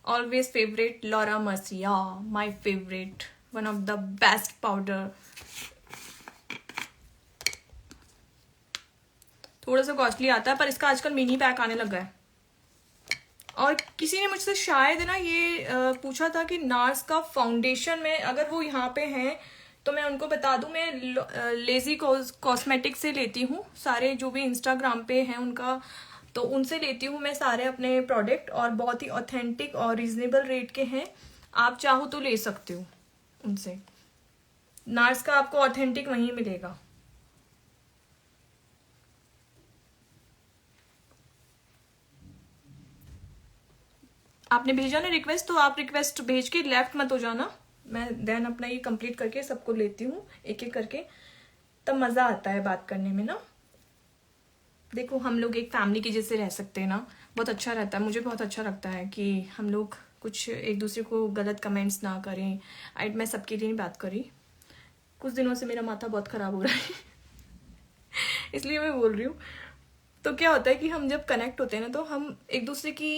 Always favourite Laura Mercia, my favourite, one of the best powder. थोड़ा सा कॉस्टली आता है पर इसका आजकल मिनी पैक आने लगा है। और किसी ने मुझसे शायद ना ये पूछा था कि नार्स का फाउंडेशन में अगर वो यहाँ पे हैं तो मैं उनको बता दूं, मैं लेजी कॉस्मेटिक से लेती हूँ सारे जो भी इंस्टाग्राम पे हैं उनका, तो उनसे लेती हूँ मैं सारे अपने प्रोडक्ट, और बहुत ही ऑथेंटिक और रिजनेबल रेट के हैं। आप चाहो तो ले सकते हो उनसे, नार्स का आपको ऑथेंटिक वहीं मिलेगा। आपने भेजा ना रिक्वेस्ट, तो आप रिक्वेस्ट भेज के लेफ्ट मत हो जाना, मैं देन अपना ये कंप्लीट करके सबको लेती हूँ एक एक करके, तब मजा आता है बात करने में ना। देखो हम लोग एक फैमिली की जैसे रह सकते हैं ना, बहुत अच्छा रहता है, मुझे बहुत अच्छा लगता है कि हम लोग कुछ एक दूसरे को गलत कमेंट्स ना करें। मैं सबके लिए नहीं बात करी, कुछ दिनों से मेरा माथा बहुत खराब हो रहा है इसलिए मैं बोल रही हूँ। तो क्या होता है कि हम जब कनेक्ट होते हैं ना तो हम एक दूसरे की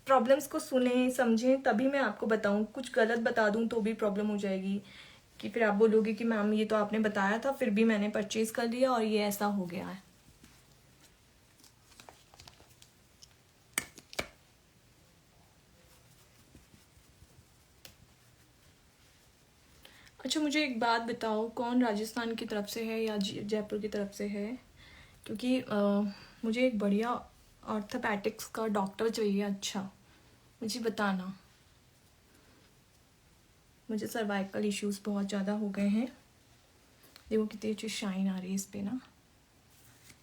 प्रॉब्लम्स को सुने समझें, तभी मैं आपको बताऊं। कुछ गलत बता दूं तो भी प्रॉब्लम हो जाएगी कि फिर आप बोलोगे कि मैम ये तो आपने बताया था फिर भी मैंने परचेज कर लिया और ये ऐसा हो गया है। अच्छा मुझे एक बात बताओ, कौन राजस्थान की तरफ से है या जयपुर की तरफ से है? क्योंकि मुझे एक बढ़िया ऑर्थोपैटिक्स का डॉक्टर चाहिए। अच्छा मुझे बताना, मुझे सर्वाइकल इश्यूज बहुत ज़्यादा हो गए हैं। देखो कितनी अच्छी शाइन आ रही है इस पे ना।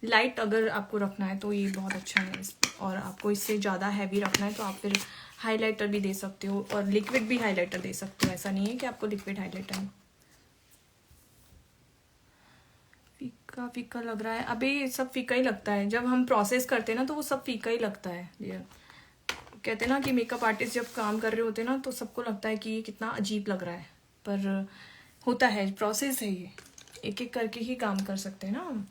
लाइट अगर आपको रखना है तो ये बहुत अच्छा है, और आपको इससे ज़्यादा हैवी रखना है तो आप फिर हाइलाइटर भी दे सकते हो और लिक्विड भी हाइलाइटर दे सकते हो। ऐसा नहीं है कि आपको लिक्विड हाइलाइटर फीका फीका लग रहा है। अभी सब फीका ही लगता है, जब हम प्रोसेस करते हैं ना तो वो सब फीका ही लगता है। ये कहते हैं ना कि मेकअप आर्टिस्ट जब काम कर रहे होते हैं ना तो सबको लगता है कि ये कितना अजीब लग रहा है, पर होता है, प्रोसेस है ये, एक एक करके ही काम कर सकते हैं ना हम।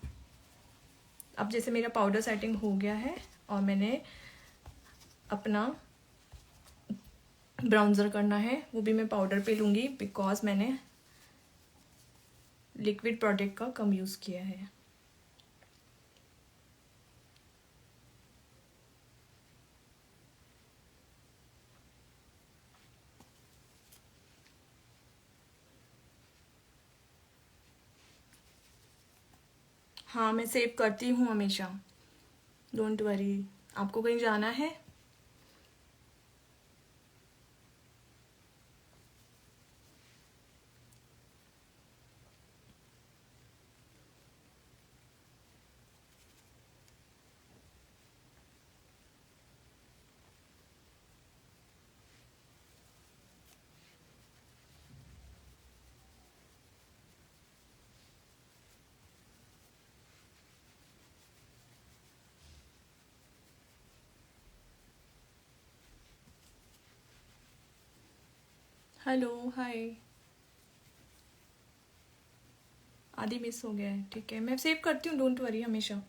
अब जैसे मेरा पाउडर सेटिंग हो गया है और मैंने अपना ब्राउन्जर करना है, वो भी मैं पाउडर पे लूँगी बिकॉज मैंने लिक्विड प्रोडक्ट का कम यूज़ किया है। हाँ मैं सेव करती हूँ हमेशा, डोंट वरी। आपको कहीं जाना है? हेलो हाय, आधी मिस हो गया है, ठीक है मैं सेव करती हूँ, डोंट वरी हमेशा।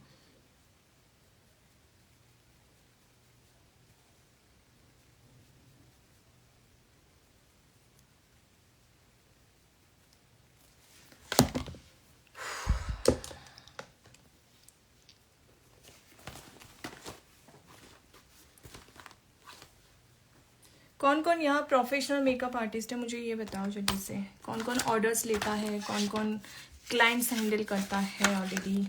कौन कौन यहाँ प्रोफेशनल मेकअप आर्टिस्ट है मुझे ये बताओ जल्दी से, कौन कौन ऑर्डर्स लेता है, कौन कौन क्लाइंट्स हैंडल करता है ऑलरेडी।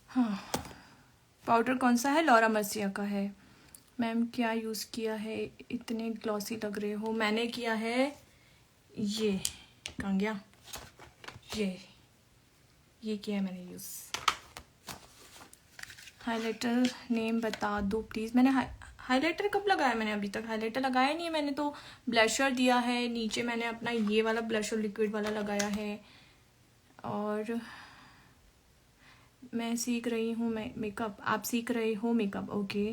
हाँ, पाउडर कौन सा है? लॉरा मर्सिया का है। मैम क्या यूज़ किया है, इतने ग्लॉसी लग रहे हो? मैंने किया है ये, कहाँ गया ये किया है मैंने यूज़। हाइलाइटर नेम बता दो प्लीज़। मैंने हाइलाइटर कब लगाया? मैंने अभी तक हाइलाइटर लगाया नहीं है। मैंने तो ब्लशर दिया है, नीचे मैंने अपना ये वाला ब्लशर लिक्विड वाला लगाया है। और मैं सीख रही हूँ मेकअप। आप सीख रहे हो मेकअप? ओके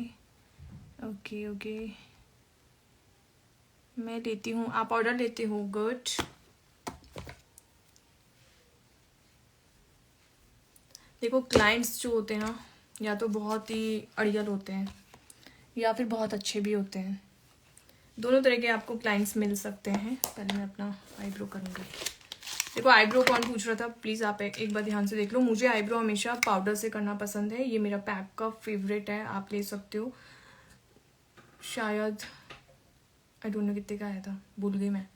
ओके ओके, मैं लेती हूँ। आप ऑर्डर लेते हो? गुड। देखो क्लाइंट्स जो होते हैं ना, या तो बहुत ही अड़ियल होते हैं या फिर बहुत अच्छे भी होते हैं। दोनों तरह के आपको क्लाइंट्स मिल सकते हैं। पहले मैं अपना आईब्रो करूँगी। देखो आईब्रो कौन पूछ रहा था, प्लीज़ आप एक बार ध्यान से देख लो। मुझे आईब्रो हमेशा पाउडर से करना पसंद है। ये मेरा पैक का फेवरेट है, आप ले सकते हो। शायद आई डोंट नो कितने का आया था, भूल गई मैं।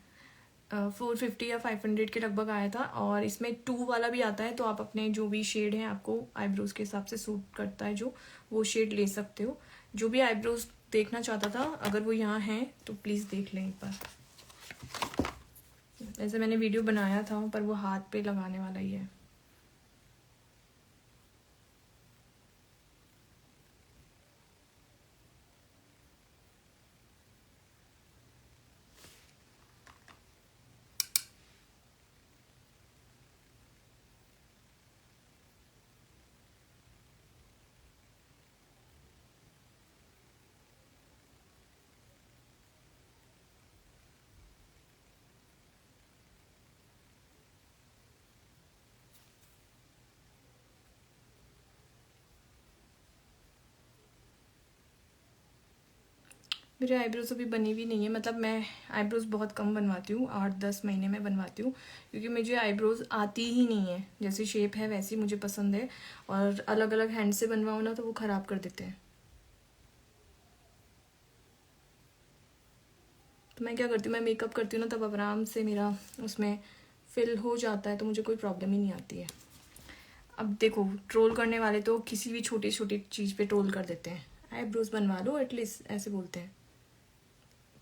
450 या 500 के लगभग आया था। और इसमें 2 वाला भी आता है, तो आप अपने जो भी शेड है आपको आईब्रोज के हिसाब से सूट करता है जो, वो शेड ले सकते हो। जो भी आईब्रोज देखना चाहता था, अगर वो यहाँ है तो प्लीज़ देख लें एक बार। वैसे मैंने वीडियो बनाया था पर वो हाथ पे लगाने वाला ही है। मेरे आईब्रोज अभी बनी भी नहीं है, मतलब मैं आईब्रोज बहुत कम बनवाती हूँ, 8-10 महीने में बनवाती हूँ, क्योंकि मुझे आईब्रोज आती ही नहीं है। जैसी शेप है वैसी मुझे पसंद है, और अलग अलग हैंड से बनवाओ ना तो वो ख़राब कर देते हैं। तो मैं क्या करती हूँ, मैं मेकअप करती हूँ ना तब आराम से मेरा उसमें फिल हो जाता है, तो मुझे कोई प्रॉब्लम ही नहीं आती है। अब देखो ट्रोल करने वाले तो किसी भी छोटी छोटी चीज़ पे ट्रोल कर देते हैं। आईब्रोज बनवा लो एटलीस्ट, ऐसे बोलते हैं।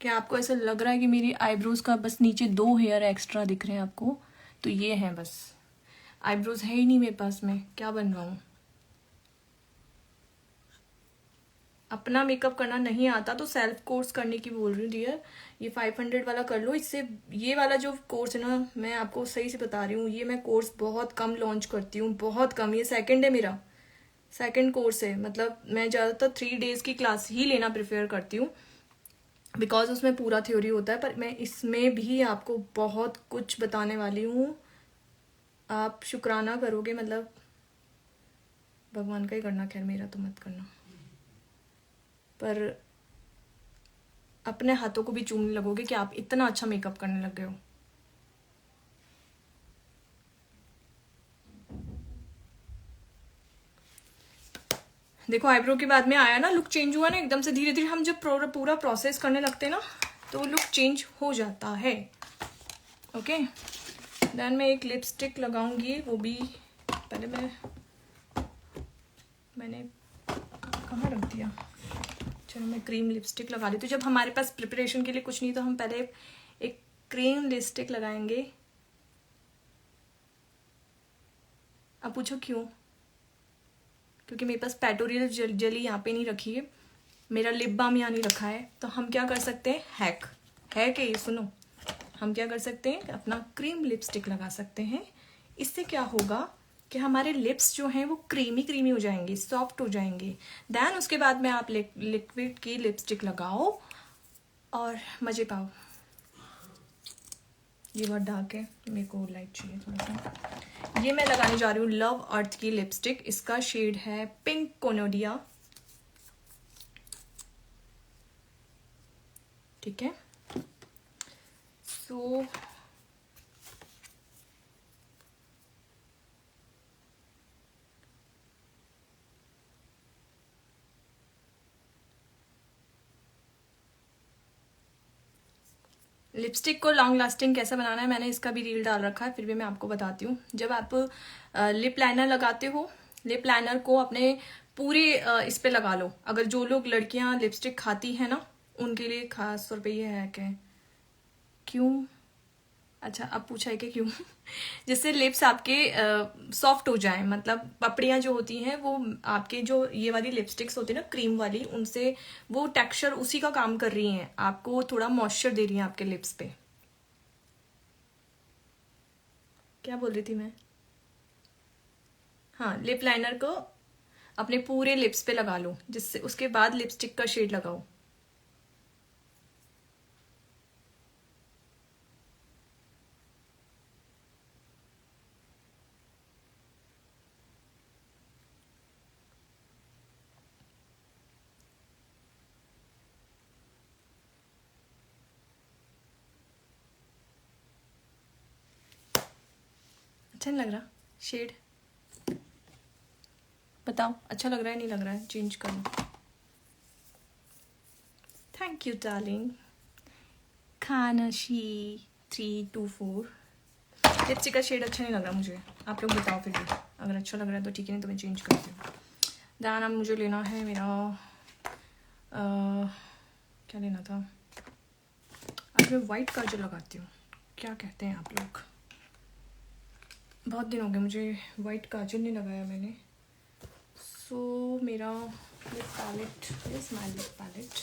क्या आपको ऐसा लग रहा है कि मेरी आईब्रोज का बस नीचे 2 हेयर एक्स्ट्रा दिख रहे हैं आपको? तो ये हैं बस, आईब्रोज है ही नहीं मेरे पास, में क्या बनवाऊँ। अपना मेकअप करना नहीं आता तो सेल्फ कोर्स करने की बोल रही हूँ डियर। ये 500 वाला कर लो। इससे ये वाला जो कोर्स है ना, मैं आपको सही से बता रही हूँ, ये मैं कोर्स बहुत कम लॉन्च करती हूँ, बहुत कम। ये सेकंड है मेरा, सेकंड कोर्स है। मतलब मैं ज़्यादातर 3 डेज की क्लास ही लेना प्रेफर करती हूँ, बिकॉज उसमें पूरा थ्योरी होता है। पर मैं इसमें भी आपको बहुत कुछ बताने वाली हूँ, आप शुक्राना करोगे। मतलब भगवान का ही करना, खैर मेरा तो मत करना, पर अपने हाथों को भी चूमने लगोगे कि आप इतना अच्छा मेकअप करने लग गए हो। देखो आईब्रो के बाद में आया ना, लुक चेंज हुआ ना एकदम से। धीरे धीरे हम जब पूरा प्रोसेस करने लगते हैं ना, तो लुक चेंज हो जाता है। ओके, देन मैं एक लिपस्टिक लगाऊंगी, वो भी पहले मैंने कहाँ रख दिया। चलो मैं क्रीम लिपस्टिक लगा ली। तो जब हमारे पास प्रिपरेशन के लिए कुछ नहीं तो हम पहले एक क्रीम लिपस्टिक लगाएंगे। अब पूछो क्यों? क्योंकि मेरे पास पैटोरियल जेली यहाँ पे नहीं रखी है, मेरा लिप बाम यहाँ नहीं रखा है। तो हम क्या कर सकते हैं, हैक है कि ये सुनो, हम क्या कर सकते हैं, अपना क्रीम लिपस्टिक लगा सकते हैं। इससे क्या होगा कि हमारे लिप्स जो हैं वो क्रीमी क्रीमी हो जाएंगे, सॉफ्ट हो जाएंगे। देन उसके बाद में आप लिक्विड की लिपस्टिक लगाओ और मज़े पाओ। ये बहुत डार्क है, मेरे को लाइट चाहिए थोड़ा सा। ये मैं लगाने जा रही हूँ लव अर्थ की लिपस्टिक। इसका शेड है पिंक कोनोडिया। ठीक है, सो लिपस्टिक को लॉन्ग लास्टिंग कैसे बनाना है मैंने इसका भी रील डाल रखा है, फिर भी मैं आपको बताती हूँ। जब आप लिप लाइनर लगाते हो, लिप लाइनर को अपने पूरे इस पे लगा लो। अगर जो लोग लड़कियां लिपस्टिक खाती है ना, उनके लिए खास तौर पे ये है कि क्यों, अच्छा अब पूछा है कि क्यों जिससे लिप्स आपके सॉफ्ट हो जाए, मतलब पपड़ियाँ जो होती हैं वो आपके जो ये वाली लिपस्टिक्स होती है ना क्रीम वाली, उनसे वो टेक्सचर उसी का काम कर रही हैं, आपको थोड़ा मॉइस्चर दे रही हैं आपके लिप्स पे। क्या बोल रही थी मैं? हाँ, लिप लाइनर को अपने पूरे लिप्स पे लगा लो, जिससे उसके बाद लिपस्टिक का शेड लगाओ। अच्छा नहीं लग रहा शेड? बताओ अच्छा लग रहा है नहीं लग रहा है? चेंज करो। Thank you darling. खानशी 324। लिपस्टिक का शेड अच्छा नहीं लग रहा मुझे, आप लोग बताओ फिर भी। अगर अच्छा लग रहा है तो ठीक है, नहीं तो मैं चेंज करती हूँ। दैन अब मुझे लेना है मेरा क्या लेना था, अब मैं वाइट काजल लगाती हूँ। क्या कहते हैं आप लोग? बहुत दिन हो गए मुझे वाइट काजल नहीं लगाया मैंने। सो मेरा lip palette is my lip palette.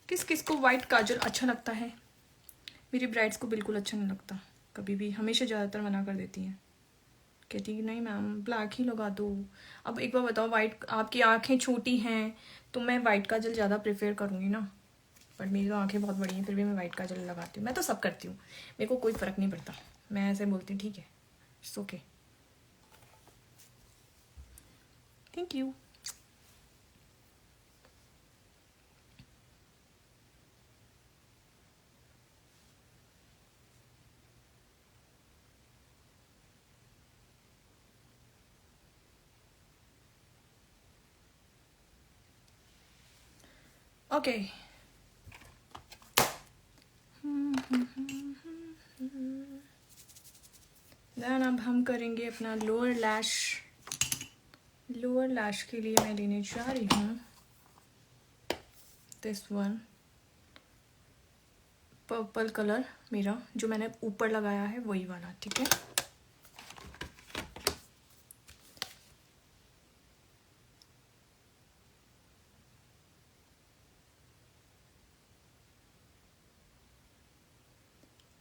किस किस को वाइट काजल अच्छा लगता है? मेरी ब्राइड्स को बिल्कुल अच्छा नहीं लगता, कभी भी, हमेशा ज़्यादातर मना कर देती हैं, कहती नहीं मैम ब्लैक ही लगा दो। अब एक बार बताओ, वाइट, आपकी आंखें छोटी हैं तो मैं वाइट काजल ज़्यादा प्रेफर करूँगी ना, बट मेरी तो आंखें बहुत बड़ी हैं, फिर भी मैं वाइट काजल लगाती हूँ। मैं तो सब करती हूँ, मेरे को कोई फ़र्क नहीं पड़ता, मैं ऐसे बोलती हूँ ठीक है, it's okay, thank you. Okay, then अब हम करेंगे अपना लोअर लैश। लोअर लैश के लिए मैं लेने जा रही हूँ दिस वन, पर्पल कलर, मेरा जो मैंने ऊपर लगाया है वही वाला, ठीक है।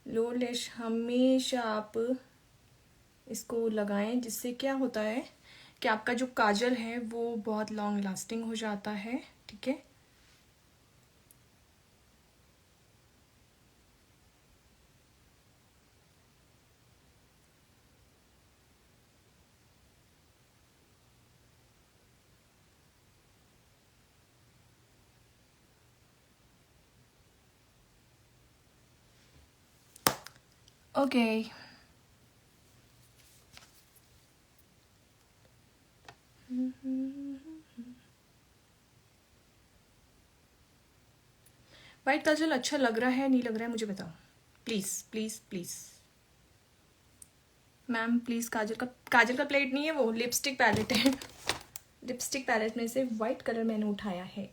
लोअर लैश हमेशा आप इसको लगाएं, जिससे क्या होता है कि आपका जो काजल है वो बहुत लॉन्ग लास्टिंग हो जाता है, ठीक है। ओके, वाइट काजल अच्छा लग रहा है नहीं लग रहा है मुझे बताओ please please please. Ma'am please, काजल का प्लेट नहीं है वो, लिपस्टिक पैलेट है। लिपस्टिक पैलेट में से वाइट कलर मैंने उठाया है।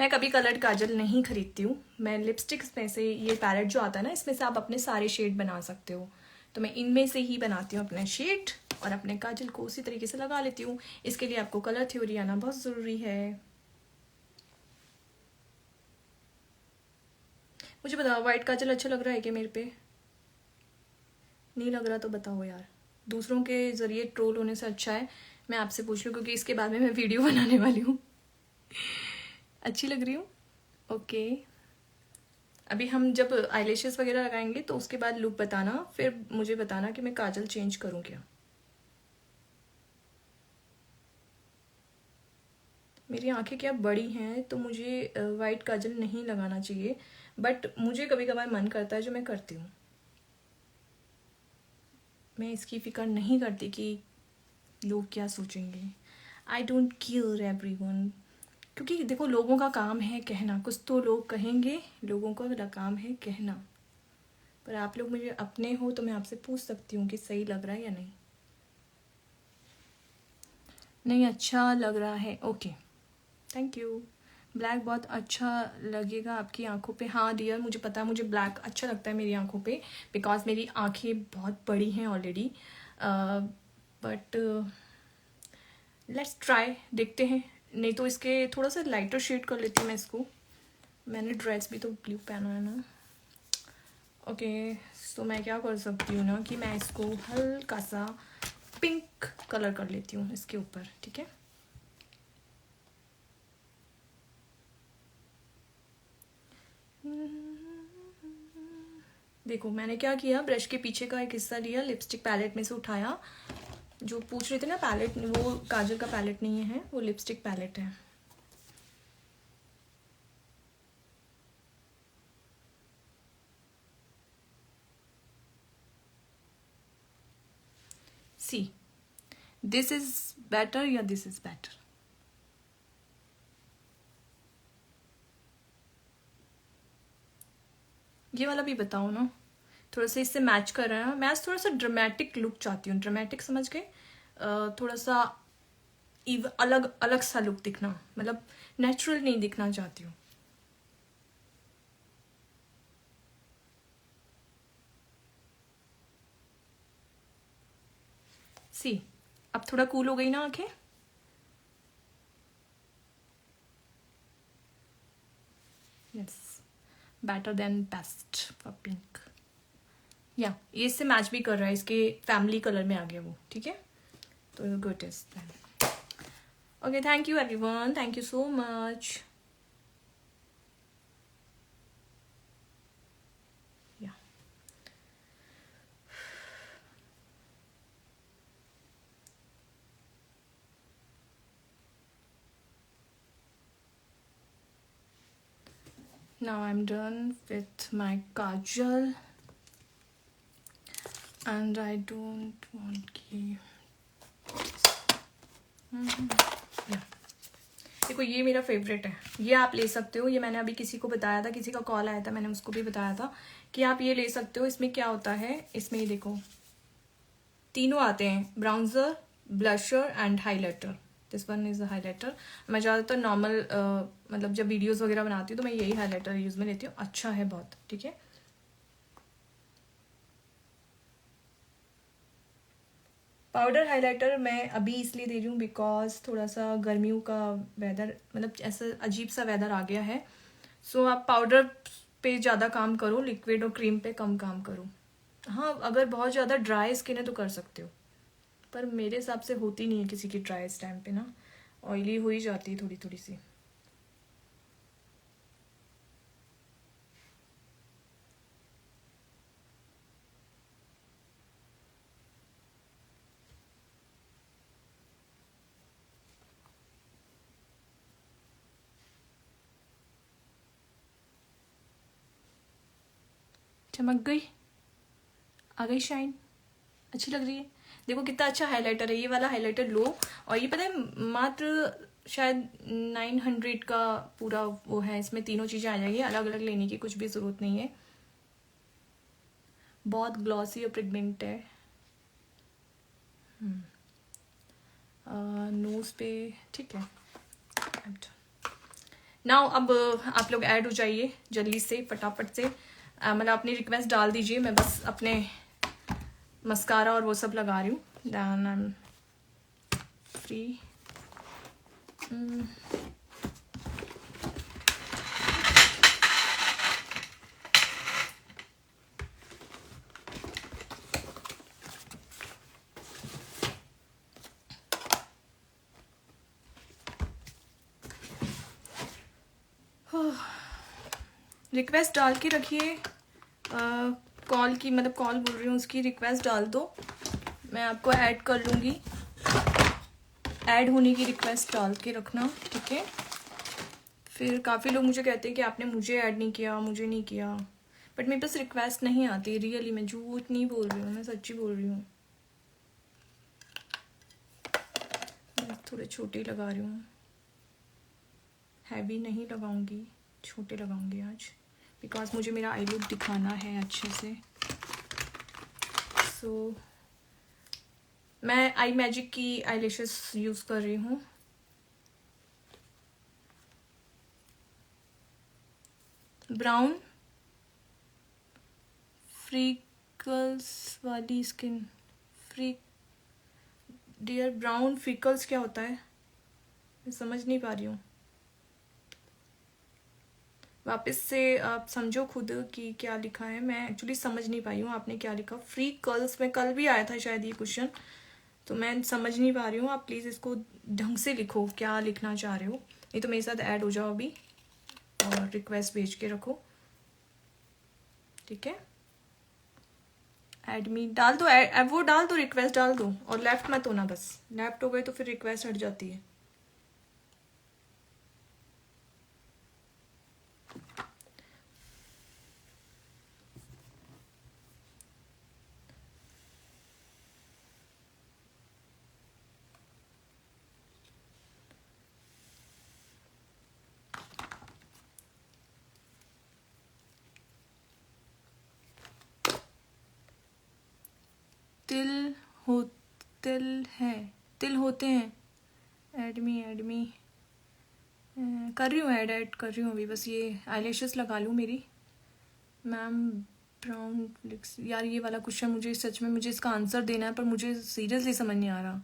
मैं कभी कलर्ड काजल नहीं खरीदती हूँ, मैं लिपस्टिक्स में से ये पैलेट जो आता है ना, इसमें से आप अपने सारे शेड बना सकते हो, तो मैं इनमें से ही बनाती हूँ अपने शेड और अपने काजल को उसी तरीके से लगा लेती हूँ। इसके लिए आपको कलर थ्योरी आना बहुत ज़रूरी है। मुझे बताओ वाइट काजल अच्छा लग रहा है क्या मेरे पे? नहीं लग रहा तो बताओ यार, दूसरों के ज़रिए ट्रोल होने से अच्छा है मैं आपसे पूछ लूँ, क्योंकि इसके बाद में मैं वीडियो बनाने वाली हूँ। अच्छी लग रही हूँ? ओके, अभी हम जब आईलैशेस वगैरह लगाएंगे तो उसके बाद लुक बताना, फिर मुझे बताना कि मैं काजल चेंज करूँ क्या। मेरी आंखें क्या बड़ी हैं तो मुझे वाइट काजल नहीं लगाना चाहिए, बट मुझे कभी कभार मन करता है जो मैं करती हूँ। मैं इसकी फिक्र नहीं करती कि लोग क्या सोचेंगे। आई डोंट केयर एवरीवन, क्योंकि देखो लोगों का काम है कहना, कुछ तो लोग कहेंगे, लोगों का काम है कहना। पर आप लोग मुझे अपने हो तो मैं आपसे पूछ सकती हूँ कि सही लग रहा है या नहीं। नहीं अच्छा लग रहा है, ओके थैंक यू। ब्लैक बहुत अच्छा लगेगा आपकी आंखों पे। हाँ डियर, मुझे पता है, मुझे ब्लैक अच्छा लगता है मेरी आंखों पे, बिकॉज मेरी आंखें बहुत बड़ी हैं ऑलरेडी। बट लेट्स ट्राई, देखते हैं। नहीं तो इसके थोड़ा सा लाइटर शेड कर लेती हूँ मैं इसको। मैंने ड्रेस भी तो ब्लू पहना है ना। ओके सो मैं क्या कर सकती हूँ ना कि मैं इसको हल्का सा पिंक कलर कर लेती हूँ इसके ऊपर, ठीक है। देखो मैंने क्या किया, ब्रश के पीछे का एक हिस्सा लिया, लिपस्टिक पैलेट में से उठाया। जो पूछ रहे थे ना पैलेट, वो काजल का पैलेट नहीं है, वो लिपस्टिक पैलेट है। सी दिस इज बेटर या दिस इज बेटर। ये वाला भी बताओ ना, थोड़ा सा इससे मैच कर रहा है। मैं थोड़ा सा ड्रामेटिक लुक चाहती हूँ, ड्रामेटिक समझ गए, थोड़ा सा अलग अलग सा लुक दिखना, मतलब नेचुरल नहीं दिखना चाहती हूँ। सी अब थोड़ा कूल हो गई ना आंखें। Yes better than best for pink. या ये इससे मैच भी कर रहा है, इसके फैमिली कलर में आ गया वो, ठीक है। तो good is then. Okay thank you everyone, thank you so much. Now I'm done with my kajal and I don't want ki देखो ये मेरा फेवरेट है, ये आप ले सकते हो। ये मैंने अभी किसी को बताया था, किसी का कॉल आया था, मैंने उसको भी बताया था कि आप ये ले सकते हो। इसमें क्या होता है, इसमें ये देखो तीनों आते हैं, bronzer, blusher and highlighter. This one is a highlighter. मैं ज़्यादातर नॉर्मल मतलब जब वीडियोस वगैरह बनाती हूँ तो मैं यही हाईलाइटर यूज़ में लेती हूँ, अच्छा है बहुत, ठीक है। पाउडर हाइलाइटर मैं अभी इसलिए दे रही हूँ बिकॉज थोड़ा सा गर्मियों का वेदर, मतलब ऐसा अजीब सा वेदर आ गया है। सो आप पाउडर पे ज़्यादा काम करो, लिक्विड और क्रीम पे कम काम करो। हाँ अगर बहुत ज़्यादा ड्राई स्किन है तो कर सकते हो, पर मेरे हिसाब से होती नहीं है किसी की ड्राई इस टाइम पे ना, ऑयली हो ही जाती है थोड़ी थोड़ी सी। चमक गई, आ गई शाइन, अच्छी लग रही है। देखो कितना अच्छा हाइलाइटर है, ये वाला हाइलाइटर लो। और ये पता है मात्र शायद 900 का पूरा वो है, इसमें तीनों चीज़ें आ जाएगी, अलग अलग लेने की कुछ भी ज़रूरत नहीं है। बहुत ग्लॉसी और प्रिग्नेंट है। नोज पे ठीक है। नाउ अब आप लोग ऐड हो जाइए जल्दी से, फटाफट से। मतलब अपनी रिक्वेस्ट डाल दीजिए, मैं बस अपने मस्कारा और वो सब लगा रही हूँ। Then I am free. Request डाल के रखिए, कॉल की मतलब कॉल बोल रही हूँ, उसकी रिक्वेस्ट डाल दो, मैं आपको ऐड कर लूँगी। ऐड होने की रिक्वेस्ट डाल के रखना, ठीक है। फिर काफ़ी लोग मुझे कहते हैं कि आपने मुझे ऐड नहीं किया, मुझे नहीं किया, बट मेरे पास रिक्वेस्ट नहीं आती रियली। मैं झूठ नहीं बोल रही हूँ, मैं सच्ची बोल रही हूँ। मैं थोड़े छोटे लगा रही हूँ, हैवी नहीं लगाऊंगी, छोटे लगाऊंगी आज, बिकॉज मुझे मेरा आई लुक दिखाना है अच्छे से। सो मैं आई मैजिक की आई लैशेस यूज़ कर रही हूँ। ब्राउन फ्रीकल्स वाली स्किन, फ्री डियर ब्राउन फ्रीकल्स क्या होता है, मैं समझ नहीं पा रही हूँ। वापस से आप समझो खुद कि क्या लिखा है, मैं एक्चुअली समझ नहीं पाई हूँ आपने क्या लिखा। फ्री कर्ल्स में कल भी आया था शायद ये क्वेश्चन, तो मैं समझ नहीं पा रही हूँ। आप प्लीज़ इसको ढंग से लिखो, क्या लिखना चाह रहे हो, नहीं तो मेरे साथ ऐड हो जाओ अभी और रिक्वेस्ट भेज के रखो, ठीक है। ऐड मी डाल दो, वो डाल दो, रिक्वेस्ट डाल दो, और लेफ्ट मत होना, बस लेफ्ट हो गए तो फिर रिक्वेस्ट हट जाती है। तिल हो तिल है, तिल होते हैं। एडमी कर रही हूँ, ऐड कर रही हूँ अभी, बस ये आईलैशेस लगा लूँ मेरी। मैम ब्राउन फ्लिक्स, यार ये वाला क्वेश्चन मुझे सच में, मुझे इसका आंसर देना है पर मुझे सीरियसली समझ नहीं आ रहा।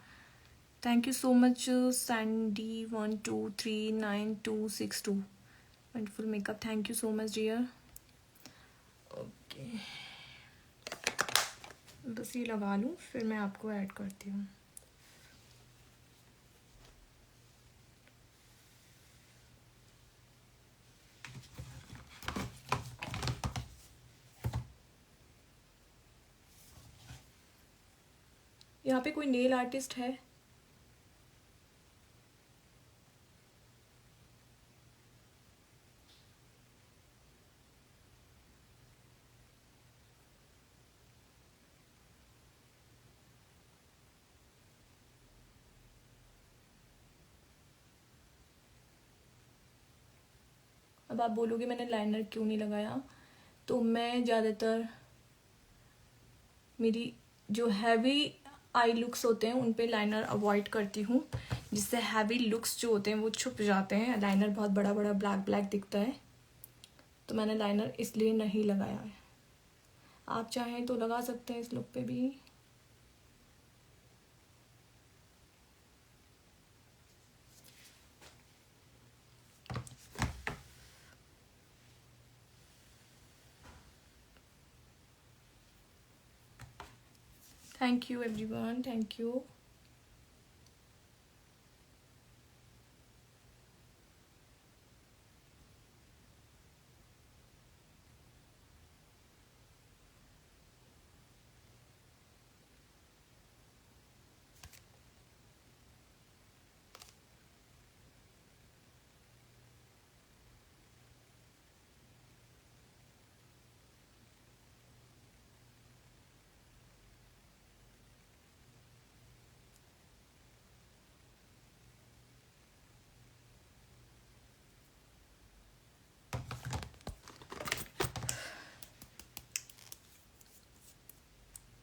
Thank you so much Sandy 12399262 wonderful makeup, thank you so much dear. Okay, बस ये लगा लूँ फिर मैं आपको ऐड करती हूँ। यहाँ पे कोई नेल आर्टिस्ट है? अब आप बोलोगे मैंने लाइनर क्यों नहीं लगाया, तो मैं ज़्यादातर मेरी जो हैवी आई लुक्स होते हैं उन पे लाइनर अवॉइड करती हूँ, जिससे हैवी लुक्स जो होते हैं वो छुप जाते हैं। लाइनर बहुत बड़ा बड़ा ब्लैक ब्लैक दिखता है, तो मैंने लाइनर इसलिए नहीं लगाया है। आप चाहें तो लगा सकते हैं इस लुक पे भी। Thank you everyone, thank you.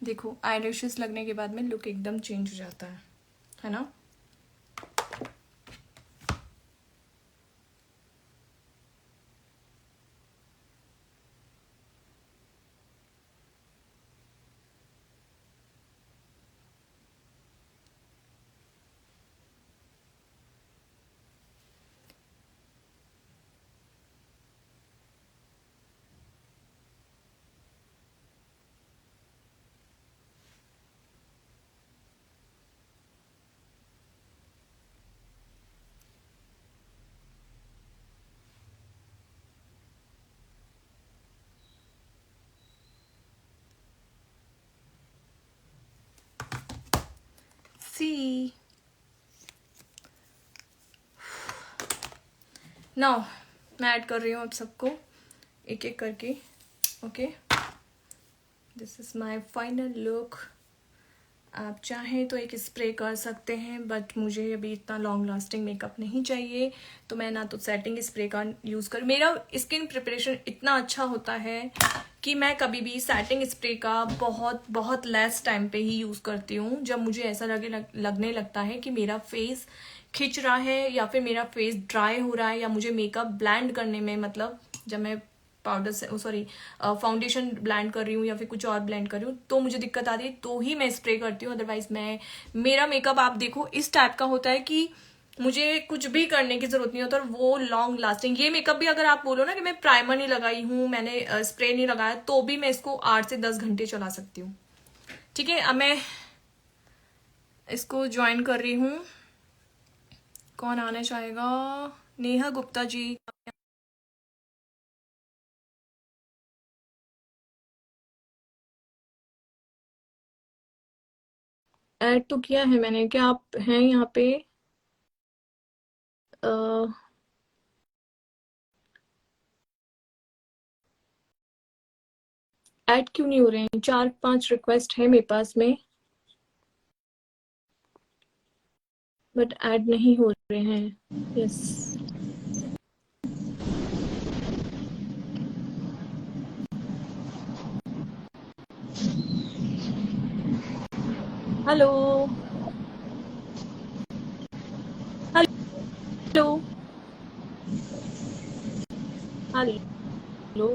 देखो आईलैशेस लगने के बाद में लुक एकदम चेंज हो जाता है ना। सी नाउ मैं ऐड कर रही हूँ आप सबको एक एक करके. Okay, this is my final look. आप चाहें तो एक स्प्रे कर सकते हैं, बट मुझे अभी इतना लॉन्ग लास्टिंग मेकअप नहीं चाहिए, तो मैं ना तो सेटिंग स्प्रे का यूज़ कर. मेरा स्किन प्रिपरेशन इतना अच्छा होता है कि मैं कभी भी सेटिंग स्प्रे का बहुत बहुत लेस टाइम पे ही यूज़ करती हूँ, जब मुझे ऐसा लगने लगता है कि मेरा फेस खिंच रहा है या फिर मेरा फेस ड्राई हो रहा है, या मुझे मेकअप ब्लेंड करने में, मतलब जब मैं पाउडर से फाउंडेशन ब्लेंड कर रही हूँ या फिर कुछ और ब्लेंड कर रही हूँ तो मुझे दिक्कत आती है, तो ही मैं स्प्रे करती हूँ. अदरवाइज मेरा मेकअप आप देखो इस टाइप का होता है कि मुझे कुछ भी करने की जरूरत नहीं होता और वो लॉन्ग लास्टिंग. ये मेकअप भी अगर आप बोलो ना कि मैं प्राइमर नहीं लगाई हूँ, मैंने स्प्रे नहीं लगाया, तो भी मैं इसको 8 से 10 घंटे चला सकती हूँ. ठीक है, अब मैं इसको ज्वाइन कर रही हूँ. कौन आना चाहेगा? नेहा गुप्ता जी. ऐड तो किया है मैंने, क्या आप हैं यहाँ पे? ऐड क्यों नहीं हो रहे हैं? 4-5 रिक्वेस्ट है मेरे पास में, बट ऐड नहीं हो रहे हैं. यस, हेलो हेलो हेलो,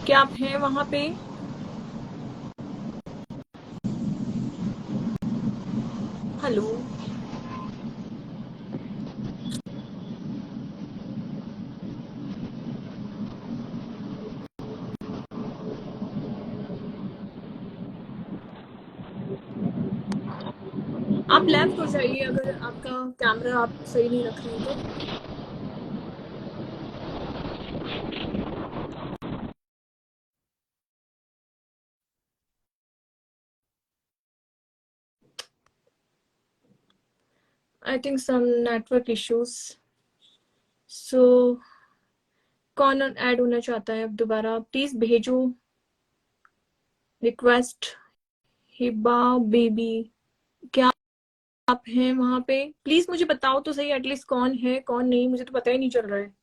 क्या आप हैं वहां पे? हेलो, आप लेफ्ट हो जाइए अगर आपका कैमरा आप सही नहीं रख रहे हैं तो. I think some network issues. So कौन ऐड होना चाहता है अब दोबारा? प्लीज भेजो रिक्वेस्ट. हिबा बेबी, क्या आप हैं वहां पे? प्लीज मुझे बताओ तो सही, एटलीस्ट कौन है कौन नहीं, मुझे तो पता ही नहीं चल रहा है.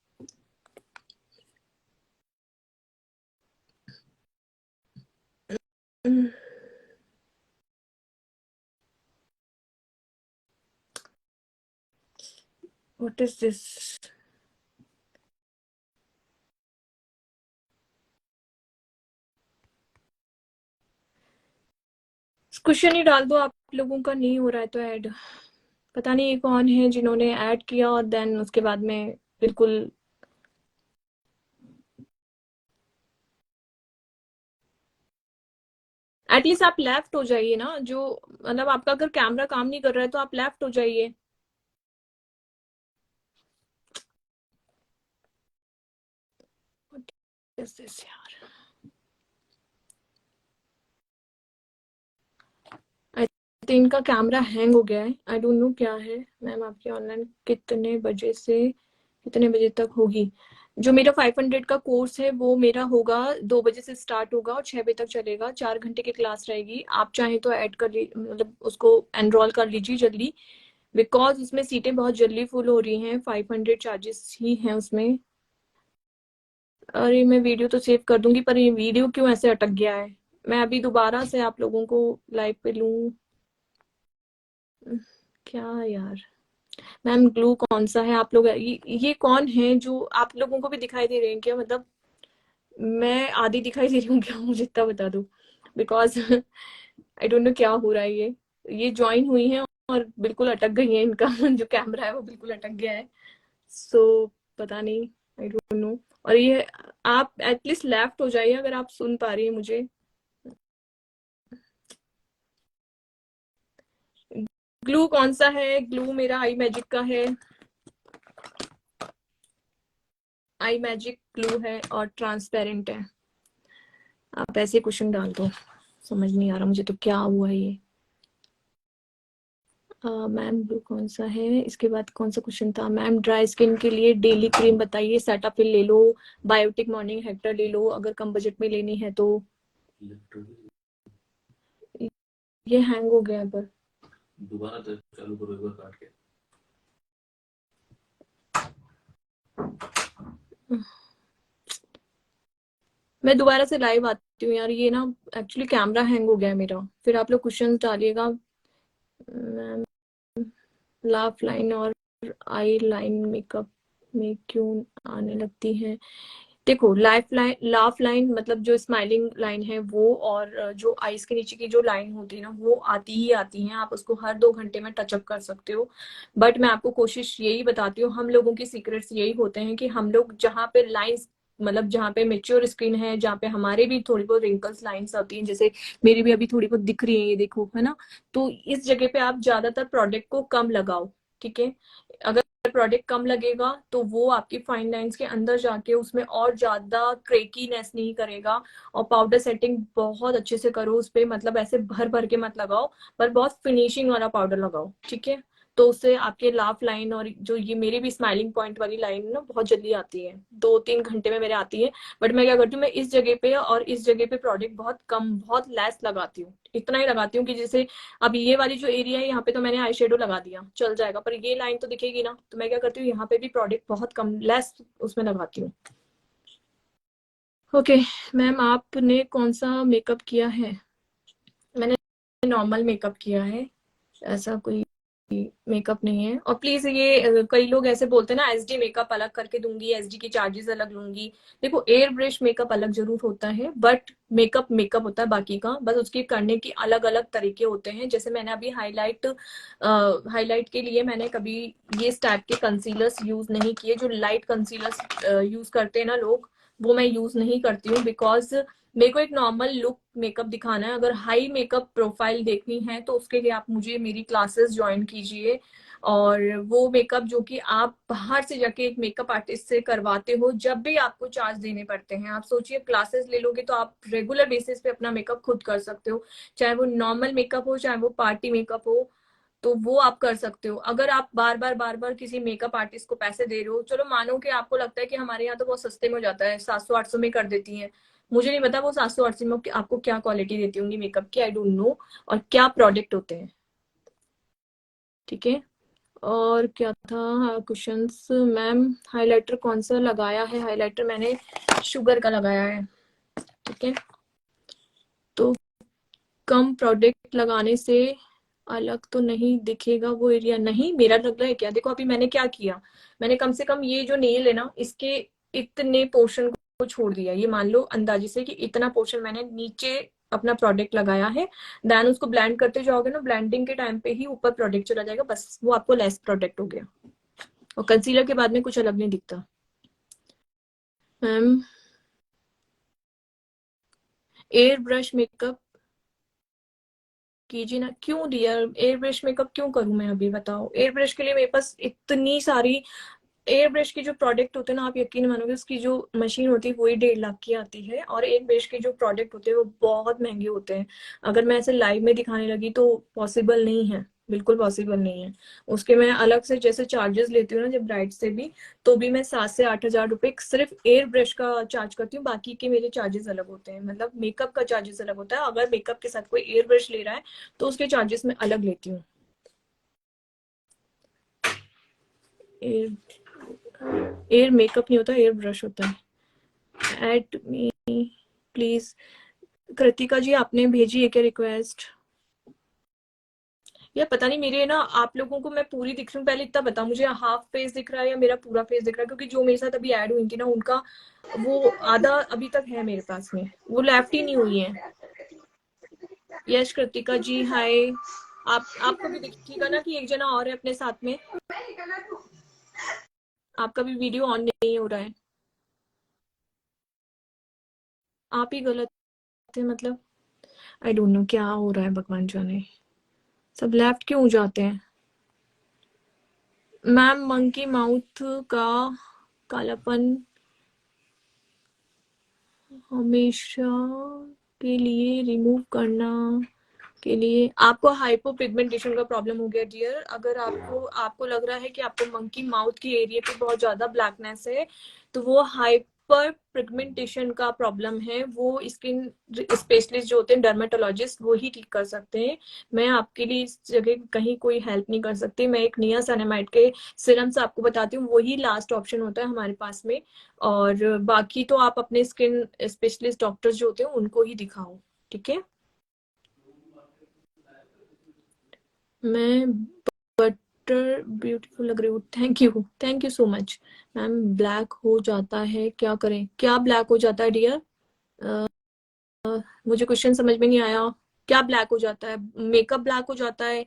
What is this? क्वेश्चन ही डाल दो. आप लोगों का नहीं हो रहा है तो ऐड. पता नहीं ये कौन है जिन्होंने ऐड किया और देन उसके बाद में बिल्कुल. एटलीस्ट आप लेफ्ट हो जाइए ना, जो मतलब आपका अगर कैमरा काम नहीं कर रहा है तो आप लेफ्ट हो जाइए. What is this यार? आई थिंक इनका कैमरा हैंग हो गया है. आई डोंट नो क्या है. मैम आपकी ऑनलाइन कितने बजे से कितने बजे तक होगी? जो मेरा 500 का कोर्स है वो मेरा होगा 2 बजे से स्टार्ट होगा और 6 बजे तक चलेगा. 4 घंटे की क्लास रहेगी. आप चाहें तो ऐड कर मतलब उसको एनरोल कर लीजिए जल्दी, बिकॉज उसमें सीटें बहुत जल्दी फुल हो रही हैं. 500 चार्जेस ही हैं उसमें. अरे मैं वीडियो तो सेव कर दूंगी, पर ये वीडियो क्यों ऐसे अटक गया है? मैं अभी दोबारा से आप लोगों को लाइव पे लूं. क्या यार. मैम ग्लू कौन सा है? आप लोग ये कौन है जो आप लोगों को भी दिखाई दे रहे हैं क्या? मतलब मैं आधी दिखाई दे रही हूँ क्या? मुझे इतना बता दो, बिकॉज आई डोंट नो क्या हो रहा है. ये ज्वाइन हुई है और बिल्कुल अटक गई है. इनका जो कैमरा है वो बिल्कुल अटक गया है. सो पता नहीं, आई डोंट नो. और ये आप एटलीस्ट लेफ्ट हो जाइए अगर आप सुन पा रही हैं मुझे. ग्लू कौन सा है? ग्लू मेरा आई मैजिक का है. आई मैजिक ग्लू है और ट्रांसपेरेंट है. आप ऐसे क्वेश्चन डाल दो. समझ नहीं आ रहा मुझे तो क्या हुआ है ये. मैम ब्लू कौन सा है, इसके बाद कौन सा क्वेश्चन था मैम? ड्राई स्किन के लिए डेली क्रीम बताइए। सेटाफिल ले लो, बायोटिक मॉर्निंग हेक्टर ले लो अगर कम बजट में लेनी है तो। ये हैंग हो गया पर दोबारा चालू करो एक बार काट के। मैं दोबारा से लाइव आती हूँ यार, ये ना एक्चुअली कैमरा हैंग हो गया है मेरा, फिर आप लोग क्वेश्चन डालिएगा। मैम लाफ लाइन और आई लाइन मेकअप में क्यों आने लगती है? देखो लाफ लाइन मतलब जो स्माइलिंग लाइन है वो, और जो आईज के नीचे की जो लाइन होती है ना वो आती ही आती है, आप उसको हर 2 घंटे में टचअप कर सकते हो। बट मैं आपको कोशिश यही बताती हूँ, हम लोगों की सीक्रेट्स यही होते हैं कि हम लोग जहाँ पे लाइंस, मतलब जहाँ पे मेच्योर स्किन है, जहाँ पे हमारे भी थोड़ी बहुत रिंकल्स लाइंस आती हैं, जैसे मेरी भी अभी थोड़ी बहुत दिख रही है, ये देखो है ना, तो इस जगह पे आप ज्यादातर प्रोडक्ट को कम लगाओ। ठीक है, अगर प्रोडक्ट कम लगेगा तो वो आपकी फाइन लाइंस के अंदर जाके उसमें और ज्यादा क्रेकीनेस नहीं करेगा। और पाउडर सेटिंग बहुत अच्छे से करो उस पे, मतलब ऐसे भर भर के मत लगाओ, पर बहुत फिनिशिंग वाला पाउडर लगाओ। ठीक है, तो उससे आपके लाफ लाइन और जो ये मेरी भी स्माइलिंग पॉइंट वाली लाइन ना बहुत जल्दी आती है, 2-3 घंटे में मेरे आती है। बट मैं क्या करती हूँ, मैं इस जगह पे और इस जगह पे प्रोडक्ट बहुत कम, बहुत लेस लगाती हूँ, इतना ही लगाती हूँ कि जैसे अब ये वाली जो एरिया है यहाँ पे तो मैंने आई शेडो लगा दिया, चल जाएगा, पर ये लाइन तो दिखेगी ना, तो मैं क्या करती हूँ यहाँ पे भी प्रोडक्ट बहुत कम लेस उसमें लगाती हूँ। ओके मैम, आपने कौन सा मेकअप किया है? मैंने नॉर्मल मेकअप किया है, ऐसा कोई मेकअप नहीं है। और प्लीज ये कई लोग ऐसे बोलते हैं ना एसडी मेकअप अलग करके दूंगी, एसडी की चार्जेस अलग लूंगी। देखो एयर ब्रश मेकअप अलग जरूर होता है, बट मेकअप मेकअप होता है बाकी का, बस उसके करने की अलग अलग तरीके होते हैं। जैसे मैंने अभी हाईलाइट के लिए मैंने कभी ये इस टाइप के कंसीलर्स यूज नहीं किए, जो लाइट कंसीलर्स यूज करते हैं ना लोग, वो मैं यूज नहीं करती हूँ, बिकॉज मेरे को एक नॉर्मल लुक मेकअप दिखाना है। अगर हाई मेकअप प्रोफाइल देखनी है तो उसके लिए आप मुझे मेरी क्लासेस ज्वाइन कीजिए, और वो मेकअप जो कि आप बाहर से जाके एक मेकअप आर्टिस्ट से करवाते हो, जब भी आपको चार्ज देने पड़ते हैं। आप सोचिए क्लासेस ले लोगे तो आप रेगुलर बेसिस पे अपना मेकअप खुद कर सकते हो, चाहे वो नॉर्मल मेकअप हो चाहे वो पार्टी मेकअप हो, तो वो आप कर सकते हो। अगर आप बार बार किसी मेकअप आर्टिस्ट को पैसे दे रहे हो, चलो मानो कि आपको लगता है कि हमारे यहाँ तो बहुत सस्ते में हो जाता है, 700-800 में कर देती है, मुझे नहीं पता वो 700-800 में आपको क्या क्वालिटी देती होंगी मेकअप की, आई डोंट नो, और क्या प्रोडक्ट होते हैं। ठीक है, और क्या था क्वेश्चंस मैम? हाइलाइटर कौन सा लगाया है? हाइलाइटर मैंने शुगर का लगाया है। ठीक है, तो कम प्रोडक्ट लगाने से अलग तो नहीं दिखेगा वो एरिया? नहीं, मेरा लग रहा है क्या? देखो अभी मैंने क्या किया, मैंने कम से कम ये जो नेल है ना इसके इतने पोर्शन को छोड़ दिया, ये मान लो अंदाजे से कि इतना पोर्शन मैंने नीचे अपना प्रोडक्ट लगाया है। देन उसको ब्लेंड करते जाओगे ना, ब्लेंडिंग के टाइम पे ही ऊपर प्रोडक्ट चला जाएगा, बस वो आपको लेस प्रोडक्ट हो गया, और कंसीलर के बाद में कुछ अलग नहीं दिखता। मैम एयर ब्रश मेकअप कीजिए ना। क्यों डियर, एयर ब्रश मेकअप क्यों करूं मैं? अभी बताओ, एयर ब्रश के लिए मेरे पास इतनी सारी एयर ब्रश की जो प्रोडक्ट होते हैं ना, आप यकीन मानोगे उसकी जो मशीन होती है वही 1.5 लाख की आती है, और एयर ब्रश के जो प्रोडक्ट होते हैं वो बहुत महंगे होते हैं। अगर मैं ऐसे लाइव में दिखाने लगी तो पॉसिबल नहीं है, बिल्कुल पॉसिबल नहीं है। उसके मैं अलग से जैसे चार्जेस लेती हूँ ना जब ब्राइड से भी, तो भी मैं 7 से 8 हजार रुपए सिर्फ एयर ब्रश का चार्ज करती हूँ, बाकी के मेरे चार्जेस अलग होते हैं, मतलब मेकअप का चार्जेस अलग होता है। अगर मेकअप के साथ कोई एयर ब्रश ले रहा है तो उसके चार्जेस मैं अलग लेती हूँ। एयर एयर मेकअप नहीं होता, एयर ब्रश होता है। Add me please. Kritika ji आपने भेजी है क्या रिक्वेस्ट? यार पता नहीं मेरे ना, आप लोगों को मैं पूरी दिख रही हूँ? पहले इतना बता मुझे, हाफ फेस दिख रहा है या मेरा पूरा फेस दिख रहा है? क्योंकि जो मेरे साथ अभी ऐड हुई थी ना उनका वो आधा अभी तक है मेरे पास में, वो लेफ्ट ही नहीं हुई है। यश कृतिका जी हाय। आपको भी दिखेगा ना कि एक जना और है अपने साथ में? आपका भी वीडियो ऑन नहीं हो रहा है, आप ही गलत है मतलब। आई डोंट नो क्या हो रहा है, भगवान जाने, सब लेफ्ट क्यों हो जाते हैं? मैम मंकी माउथ का कालापन हमेशा के लिए रिमूव करना के लिए आपको हाइपो पिगमेंटेशन का प्रॉब्लम हो गया डियर। अगर आपको लग रहा है कि आपको मंकी माउथ की एरिया पे बहुत ज्यादा ब्लैकनेस है, तो वो हाइपर पिगमेंटेशन का प्रॉब्लम है। वो स्किन स्पेशलिस्ट जो होते हैं, डर्मेटोलॉजिस्ट, वो ही ठीक कर सकते हैं। मैं आपके लिए इस जगह कहीं कोई हेल्प नहीं कर सकती। मैं एक नियासिनामाइड के सिरम्स आपको बताती हूँ, वही लास्ट ऑप्शन होता है हमारे पास में। और बाकी तो आप अपने स्किन स्पेशलिस्ट डॉक्टर्स जो होते हैं उनको ही दिखाओ, ठीक है। मैं बटर ब्यूटीफुल लग रही हूँ, thank you so much ma'am. Black हो जाता है, क्या करें? क्या ब्लैक हो जाता है डियर? मुझे क्वेश्चन समझ में नहीं आया। क्या ब्लैक हो जाता है? मेकअप ब्लैक हो जाता है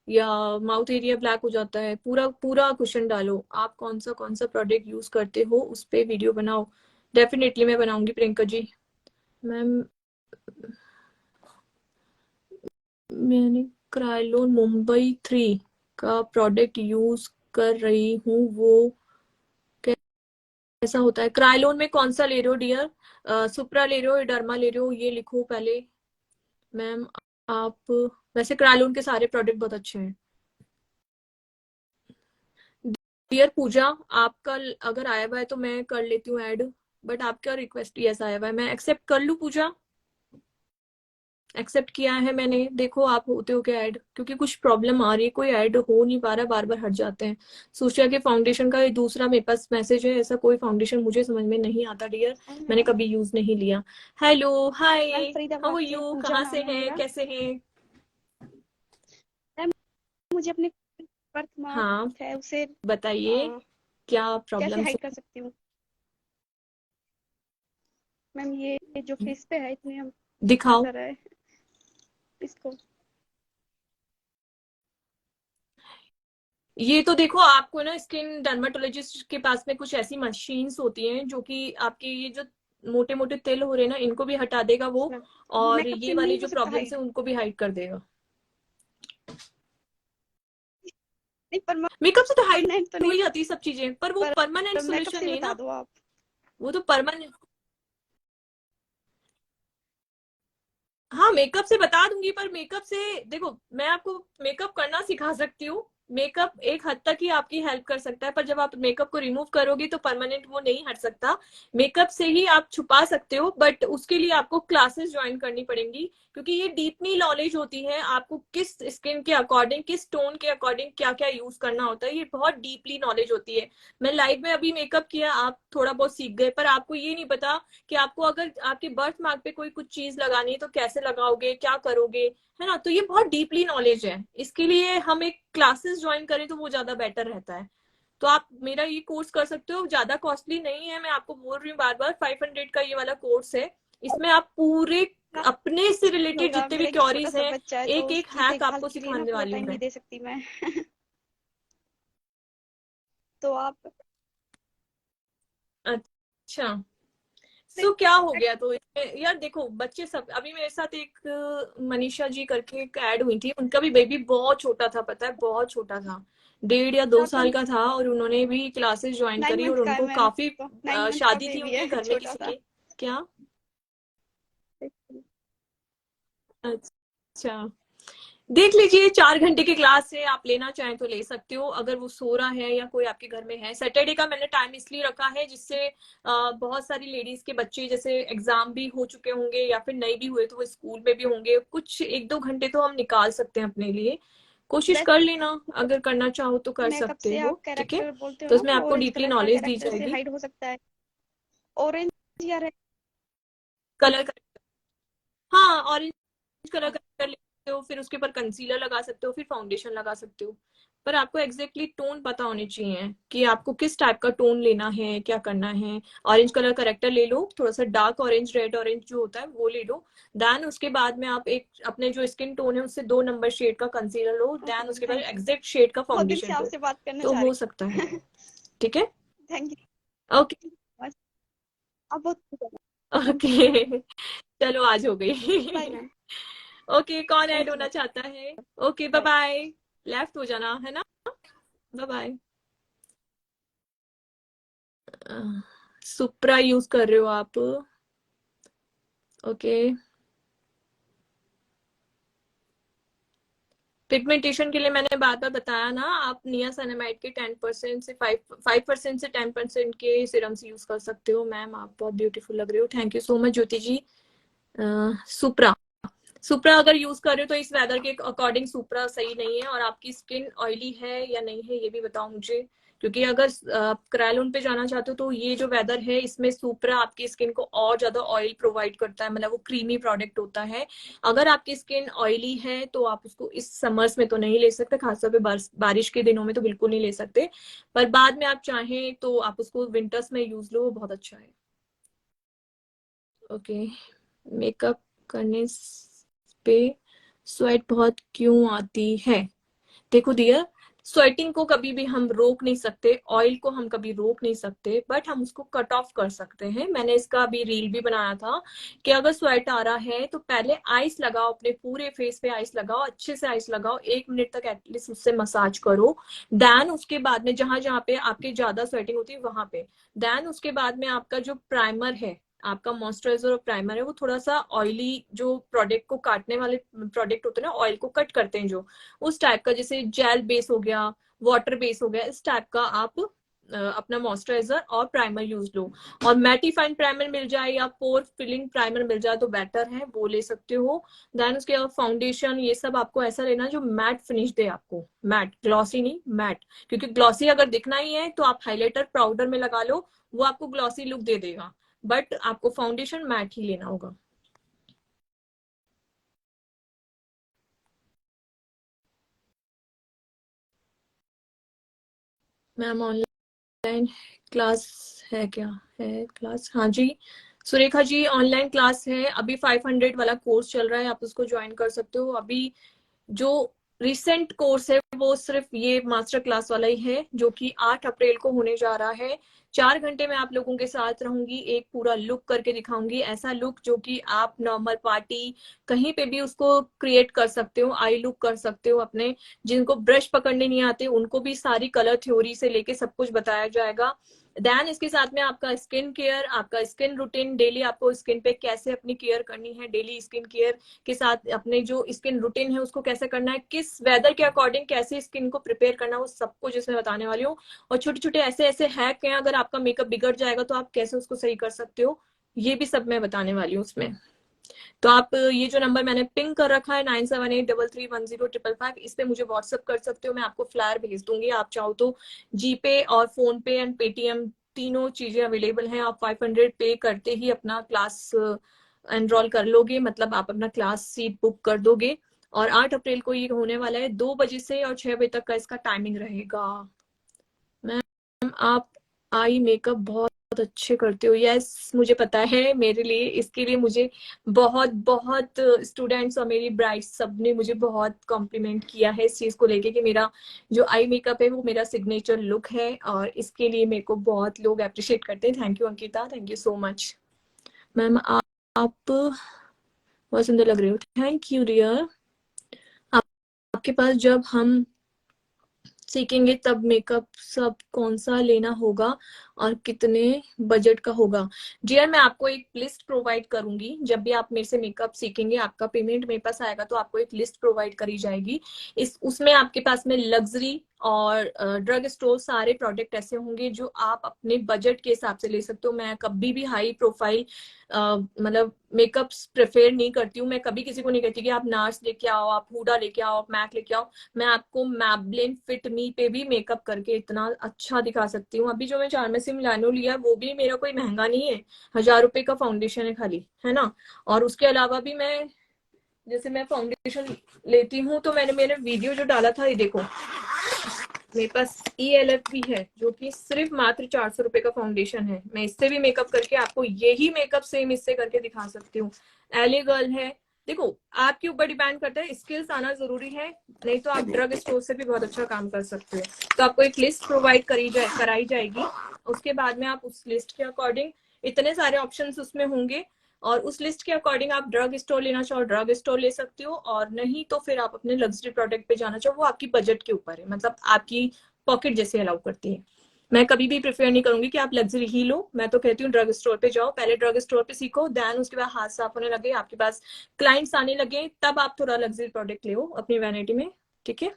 या माउथ एरिया ब्लैक हो जाता है? पूरा पूरा क्वेश्चन डालो। आप कौन सा प्रोडक्ट यूज करते हो, उस पे वीडियो बनाओ। डेफिनेटली मैं बनाऊंगी प्रियंका जी। मैम मैंने क्राइलोन मुंबई 3 का प्रोडक्ट यूज कर रही हूँ, वो कैसा होता है? क्राइलोन में कौन सा ले रहे हो डियर? सुप्रा ले रहे हो या डर्मा ले रहे हो, ये लिखो पहले। मैम आप, वैसे क्राइलोन के सारे प्रोडक्ट बहुत अच्छे हैं। डियर पूजा, आपका अगर आया हुआ है तो मैं कर लेती हूँ ऐड, बट आपका रिक्वेस्ट यस आया हुआ है, मैं एक्सेप्ट कर लूँ पूजा? एक्सेप्ट किया है मैंने। देखो आप होते हो क्या ऐड, क्योंकि कुछ प्रॉब्लम आ रही है, कोई ऐड हो नहीं पा रहा, बार बार हट जाते हैं। सोचा कि फाउंडेशन का ये दूसरा मेरे पास मैसेज है, ऐसा कोई फाउंडेशन मुझे समझ में नहीं आता डियर, मैंने कभी यूज नहीं लिया। हेलो हाय, मैं हाउ फरीदाबाद आर से यू, पूजा कहाँ से नाम है हैं, मेरा। कैसे हैं? मैम, मुझे अपने बर्थ हाँ मार्क है उसे बताइए, क्या कैसे प्रॉब्लम? हाइड कर सकती हूँ? मैम ये जो फेस पे है इतने हम दिखाओ। कर रहा है इसको। ये तो देखो, आपको ना स्किन डर्मेटोलॉजिस्ट के पास में कुछ ऐसी मशीन्स होती हैं जो कि आपके ये जो मोटे मोटे तिल हो रहे हैं ना, इनको भी हटा देगा वो। और मेकअप ये से वाली नहीं हो जो सकता प्रॉब्लम्स हाइड? है उनको भी हाइड कर देगा। नहीं, मेकअप से तो हाइड परमानेंट तो हो नहीं, ही जाती है सब चीजें, पर वो परमानेंट पर मेकअप सोल्यूशन से नहीं है बता ना। दो आप। वो तो परमानेंट। हाँ मेकअप से बता दूंगी, पर मेकअप से देखो, मैं आपको मेकअप करना सिखा सकती हूँ। मेकअप एक हद तक ही आपकी हेल्प कर सकता है, पर जब आप मेकअप को रिमूव करोगे तो परमानेंट वो नहीं हट सकता। मेकअप से ही आप छुपा सकते हो, बट उसके लिए आपको क्लासेस ज्वाइन करनी पड़ेंगी, क्योंकि ये डीपली नॉलेज होती है आपको किस स्किन के अकॉर्डिंग, किस टोन के अकॉर्डिंग क्या क्या यूज करना होता है। ये बहुत डीपली नॉलेज होती है। मैं लाइव में अभी मेकअप किया, आप थोड़ा बहुत सीख गए, पर आपको ये नहीं पता कि आपको अगर आपके बर्थ मार्क पे कोई कुछ चीज लगानी है तो कैसे लगाओगे, क्या करोगे, है ना। तो ये बहुत डीपली नॉलेज है, इसके लिए हम एक क्लासेस ज्वाइन करें तो वो ज्यादा बेटर रहता है। तो आप मेरा ये कोर्स कर सकते हो, ज्यादा कॉस्टली नहीं है, मैं आपको बोल रही हूँ बार बार। 500 का ये वाला कोर्स है, इसमें आप पूरे ना अपने से रिलेटेड होगा, जितने भी मेरा एक छोटा क्योरीज सा हैं, बच्चा है तो एक एक उसकी हैक देखभाल आपको के लिए ना सिखाने पूरा वाली हूँ टाइम नहीं मैं। दे सकती मैं। तो आप अच्छा, सो क्या हो गया तो इसमें यार? देखो बच्चे सब, अभी मेरे साथ एक मनीषा जी करके एक ऐड हुई थी, उनका भी बेबी बहुत छोटा था, पता है, बहुत छोटा था, 1.5 या 2 साल का था, और उन्होंने भी क्लासेस ज्वाइन नाइन करी, मंथ और का है उनको मैम, काफी तो 9 मंथ का शादी थी बेबी उनके है, घर में छोटा किसी सा। की। क्या? अच्छा, देख लीजिए, 4 घंटे की क्लास है, आप लेना चाहें तो ले सकते हो। अगर वो सो रहा है या कोई आपके घर में है, सैटरडे का मैंने टाइम इसलिए रखा है जिससे बहुत सारी लेडीज के बच्चे जैसे एग्जाम भी हो चुके होंगे या फिर नहीं भी हुए तो वो स्कूल में भी होंगे, कुछ 1-2 घंटे तो हम निकाल सकते हैं अपने लिए। कोशिश कर वैसे लेना, अगर करना चाहो तो कर मेकअप सकते से हो, आप ठीक है। कैरेक्टर बोलते हो तो ना, उसमें तो आपको ऑरेंज डीपली कलर का नॉलेज दी कैरेक्टर से जाएगी। हाइड हो सकता है? ऑरेंज या रेड? कलर, हाँ ऑरेंज कलर कर लेते हो, फिर उसके ऊपर कंसीलर लगा सकते हो, फिर फाउंडेशन लगा सकते हो। पर आपको एग्जैक्टली टोन पता होने चाहिए कि आपको किस टाइप का टोन लेना है, क्या करना है। ऑरेंज कलर करेक्टर ले लो, थोड़ा सा डार्क ऑरेंज, रेड ऑरेंज जो होता है वो ले लो। देन उसके बाद में आप एक अपने जो स्किन टोन है उससे 2 नंबर शेड का कंसीलर लो, ओके देन मैम, उसके बाद थैंक यू। एग्जैक्ट शेड का बहुत दिन से फाउंडेशन लो। आपसे बात करना तो चाह हो सकता है, रही। ठीक है। Thank you. ओके। आप बहुत खुश हैं। ओके चलो, आज हो बाय गई। मैम। ओके, कौन ऐड थैंक यू होना मैम। चाहता है? Okay bye bye. Bye. Left हो जाना है ना। Bye bye. सुप्रा यूज कर रहे हो आप? ओके पिगमेंटेशन के लिए मैंने बार बार बताया ना, आप नियासिनामाइड के 10% से 5% से 10% के सिरम्स यूज कर सकते हो। मैम आप बहुत ब्यूटीफुल लग रहे हो, थैंक यू सो मच ज्योति जी। सुप्रा, सुप्रा अगर यूज कर रहे हो तो इस वेदर के अकॉर्डिंग सुप्रा सही नहीं है। और आपकी स्किन ऑयली है या नहीं है ये भी बताओ मुझे, क्योंकि अगर आप क्रायोलॉन पे जाना चाहते हो तो ये जो वेदर है इसमें सुप्रा आपकी स्किन को और ज्यादा ऑयल प्रोवाइड करता है, मतलब वो क्रीमी प्रोडक्ट होता है। अगर आपकी स्किन ऑयली है तो आप उसको इस समर्स में तो नहीं ले सकते, खासतौर पे बारिश के दिनों में तो बिल्कुल नहीं ले सकते, पर बाद में आप चाहें तो आप उसको विंटर्स में यूज लो, बहुत अच्छा है। ओके, मेकअप करने पे स्वेट बहुत क्यों आती है? देखो डियर, स्वेटिंग को कभी भी हम रोक नहीं सकते, ऑयल को हम कभी रोक नहीं सकते, बट हम उसको कट ऑफ कर सकते हैं। मैंने इसका अभी रील भी बनाया था कि अगर स्वेट आ रहा है तो पहले आइस लगाओ, अपने पूरे फेस पे आइस लगाओ, अच्छे से आइस लगाओ, 1 मिनट तक एटलीस्ट उससे मसाज करो। देन उसके बाद में जहां जहां पे आपके ज्यादा स्वेटिंग होती है वहां पे, देन उसके बाद में आपका जो प्राइमर है, आपका मॉइस्चराइजर और प्राइमर है, वो थोड़ा सा ऑयली जो प्रोडक्ट को काटने वाले प्रोडक्ट होते हैं ना, ऑयल को कट करते हैं जो, उस टाइप का, जैसे जेल बेस हो गया, वाटर बेस हो गया, इस टाइप का आप अपना मॉइस्चराइजर और प्राइमर यूज लो। और मैटिफाइंग प्राइमर मिल जाए या पोर फिलिंग प्राइमर मिल जाए तो बेटर है, वो ले सकते हो। देन उसके बाद फाउंडेशन, ये सब आपको ऐसा लेना जो मैट फिनिश दे आपको, मैट, ग्लॉसी नहीं, मैट। क्योंकि ग्लॉसी अगर दिखना ही है तो आप हाइलाइटर पाउडर में लगा लो, वो आपको ग्लॉसी लुक दे देगा, बट आपको फाउंडेशन मैट ही लेना होगा। मैम ऑनलाइन क्लास है क्या? है क्लास, हाँ जी। सुरेखा जी ऑनलाइन क्लास है, अभी 500 वाला कोर्स चल रहा है, आप उसको ज्वाइन कर सकते हो। अभी जो रिसेंट कोर्स है वो सिर्फ ये मास्टर क्लास वाला ही है, जो कि 8 अप्रैल को होने जा रहा है। 4 घंटे में आप लोगों के साथ रहूंगी, एक पूरा लुक करके दिखाऊंगी, ऐसा लुक जो कि आप नॉर्मल पार्टी कहीं पे भी उसको क्रिएट कर सकते हो, आई लुक कर सकते हो अपने। जिनको ब्रश पकड़ने नहीं आते उनको भी सारी कलर थ्योरी से लेके सब कुछ बताया जाएगा। देन इसके साथ में आपका स्किन केयर, आपका स्किन रूटीन, डेली आपको स्किन पे कैसे अपनी केयर करनी है, डेली स्किन केयर के साथ अपने जो स्किन रूटीन है उसको कैसे करना है, किस वेदर के अकॉर्डिंग कैसे स्किन को प्रिपेयर करना है, वो सब कुछ इसमें बताने वाली हूँ। और छोटे छोटे ऐसे ऐसे हैक हैं, अगर आपका मेकअप बिगड़ जाएगा तो आप कैसे उसको सही कर सकते हो, ये भी सब मैं बताने वाली हूँ उसमें। तो आप ये जो नंबर मैंने पिंग कर रखा है 9783310555, इस पे मुझे व्हाट्सअप कर सकते हो, मैं आपको फ्लायर भेज दूंगी। आप चाहो तो जीपे और फोन पे एंड पेटीएम तीनों चीजें अवेलेबल हैं। आप 500 पे करते ही अपना क्लास एनरोल कर लोगे, मतलब आप अपना क्लास सीट बुक कर दोगे। और 8 अप्रैल को ये होने वाला है, 2 बजे से और 6 बजे तक का इसका टाइमिंग रहेगा। मैम आप आई मेकअप बहुत अच्छे करते हो। यस मुझे पता है, मेरे लिए, इसके लिए मुझे बहुत बहुत स्टूडेंट्स और मेरी ब्राइड्स सब ने मुझे बहुत कॉम्प्लीमेंट किया है इस चीज को लेके कि मेरा जो आई मेकअप है वो मेरा सिग्नेचर लुक है, और इसके लिए मेरे को बहुत लोग अप्रिशिएट करते हैं। Thank you Ankita, thank you so much. Ma'am आप बहुत सुंदर लग रहे हो, थैंक यू डियर। आपके पास जब हम सीखेंगे तब मेकअप सब कौन सा लेना होगा और कितने बजट का होगा? डियर मैं आपको एक लिस्ट प्रोवाइड करूंगी, जब भी आप मेरे से मेकअप सीखेंगे आपका पेमेंट मेरे पास आएगा तो आपको एक लिस्ट प्रोवाइड करी जाएगी। इस उसमें आपके पास में लग्जरी और ड्रग स्टोर सारे प्रोडक्ट ऐसे होंगे जो आप अपने बजट के हिसाब से ले सकते हो। मैं कभी भी हाई प्रोफाइल मतलब मेकअप प्रेफर नहीं करती हूँ। मैं कभी किसी को नहीं कहती कि आप नार्स लेके आओ, आप हुडा लेके आओ, आप मैक लेके आओ। मैं आपको मैबलिन फिट मी पे भी मेकअप करके इतना अच्छा दिखा सकती हूँ। अभी जो मैं चार्मेसी मिलानो लिया वो भी मेरा कोई महंगा नहीं है, 1000 रुपए का फाउंडेशन है खाली, है ना। और उसके अलावा भी मैं, जैसे मैं फाउंडेशन लेती हूँ तो मैंने मेरे वीडियो जो डाला था, ये देखो मेरे पास ELF भी है जो कि सिर्फ मात्र 400 रुपए का फाउंडेशन है। मैं इससे भी मेकअप करके आपको यही मेकअप सेम इससे करके दिखा सकती हूँ। एले गर्ल है, देखो आपके ऊपर डिपेंड करता है, स्किल्स आना जरूरी है, नहीं तो आप ड्रग स्टोर से भी बहुत अच्छा काम कर सकते हो। तो आपको एक लिस्ट प्रोवाइड कराई जाएगी, उसके बाद में आप उस लिस्ट के अकॉर्डिंग, इतने सारे ऑप्शंस उसमें होंगे, और उस लिस्ट के अकॉर्डिंग आप ड्रग स्टोर लेना चाहो ड्रग स्टोर ले सकते हो, और नहीं तो फिर आप अपने लग्जरी प्रोडक्ट पे जाना चाहो, वो आपकी बजट के ऊपर है, मतलब आपकी पॉकेट जैसे अलाउ करती है। मैं कभी भी प्रेफर नहीं करूंगी कि आप लग्जरी ही लो, मैं तो कहती हूँ ड्रग स्टोर पे जाओ, पहले ड्रग स्टोर पे सीखो, देन उसके बाद हाथ साफ होने लगे, आपके पास क्लाइंट्स आने लगे, तब आप थोड़ा लग्जरी प्रोडक्ट ले अपनी वैनिटी में। ठीक है।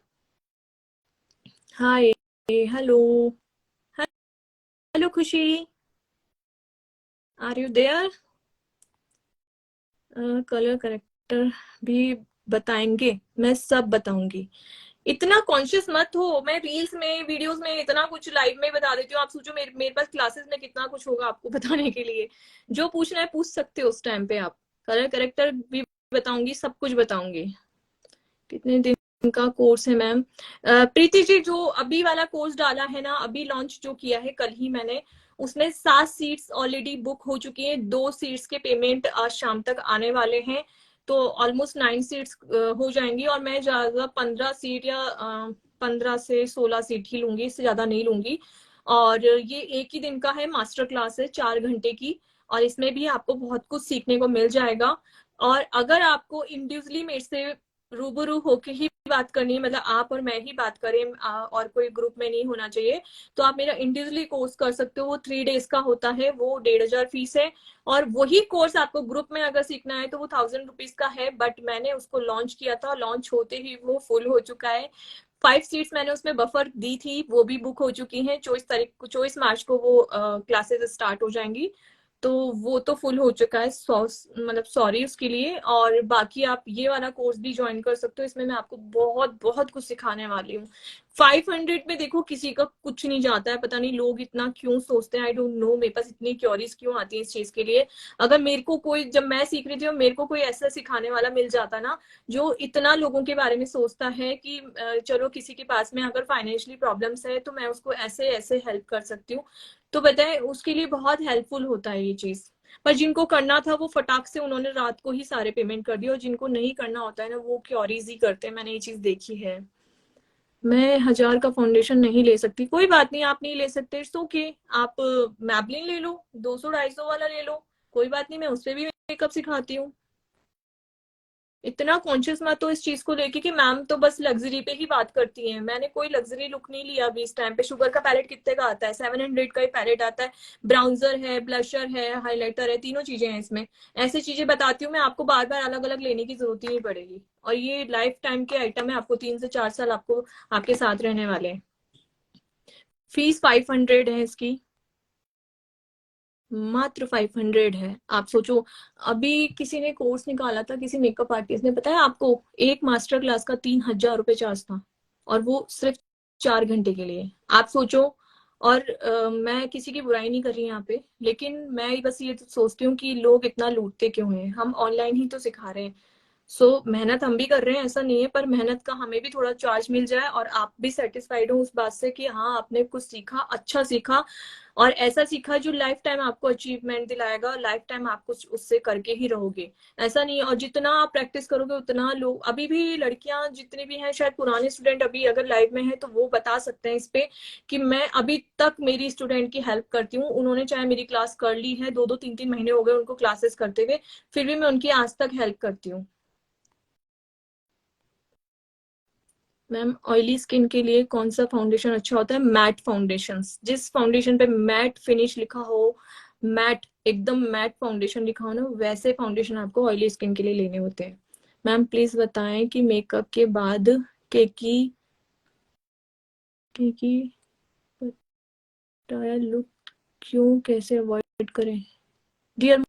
Hi, hello, hello Khushi, are you there? Colour character भी बताएंगे, मैं सब बताऊंगी। इतना कॉन्शियस मत हो, मैं रील्स में वीडियोस में इतना कुछ लाइव में बता देती हूँ। आप सोचो मेरे पास क्लासेस में कितना कुछ होगा आपको बताने के लिए। जो पूछना है पूछ सकते हो उस टाइम पे आप। कलर करेक्टर भी बताऊंगी, सब कुछ बताऊंगी। कितने दिन का कोर्स है मैम? प्रीति जी, जो अभी वाला कोर्स डाला है ना, अभी लॉन्च जो किया है कल ही मैंने, उसमें 7 सीट्स ऑलरेडी बुक हो चुकी हैं। 2 सीट्स के पेमेंट आज शाम तक आने वाले हैं, तो ऑलमोस्ट 9 सीट्स हो जाएंगी। और मैं ज्यादा 15 सीट या 15 से 16 सीट ही लूंगी, इससे ज्यादा नहीं लूंगी। और ये एक ही दिन का है, मास्टर क्लास है 4 घंटे की, और इसमें भी आपको बहुत कुछ सीखने को मिल जाएगा। और अगर आपको इंडिविजुअली मेरे से रूबरू होके ही बात करनी है, मतलब आप और मैं ही बात करें, और कोई ग्रुप में नहीं होना चाहिए, तो आप मेरा इंडिविजुअली कोर्स कर सकते हो। वो 3 डेज का होता है, वो 1500 फीस है। और वही कोर्स आपको ग्रुप में अगर सीखना है तो वो 1000 रुपीज का है। बट मैंने उसको लॉन्च किया था, लॉन्च होते ही वो फुल हो चुका है। 5 सीट्स मैंने उसमें बफर दी थी, वो भी बुक हो चुकी हैं। 24 मार्च को वो क्लासेस स्टार्ट हो जाएंगी, तो वो तो फुल हो चुका है। मतलब सॉरी उसके लिए। और बाकी आप ये वाला कोर्स भी ज्वाइन कर सकते हो, इसमें मैं आपको बहुत बहुत कुछ सिखाने वाली हूँ। 500 में देखो किसी का कुछ नहीं जाता है, पता नहीं लोग इतना क्यों सोचते हैं, आई डोंट नो। मेरे पास इतनी क्योरीज क्यों आती है इस चीज के लिए। अगर मेरे को कोई, जब मैं सीख रही थी, मेरे को कोई ऐसा सिखाने वाला मिल जाता ना, जो इतना लोगों के बारे में सोचता है कि चलो किसी के पास में अगर फाइनेंशियली प्रॉब्लम्स है तो मैं उसको ऐसे ऐसे हेल्प कर सकती हूँ, तो बताए उसके लिए बहुत हेल्पफुल होता है ये चीज। पर जिनको करना था वो फटाक से उन्होंने रात को ही सारे पेमेंट कर दिए, और जिनको नहीं करना होता है ना, वो क्योरीज ही करते हैं। मैंने ये चीज देखी है। मैं 1000 का फाउंडेशन नहीं ले सकती, कोई बात नहीं, आप नहीं ले सकते, इट्स ओके। आप मैबलिन ले लो, 200-250 वाला ले लो, कोई बात नहीं, मैं उससे भी मेकअप सिखाती हूँ। इतना कॉन्शियस मत हो इस चीज को लेके कि मैम तो बस लग्जरी पे ही बात करती हैं। मैंने कोई लग्जरी लुक नहीं लिया अभी इस टाइम पे। शुगर का पैलेट कितने का आता है? 700 का ही पैलेट आता है। ब्राउजर है, ब्लशर है, हाइलाइटर है, तीनों चीजें हैं इसमें। ऐसी चीजें बताती हूँ मैं आपको, बार बार अलग अलग लेने की जरूरत ही नहीं पड़ेगी। और ये लाइफ टाइम के आइटम है, आपको 3 से 4 साल आपको आपके साथ रहने वाले हैं। फीस 500 है इसकी, मात्र 500 है। आप सोचो, अभी किसी ने कोर्स निकाला था, किसी मेकअप आर्टिस्ट ने, पता है आपको, एक मास्टर क्लास का 3000 रुपये चार्ज था, और वो सिर्फ 4 घंटे के लिए। आप सोचो। और मैं किसी की बुराई नहीं कर रही यहाँ पे, लेकिन मैं बस ये सोचती हूँ कि लोग इतना लूटते क्यों हैं। हम ऑनलाइन ही तो सिखा रहे हैं, मेहनत हम भी कर रहे हैं, ऐसा नहीं है, पर मेहनत का हमें भी थोड़ा चार्ज मिल जाए, और आप भी सेटिस्फाइड हो उस बात से कि हाँ आपने कुछ सीखा, अच्छा सीखा, और ऐसा सीखा जो लाइफ टाइम आपको अचीवमेंट दिलाएगा, लाइफ टाइम आप कुछ उससे करके ही रहोगे। ऐसा नहीं है। और जितना आप प्रैक्टिस करोगे उतना लोग, अभी भी लड़कियां जितनी भी हैं, शायद पुराने स्टूडेंट अभी अगर लाइव में है तो वो बता सकते हैं इस पे, कि मैं अभी तक मेरी स्टूडेंट की हेल्प करती हूँ। उन्होंने चाहे मेरी क्लास कर ली है, 2-2 3-3 महीने हो गए उनको क्लासेस करते हुए, फिर भी मैं उनकी आज तक हेल्प करती हूँ। मैम, ऑयली स्किन के लिए कौन सा फाउंडेशन अच्छा होता है? मैट फाउंडेशन, जिस फाउंडेशन पे मैट फिनिश लिखा हो, मैट एकदम मैट फाउंडेशन लिखा हो ना, वैसे फाउंडेशन आपको ऑयली स्किन के लिए लेने होते हैं। मैम प्लीज बताएं कि मेकअप के बाद केकी केकी पटाया लुक क्यों, कैसे अवॉइड करें? डियर,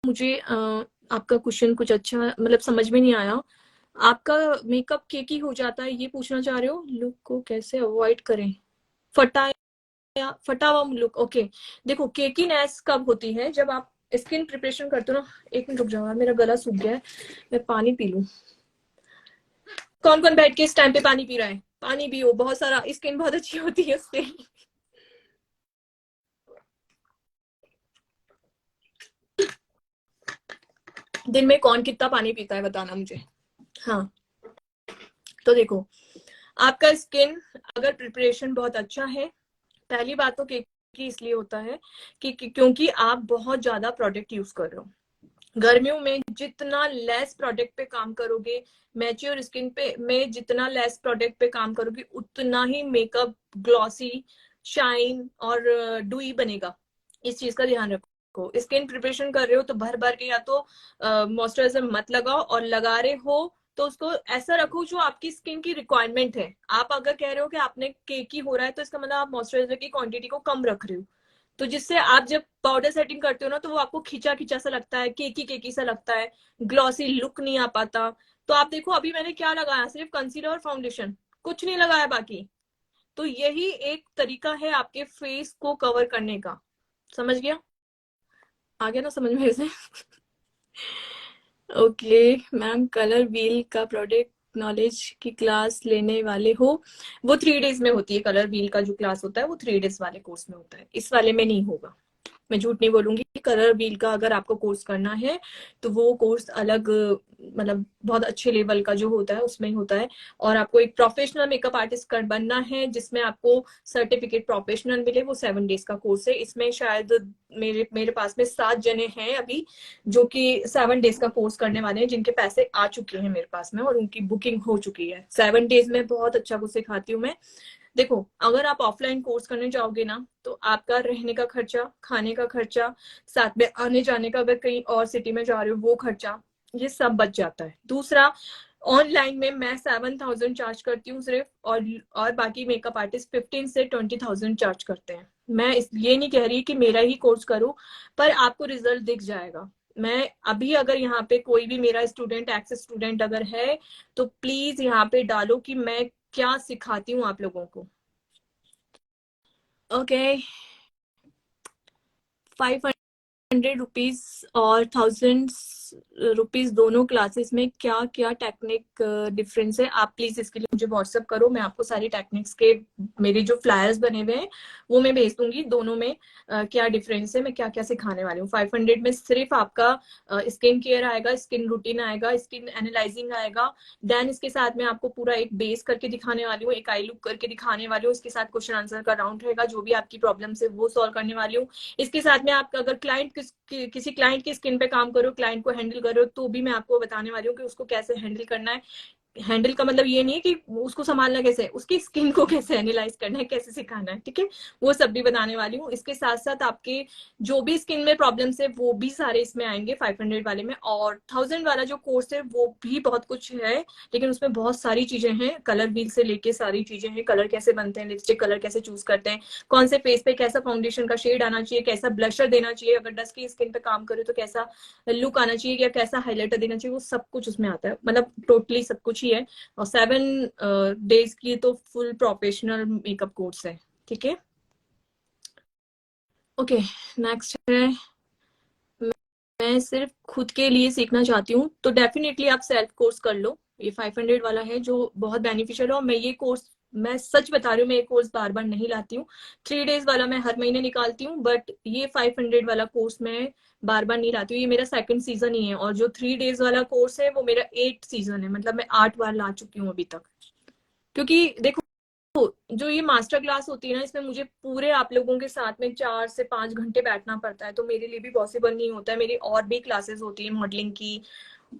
मुझे आपका क्वेश्चन कुछ अच्छा मतलब समझ में नहीं आया। आपका मेकअप केकी हो जाता है, ये पूछना चाह रहे हो? लुक को कैसे अवॉइड करें? फटा फटा हुआ लुक, ओके। देखो, केकीनेस कब होती है? जब आप स्किन प्रिपरेशन करते हो ना। एक मिनट रुक जाओ यार, मेरा गला सूख गया है, मैं पानी पी लूं। कौन कौन बैठ के इस टाइम पे पानी पी रहा है? पानी पियो बहुत सारा, स्किन बहुत अच्छी होती है उससे। दिन में कौन कितना पानी पीता है बताना मुझे। हाँ, तो देखो, आपका स्किन अगर प्रिपरेशन बहुत अच्छा है, पहली बात तो केकी इसलिए होता है क्योंकि आप बहुत ज्यादा प्रोडक्ट यूज कर रहे हो। गर्मियों में जितना लेस प्रोडक्ट पे काम करोगे, मैच्योर स्किन पे में जितना लेस प्रोडक्ट पे काम करोगे, उतना ही मेकअप ग्लॉसी, शाइन और डुई बनेगा। इस चीज का ध्यान रखो। स्किन प्रिपरेशन कर रहे हो तो भर भर के या तो मॉइस्चराइजर मत लगाओ, और लगा रहे हो तो उसको ऐसा रखो जो आपकी स्किन की रिक्वायरमेंट है। आप अगर कह रहे हो कि आपने केकी हो रहा है तो इसका मतलब आप मॉइस्चराइजर की क्वांटिटी को कम रख रहे हो, तो जिससे आप जब पाउडर सेटिंग करते हो ना तो वो आपको खिंचा खिंचा सा लगता है, केकी केकी सा लगता है, ग्लॉसी लुक नहीं आ पाता। तो आप देखो अभी मैंने क्या लगाया, सिर्फ कंसीलर और फाउंडेशन, कुछ नहीं लगाया बाकी। तो यही एक तरीका है आपके फेस को कवर करने का। समझ गया? आ गया ना समझ में से? ओके मैम, कलर व्हील का प्रोडक्ट नॉलेज की क्लास लेने वाले हो? वो 3 डेज में होती है। कलर व्हील का जो क्लास होता है वो 3 डेज वाले कोर्स में होता है, इस वाले में नहीं होगा। मैं झूठ नहीं बोलूंगी। कलर व्हील का अगर आपको कोर्स करना है तो वो कोर्स अलग, मतलब बहुत अच्छे लेवल का जो होता है उसमें ही होता है। और आपको एक प्रोफेशनल मेकअप आर्टिस्ट बनना है जिसमें आपको सर्टिफिकेट प्रोफेशनल मिले, वो 7 डेज का कोर्स है। इसमें शायद मेरे पास में 7 जने हैं अभी जो कि 7 डेज का कोर्स करने वाले हैं, जिनके पैसे आ चुके हैं मेरे पास में और उनकी बुकिंग हो चुकी है। 7 डेज में बहुत अच्छा कुछ सिखाती हूँ मैं। देखो अगर आप ऑफलाइन कोर्स करने जाओगे ना तो आपका रहने का खर्चा, खाने का खर्चा, साथ में आने जाने का, अगर कहीं और सिटी में जा रहे हो वो खर्चा, ये सब बच जाता है। दूसरा, ऑनलाइन में मैं 7,000 चार्ज करती हूँ सिर्फ, और बाकी मेकअप आर्टिस्ट 15 से 20,000 चार्ज करते हैं। मैं ये नहीं कह रही कि मेरा ही कोर्स करो, पर आपको रिजल्ट दिख जाएगा। मैं अभी अगर यहाँ पे कोई भी मेरा स्टूडेंट, एक्सेस स्टूडेंट अगर है तो प्लीज यहाँ पे डालो कि मैं क्या सिखाती हूँ आप लोगों को। ओके, 500 रुपीज और 1000 रुपीज दोनों क्लासेस में क्या क्या टेक्निक डिफरेंस है, आप प्लीज इसके लिए मुझे व्हाट्सअप करो। मैं आपको सारी टेक्निक्स के मेरे जो फ्लायर्स बने हुए हैं वो मैं भेज दूंगी। दोनों में क्या डिफरेंस है, मैं क्या क्या सिखाने वाली हूँ। 500 में सिर्फ आपका स्किन केयर आएगा, स्किन रूटीन आएगा, स्किन एनालाइजिंग आएगा। देन इसके साथ में आपको पूरा एक बेस करके दिखाने वाली हूँ, एक आई लुक करके दिखाने वाली हूँ। इसके साथ क्वेश्चन आंसर का राउंड रहेगा, जो भी आपकी प्रॉब्लम है वो सॉल्व करने वाली हूँ। इसके साथ में आप अगर किसी क्लाइंट की स्किन पे काम करो, क्लाइंट को हैंडल करो, तो भी मैं आपको बताने वाली हूँ कि उसको कैसे हैंडल करना है। हैंडल का मतलब ये नहीं है कि उसको संभालना कैसे है, उसकी स्किन को कैसे एनालाइज करना है, कैसे सिखाना है, ठीक है, वो सब भी बताने वाली हूँ। इसके साथ साथ आपके जो भी स्किन में प्रॉब्लम्स है वो भी सारे इसमें आएंगे 500 वाले में। और 1000 वाला जो कोर्स है वो भी बहुत कुछ है, लेकिन उसमें बहुत सारी चीजें हैं, कलर व्हील से लेके सारी चीजें हैं। कलर कैसे बनते हैं, लिपस्टिक कलर कैसे चूज करते हैं, कौन से फेस पे कैसा फाउंडेशन का शेड आना चाहिए, कैसा ब्लशर देना चाहिए, अगर डस्ट की स्किन पे काम करे तो कैसा लुक आना चाहिए, या कैसा हाईलाइटर देना चाहिए, वो सब कुछ उसमें आता है। मतलब टोटली सब कुछ ही है। और 7 डेज की तो फुल प्रोफेशनल मेकअप कोर्स है, ठीक है। ओके, नेक्स्ट है, मैं सिर्फ खुद के लिए सीखना चाहती हूँ तो डेफिनेटली आप सेल्फ कोर्स कर लो। ये 500 वाला है जो बहुत बेनिफिशियल है। और मैं ये कोर्स, मैं सच बता रही हूँ, मैं ये कोर्स बार बार नहीं लाती हूँ। 3 डेज वाला मैं हर महीने निकालती हूँ, बट ये 500 वाला कोर्स मैं बार बार नहीं लाती हूँ। ये मेरा 2nd सीजन ही है, और जो 3 डेज वाला कोर्स है वो मेरा 8 सीजन है, मतलब मैं 8 बार ला चुकी हूँ अभी तक। क्योंकि देखो, जो ये मास्टर क्लास होती है ना, इसमें मुझे पूरे आप लोगों के साथ में 4 से 5 घंटे बैठना पड़ता है, तो मेरे लिए भी पॉसिबल नहीं होता है। मेरी और भी क्लासेस होती है मॉडलिंग की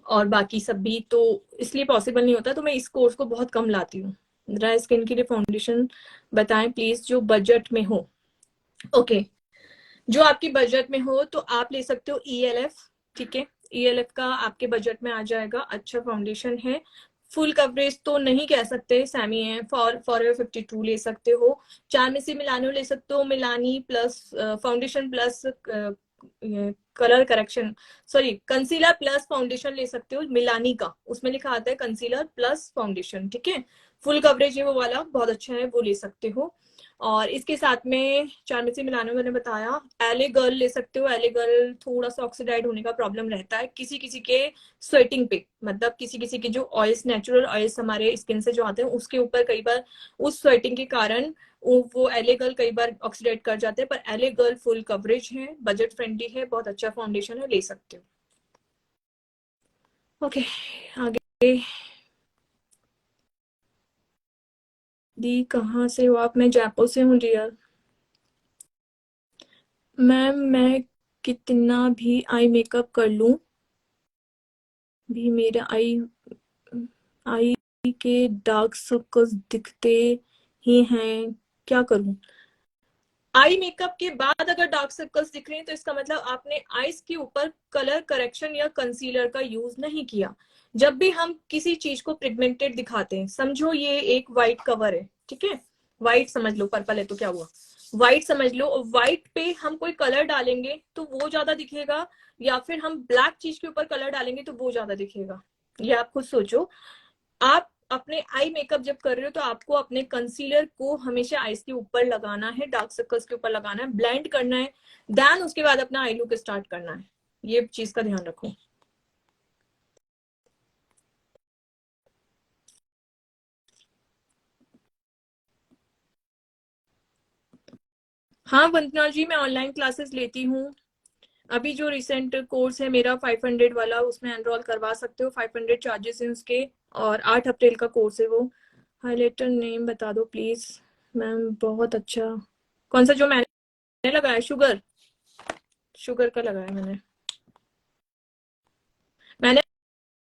और बाकी सब भी, तो इसलिए पॉसिबल नहीं होता। तो मैं इस कोर्स को बहुत कम लाती हूँ। ड्राई स्किन के लिए फाउंडेशन बताएं प्लीज जो बजट में हो। ओके, जो आपकी बजट में हो तो आप ले सकते हो ELF, ठीक है। ELF का आपके बजट में आ जाएगा, अच्छा फाउंडेशन है। फुल कवरेज तो नहीं कह सकते, सेमी है। फॉरएवर 52 ले सकते हो। चारमेसी मिलानो ले सकते हो, Milani plus foundation plus colour correction, sorry concealer plus foundation ले सकते हो मिलानी का, उसमें लिखा आता है कंसीलर प्लस फाउंडेशन, ठीक है। फुल कवरेज है वो वाला, बहुत अच्छा है, वो ले सकते हो। और इसके साथ में चारमेसी मिलानो मैंने बताया। एले गर्ल ले सकते हो। एले गर्ल थोड़ा सा ऑक्सीडाइड होने का प्रॉब्लम रहता है किसी किसी के स्वेटिंग पे, मतलब किसी किसी के जो ऑयल्स, नेचुरल ऑयल्स हमारे स्किन से जो आते हैं उसके ऊपर कई बार उस स्वेटिंग के कारण वो एले गर्ल कई बार ऑक्सीडाइड कर जाते हैं। पर एले गर्ल फुल कवरेज है, बजट फ्रेंडली है, बहुत अच्छा फाउंडेशन है, ले सकते हो। ओके, आगे। दी कहाँ से हो आप? मैं जयपुर से हूँ रियल। मैम मैं कितना भी आई मेकअप कर लूं भी मेरे आई के डार्क सर्कल्स दिखते ही हैं, क्या करूं? आई मेकअप के बाद अगर डार्क सर्कल्स दिख रहे हैं तो इसका मतलब आपने आईज के ऊपर कलर करेक्शन या कंसीलर का यूज नहीं किया। जब भी हम किसी चीज को पिगमेंटेड दिखाते हैं, समझो ये एक व्हाइट कवर है, ठीक है, व्हाइट समझ लो, पर्पल है तो क्या हुआ, व्हाइट समझ लो, और व्हाइट पे हम कोई कलर डालेंगे तो वो ज्यादा दिखेगा, या फिर हम ब्लैक चीज के ऊपर कलर डालेंगे तो वो ज्यादा दिखेगा। ये आप खुद सोचो। आप अपने आई मेकअप जब कर रहे हो तो आपको अपने कंसीलर को हमेशा आईज के ऊपर लगाना है, डार्क सर्कल्स के ऊपर लगाना है, ब्लेंड करना है, देन उसके बाद अपना आई लुक स्टार्ट करना है। ये चीज का ध्यान रखो। हाँ वंदना जी, मैं ऑनलाइन क्लासेस लेती हूँ। अभी जो रिसेंट कोर्स है मेरा 500 वाला, उसमें एनरोल करवा सकते हो, 500 चार्जेस हैं उसके, और 8 अप्रैल का कोर्स है वो। हाइलाइटर नेम बता दो प्लीज मैम। बहुत अच्छा। कौन सा जो मैंने लगाया? शुगर, शुगर का लगाया मैंने। मैंने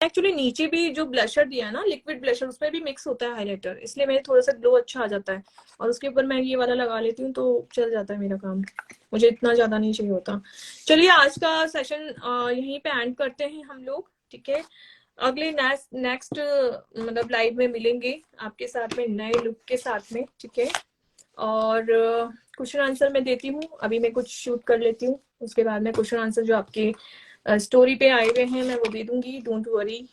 एक्चुअली नीचे भी जो ब्लशर दिया है ना, लिक्विड ब्लशर, उसमें भी मिक्स होता है हाइलाइटर, इसलिए मेरे थोड़ा सा ग्लो अच्छा आ जाता है, और उसके ऊपर मैं ये वाला लगा लेती हूँ तो चल जाता है मेरा काम। मुझे इतना ज्यादा नहीं चाहिए होता। चलिए आज का सेशन यहीं पे एंड करते हैं हम लोग, ठीक है। अगले नेक्स्ट मतलब लाइव में मिलेंगे आपके साथ में नए लुक के साथ में, ठीक है। और क्वेश्चन आंसर मैं देती हूँ, अभी मैं कुछ शूट कर लेती हूँ, उसके बाद में क्वेश्चन आंसर जो आपके स्टोरी पे आए हुए हैं मैं वो दे दूंगी, डोंट वरी।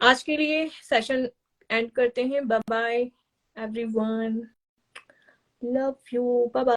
आज के लिए सेशन एंड करते हैं। Bye bye everyone, love you, bye bye.